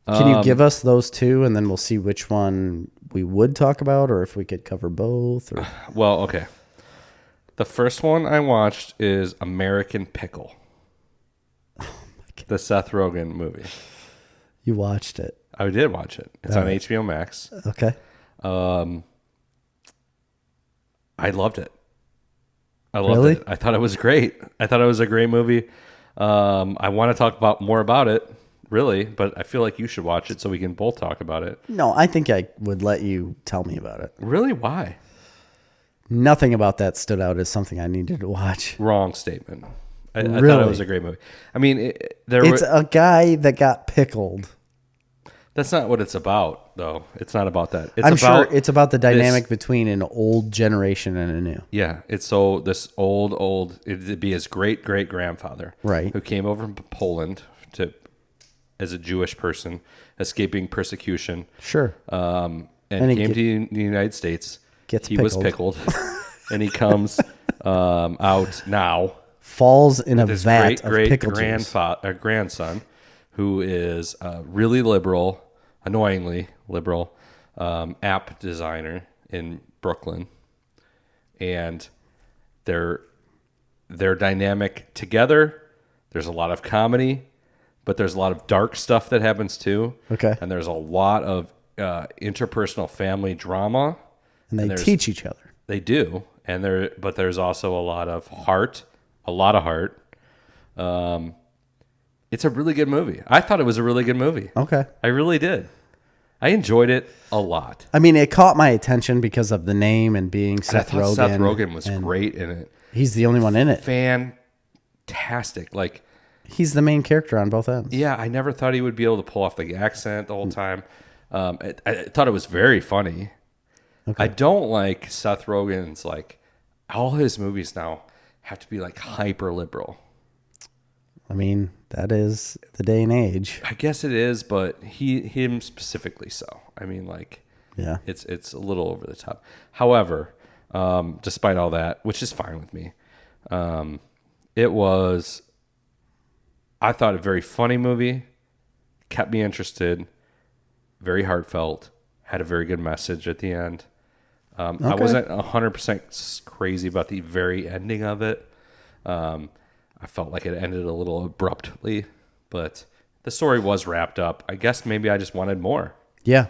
Can you give us those two, and then we'll see which one we would talk about, or if we could cover both? Or... Well, okay. The first one I watched is American Pickle. The Seth Rogen movie. You watched it. I did watch it. It's on HBO Max. Okay. I loved it. I loved it. I thought it was great. I thought it was a great movie. I want to talk more about it, really, but I feel like you should watch it so we can both talk about it. No, I think I would let you tell me about it. Really? Why? Nothing about that stood out as something I needed to watch. Wrong statement. I Really? thought it was a great movie. I mean, It's a guy that got pickled. That's not what it's about, though. It's not about that. I'm sure it's about the dynamic between an old generation and a new. Yeah, it's so this old, it'd be his great-great-grandfather, Right. who came over from Poland as a Jewish person, escaping persecution. Sure. And he came to the United States. Gets was pickled, and he comes out now. Falls in a His vat of pickle juice. grandson, who is really liberal, annoyingly liberal, app designer in Brooklyn, and they're dynamic together. There's a lot of comedy, but there's a lot of dark stuff that happens too. Okay. And there's a lot of interpersonal family drama. And they teach each other. They do, but there's also a lot of heart. It's a really good movie. I thought it was a really good movie. Okay. I really did. I enjoyed it a lot. I mean, it caught my attention because of the name and being Seth And I thought Rogen. Seth Rogen was great in it. He's the only one in it. Fantastic. Like, He's the main character on both ends. yeah, I never thought he would be able to pull off the accent the whole time. I thought it was very funny. Okay. I don't like Seth Rogen's, like, all his movies now have to be like hyper liberal. I mean, that is the day and age. I guess it is, but him specifically so. I mean, like, Yeah. it's a little over the top. However, despite all that, which is fine with me, I thought a very funny movie, kept me interested, very heartfelt, had a very good message at the end. I wasn't 100% crazy about the very ending of it. I felt like it ended a little abruptly, but the story was wrapped up. I guess maybe I just wanted more. Yeah.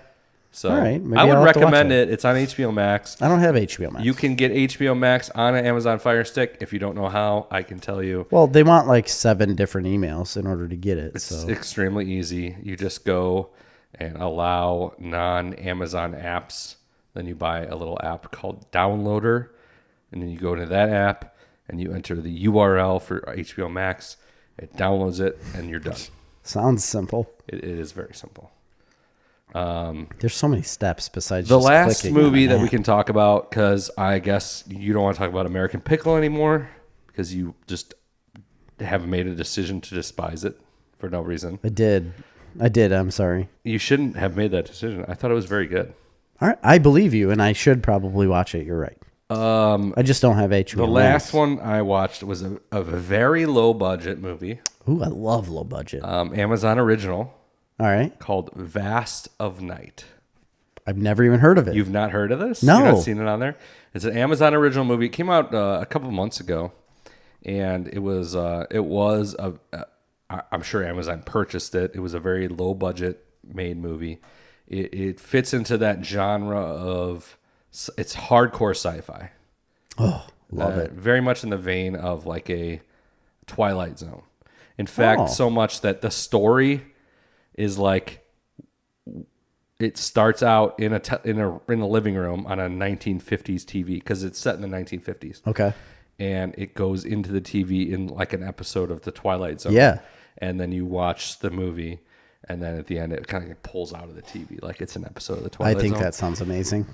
So All right, maybe I would I'll have to watch recommend it. It's on HBO Max. I don't have HBO Max. You can get HBO Max on an Amazon Fire Stick. If you don't know how, I can tell you. Well, they want like 7 different emails in order to get it. It's extremely easy. You just go and allow non-Amazon apps. Then you buy a little app called Downloader. And then you go into that app and you enter the URL for HBO Max. It downloads it and you're done. Sounds simple. It is very simple. There's so many steps besides The just last clicking on movie an that we app. can talk about, because I guess you don't want to talk about American Pickle anymore because you just have made a decision to despise it for no reason. I did. I'm sorry. You shouldn't have made that decision. I thought it was very good. All right. I believe you, and I should probably watch it. You're right. I just don't have HBO. The last one I watched was a very low budget movie. Ooh, I love low budget. Amazon original All right. called Vast of Night. I've never even heard of it. You've not heard of this? No. You've not seen it on there? It's an Amazon original movie. It came out a couple months ago, and I'm sure Amazon purchased it. It was a very low budget made movie. It fits into that genre of, it's hardcore sci-fi. Oh, love it. Very much in the vein of like a Twilight Zone. In fact, so much that the story is like, it starts out in a living room on a 1950s TV because it's set in the 1950s. Okay. And it goes into the TV in like an episode of the Twilight Zone. Yeah. And then you watch the movie, and then at the end it kind of pulls out of the TV like it's an episode of the Twilight Zone. I think that sounds amazing.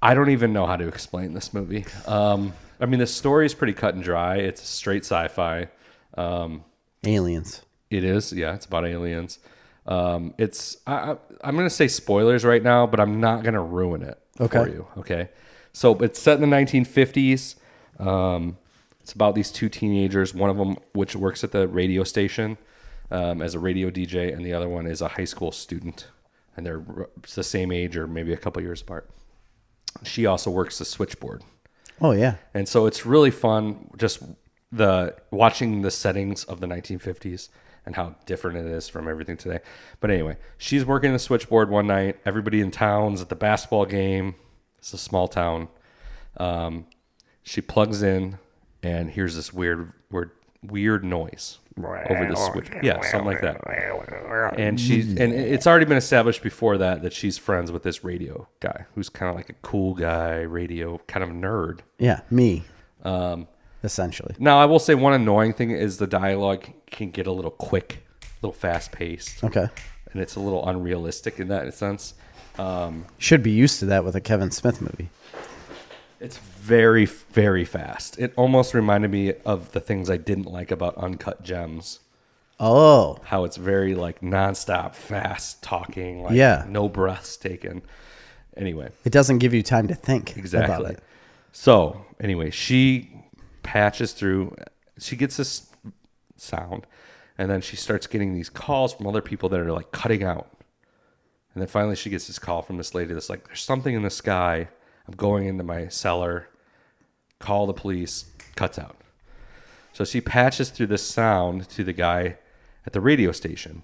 I don't even know how to explain this movie. I mean, the story is pretty cut and dry. It's straight sci-fi. Aliens. It is, yeah. It's about aliens. I'm going to say spoilers right now, but I'm not going to ruin it for you. Okay. So it's set in the 1950s. It's about these two teenagers. One of them, which works at the radio station as a radio DJ, and the other one is a high school student, and they're the same age or maybe a couple years apart. She also works the switchboard. Oh yeah. And so it's really fun just watching the settings of the 1950s and how different it is from everything today. But anyway, she's working the switchboard one night. Everybody in town's at the basketball game. It's a small town. She plugs in and hears this weird noise over the switch. Yeah, something like that. And it's already been established before that she's friends with this radio guy who's kind of like a cool guy, radio kind of nerd. Yeah, me. Essentially. Now, I will say one annoying thing is the dialogue can get a little quick, a little fast-paced. Okay. And it's a little unrealistic in that sense. Should be used to that with a Kevin Smith movie. It's very, very fast. It almost reminded me of the things I didn't like about Uncut Gems. Oh. How it's very like nonstop, fast talking, like no breaths taken. Anyway. It doesn't give you time to think exactly. about it. So, anyway, she patches through. She gets this sound, and then she starts getting these calls from other people that are like cutting out. And then finally she gets this call from this lady that's like, there's something in the sky. I'm going into my cellar. Call the police. Cuts out. So she patches through this sound to the guy at the radio station.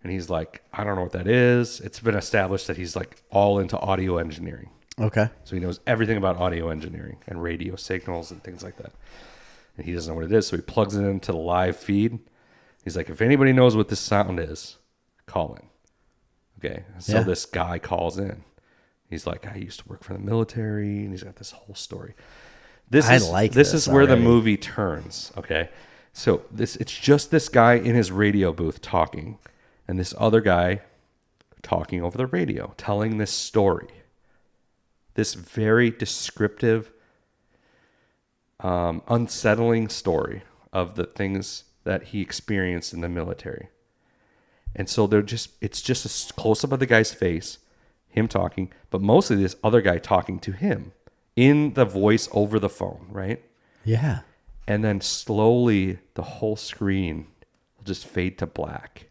And he's like, I don't know what that is. It's been established that he's like all into audio engineering. Okay. So he knows everything about audio engineering and radio signals and things like that. And he doesn't know what it is. So he plugs it into the live feed. He's like, if anybody knows what this sound is, call in. Okay. So this guy calls in. He's like, I used to work for the military, and he's got this whole story. This is where the movie turns. Okay, so it's just this guy in his radio booth talking, and this other guy talking over the radio, telling this story. This very descriptive, unsettling story of the things that he experienced in the military. And so it's just a close up of the guy's face, him talking, but mostly this other guy talking to him in the voice over the phone, right? Yeah. And then slowly the whole screen will just fade to black.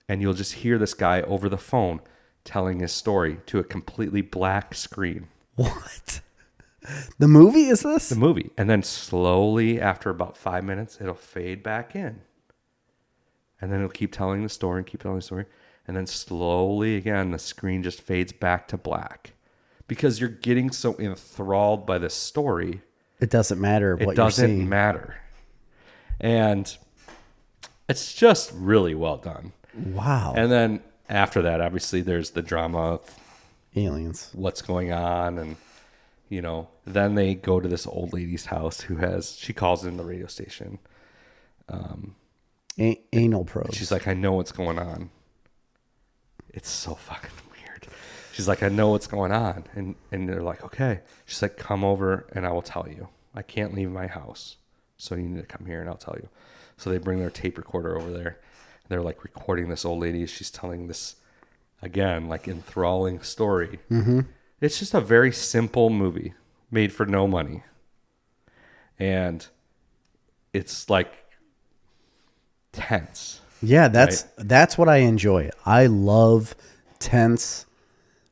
And you'll just hear this guy over the phone telling his story to a completely black screen. What? The movie is this? The movie. And then slowly, after about 5 minutes, it'll fade back in. And then it'll keep telling the story and keep telling the story. And then slowly again, the screen just fades back to black. Because you're getting so enthralled by the story. It doesn't matter what you're seeing. It doesn't matter. And it's just really well done. Wow. And then after that, obviously, there's the drama of aliens. What's going on. And, you know, then they go to this old lady's house she calls in the radio station. Anal probes. She's like, I know what's going on. It's so fucking weird. She's like, I know what's going on. And they're like, okay. She's like, come over and I will tell you. I can't leave my house. So you need to come here and I'll tell you. So they bring their tape recorder over there. They're like recording this old lady as she's telling this, again, like enthralling story. Mm-hmm. It's just a very simple movie made for no money. And it's like tense. Yeah, that's what I enjoy. I love tense,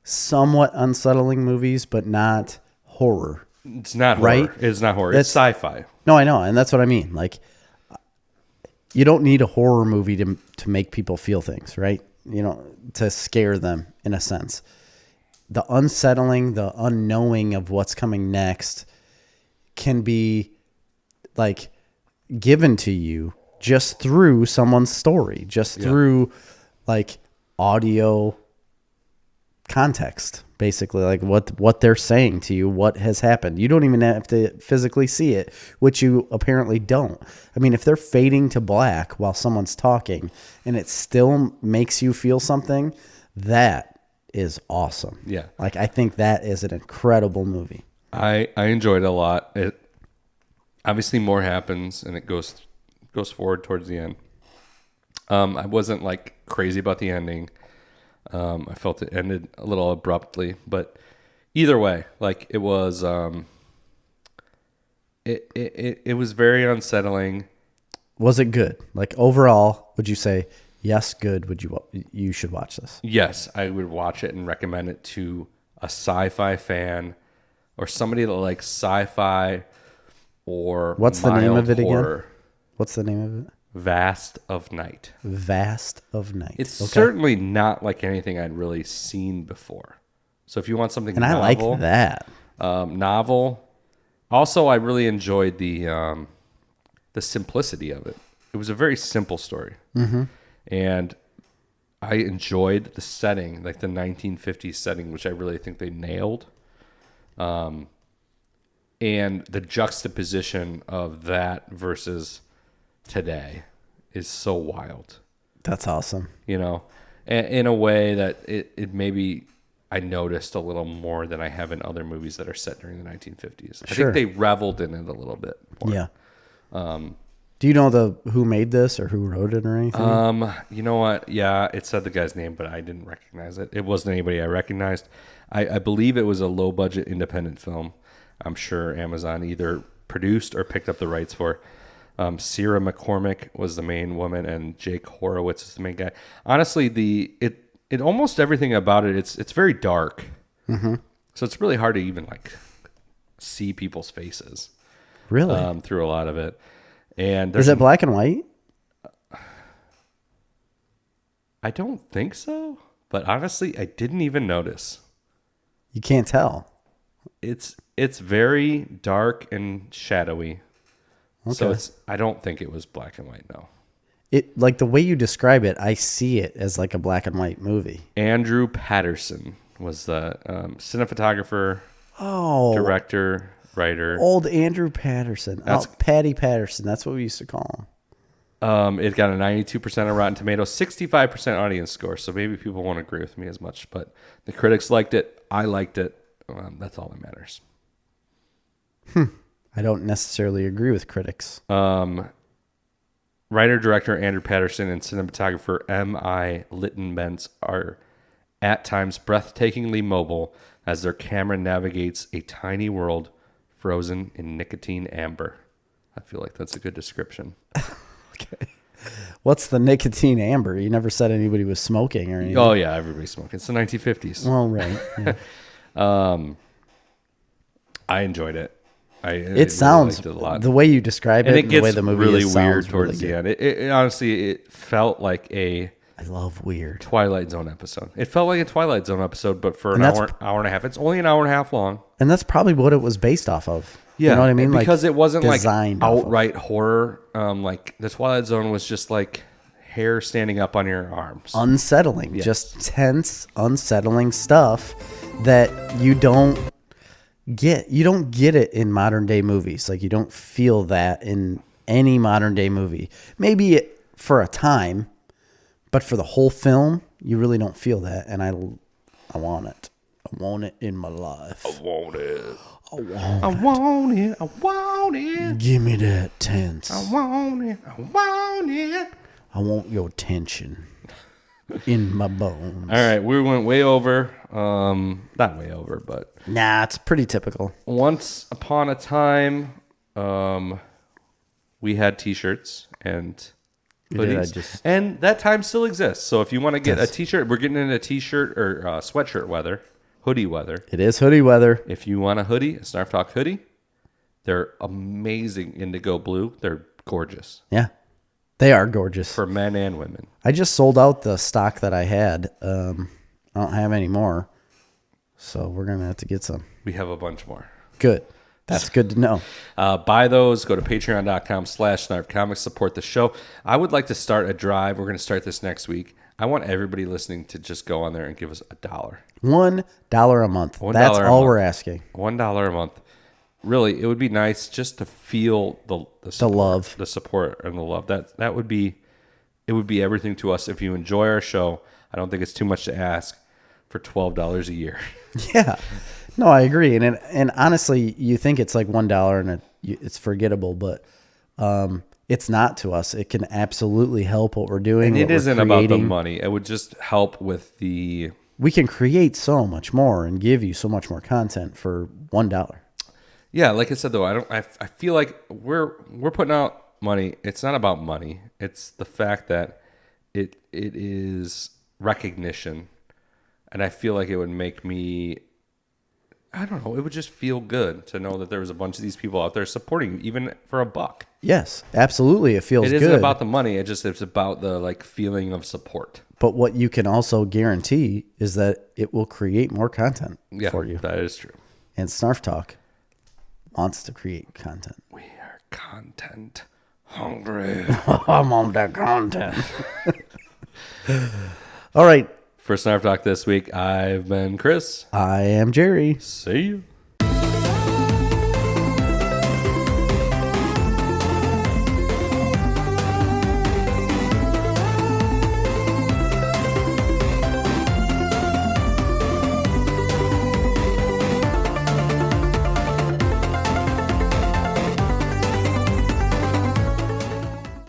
somewhat unsettling movies, but not horror. It's not horror. Right? It's not horror. It's sci-fi. No, I know, and that's what I mean. Like, you don't need a horror movie to make people feel things, right? You know, to scare them in a sense. The unsettling, the unknowing of what's coming next can be like given to you just through someone's story, just through like audio context, basically, like what they're saying to you, what has happened. You don't even have to physically see it, which you apparently don't. I mean, if they're fading to black while someone's talking and it still makes you feel something, that is awesome. Yeah. Like, I think that is an incredible movie. I enjoyed it a lot. It obviously more happens and it goes forward towards the end. I wasn't like crazy about the ending. I felt it ended a little abruptly, but either way, like it was, it was very unsettling. Was it good? Like, overall, would you say yes, good? You should watch this? Yes, I would watch it and recommend it to a sci-fi fan or somebody that likes sci-fi or what's the name of it horror. again? What's the name of it? Vast of Night. Vast of Night. It's certainly not like anything I'd really seen before. So if you want something and novel, I like that novel. Also, I really enjoyed the simplicity of it. It was a very simple story, and I enjoyed the setting, like the 1950s setting, which I really think they nailed. And the juxtaposition of that versus today is so wild. That's awesome. You know, in a way that it maybe I noticed a little more than I have in other movies that are set during the 1950s. I think they reveled in it a little bit more. Yeah. Do you know who made this or who wrote it or anything? You know what? Yeah, it said the guy's name, but I didn't recognize it. It wasn't anybody I recognized. I believe it was a low budget independent film. I'm sure Amazon either produced or picked up the rights for. Sierra McCormick was the main woman, and Jake Horowitz is the main guy. Honestly, it almost everything about it, it's very dark. Mm-hmm. So it's really hard to even like see people's faces. Really? Through a lot of it. And is it black and white? I don't think so, but honestly, I didn't even notice. You can't tell. It's very dark and shadowy. Okay. So I don't think it was black and white, no. It, like the way you describe it, I see it as like a black and white movie. Andrew Patterson was the cinematographer, director, writer. Old Andrew Patterson. Patty Patterson. That's what we used to call him. It got a 92% on Rotten Tomatoes, 65% audience score. So maybe people won't agree with me as much, but the critics liked it. I liked it. That's all that matters. I don't necessarily agree with critics. Writer-director Andrew Patterson and cinematographer M.I. Litton-Bentz are at times breathtakingly mobile as their camera navigates a tiny world frozen in nicotine amber. I feel like that's a good description. Okay. What's the nicotine amber? You never said anybody was smoking or anything. Oh, yeah, everybody's smoking. It's the 1950s. Well, right. Yeah. I enjoyed it. It sounds really liked it a lot. The way you describe it, and it gets the way the movie really is, weird sounds towards really the end. It honestly, it felt like a I love weird Twilight Zone episode. It felt like a Twilight Zone episode, but for an hour and a half. It's only an hour and a half long, and that's probably what it was based off of. Yeah, you know what I mean? Because it wasn't like designed outright horror. Like the Twilight Zone was just like hair standing up on your arms, unsettling, Yes. just tense, unsettling stuff that you don't get. You don't get it in modern day movies. Like, you don't feel that in any modern day movie. Maybe for a time, but for the whole film, you really don't feel that. And I want it. I want it in my life. I want it. I want I want it. I want it. Give me that tense. I want it. I want it. I want your tension. in my bones. All right, we went way over. Not way over, but Nah, it's pretty typical. once upon a time, we had T-shirts and You did, hoodies, and that time still exists. So if you want to get a T-shirt, we're getting into T-shirt or sweatshirt weather, hoodie weather. It is hoodie weather. If you want a hoodie, a Snarf Talk hoodie, they're amazing indigo blue. They're gorgeous Yeah, they are gorgeous. for men and women. I just sold out the stock that I had. I don't have any more, so we're gonna have to get some. We have a bunch more. Good. That's good to know. Buy those. Go to patreon.com/snarfcomics. Support the show. I would like to start a drive. We're going to start this next week. I want everybody listening to just go on there and give us $1. $1 a month. $1 That's a all month. we're asking. $1 a month. Really, it would be nice just to feel the support, love. the support, and the love. That would be, it would be everything to us. If you enjoy our show, I don't think it's too much to ask for $12 a year. Yeah. No, I agree. And honestly, you think it's like $1 and it's forgettable, but it's not to us. It can absolutely help what we're doing. And it what we're isn't about the creating. money. It would just help with the. We can create so much more and give you so much more content for $1. Yeah, like I said though, I feel like we're putting out money. It's not about money. It's the fact that it is recognition, and I feel like it would make me. I don't know. It would just feel good to know that there was a bunch of these people out there supporting you, even for $1. Yes, absolutely. It feels It good. isn't about the money. It's about the like feeling of support. But what you can also guarantee is that it will create more content for you. That is true. And Snarf Talk wants to create content. We are content hungry. I'm on that content. All right. For Snarf Talk this week, I've been Chris. I am Jerry. See you.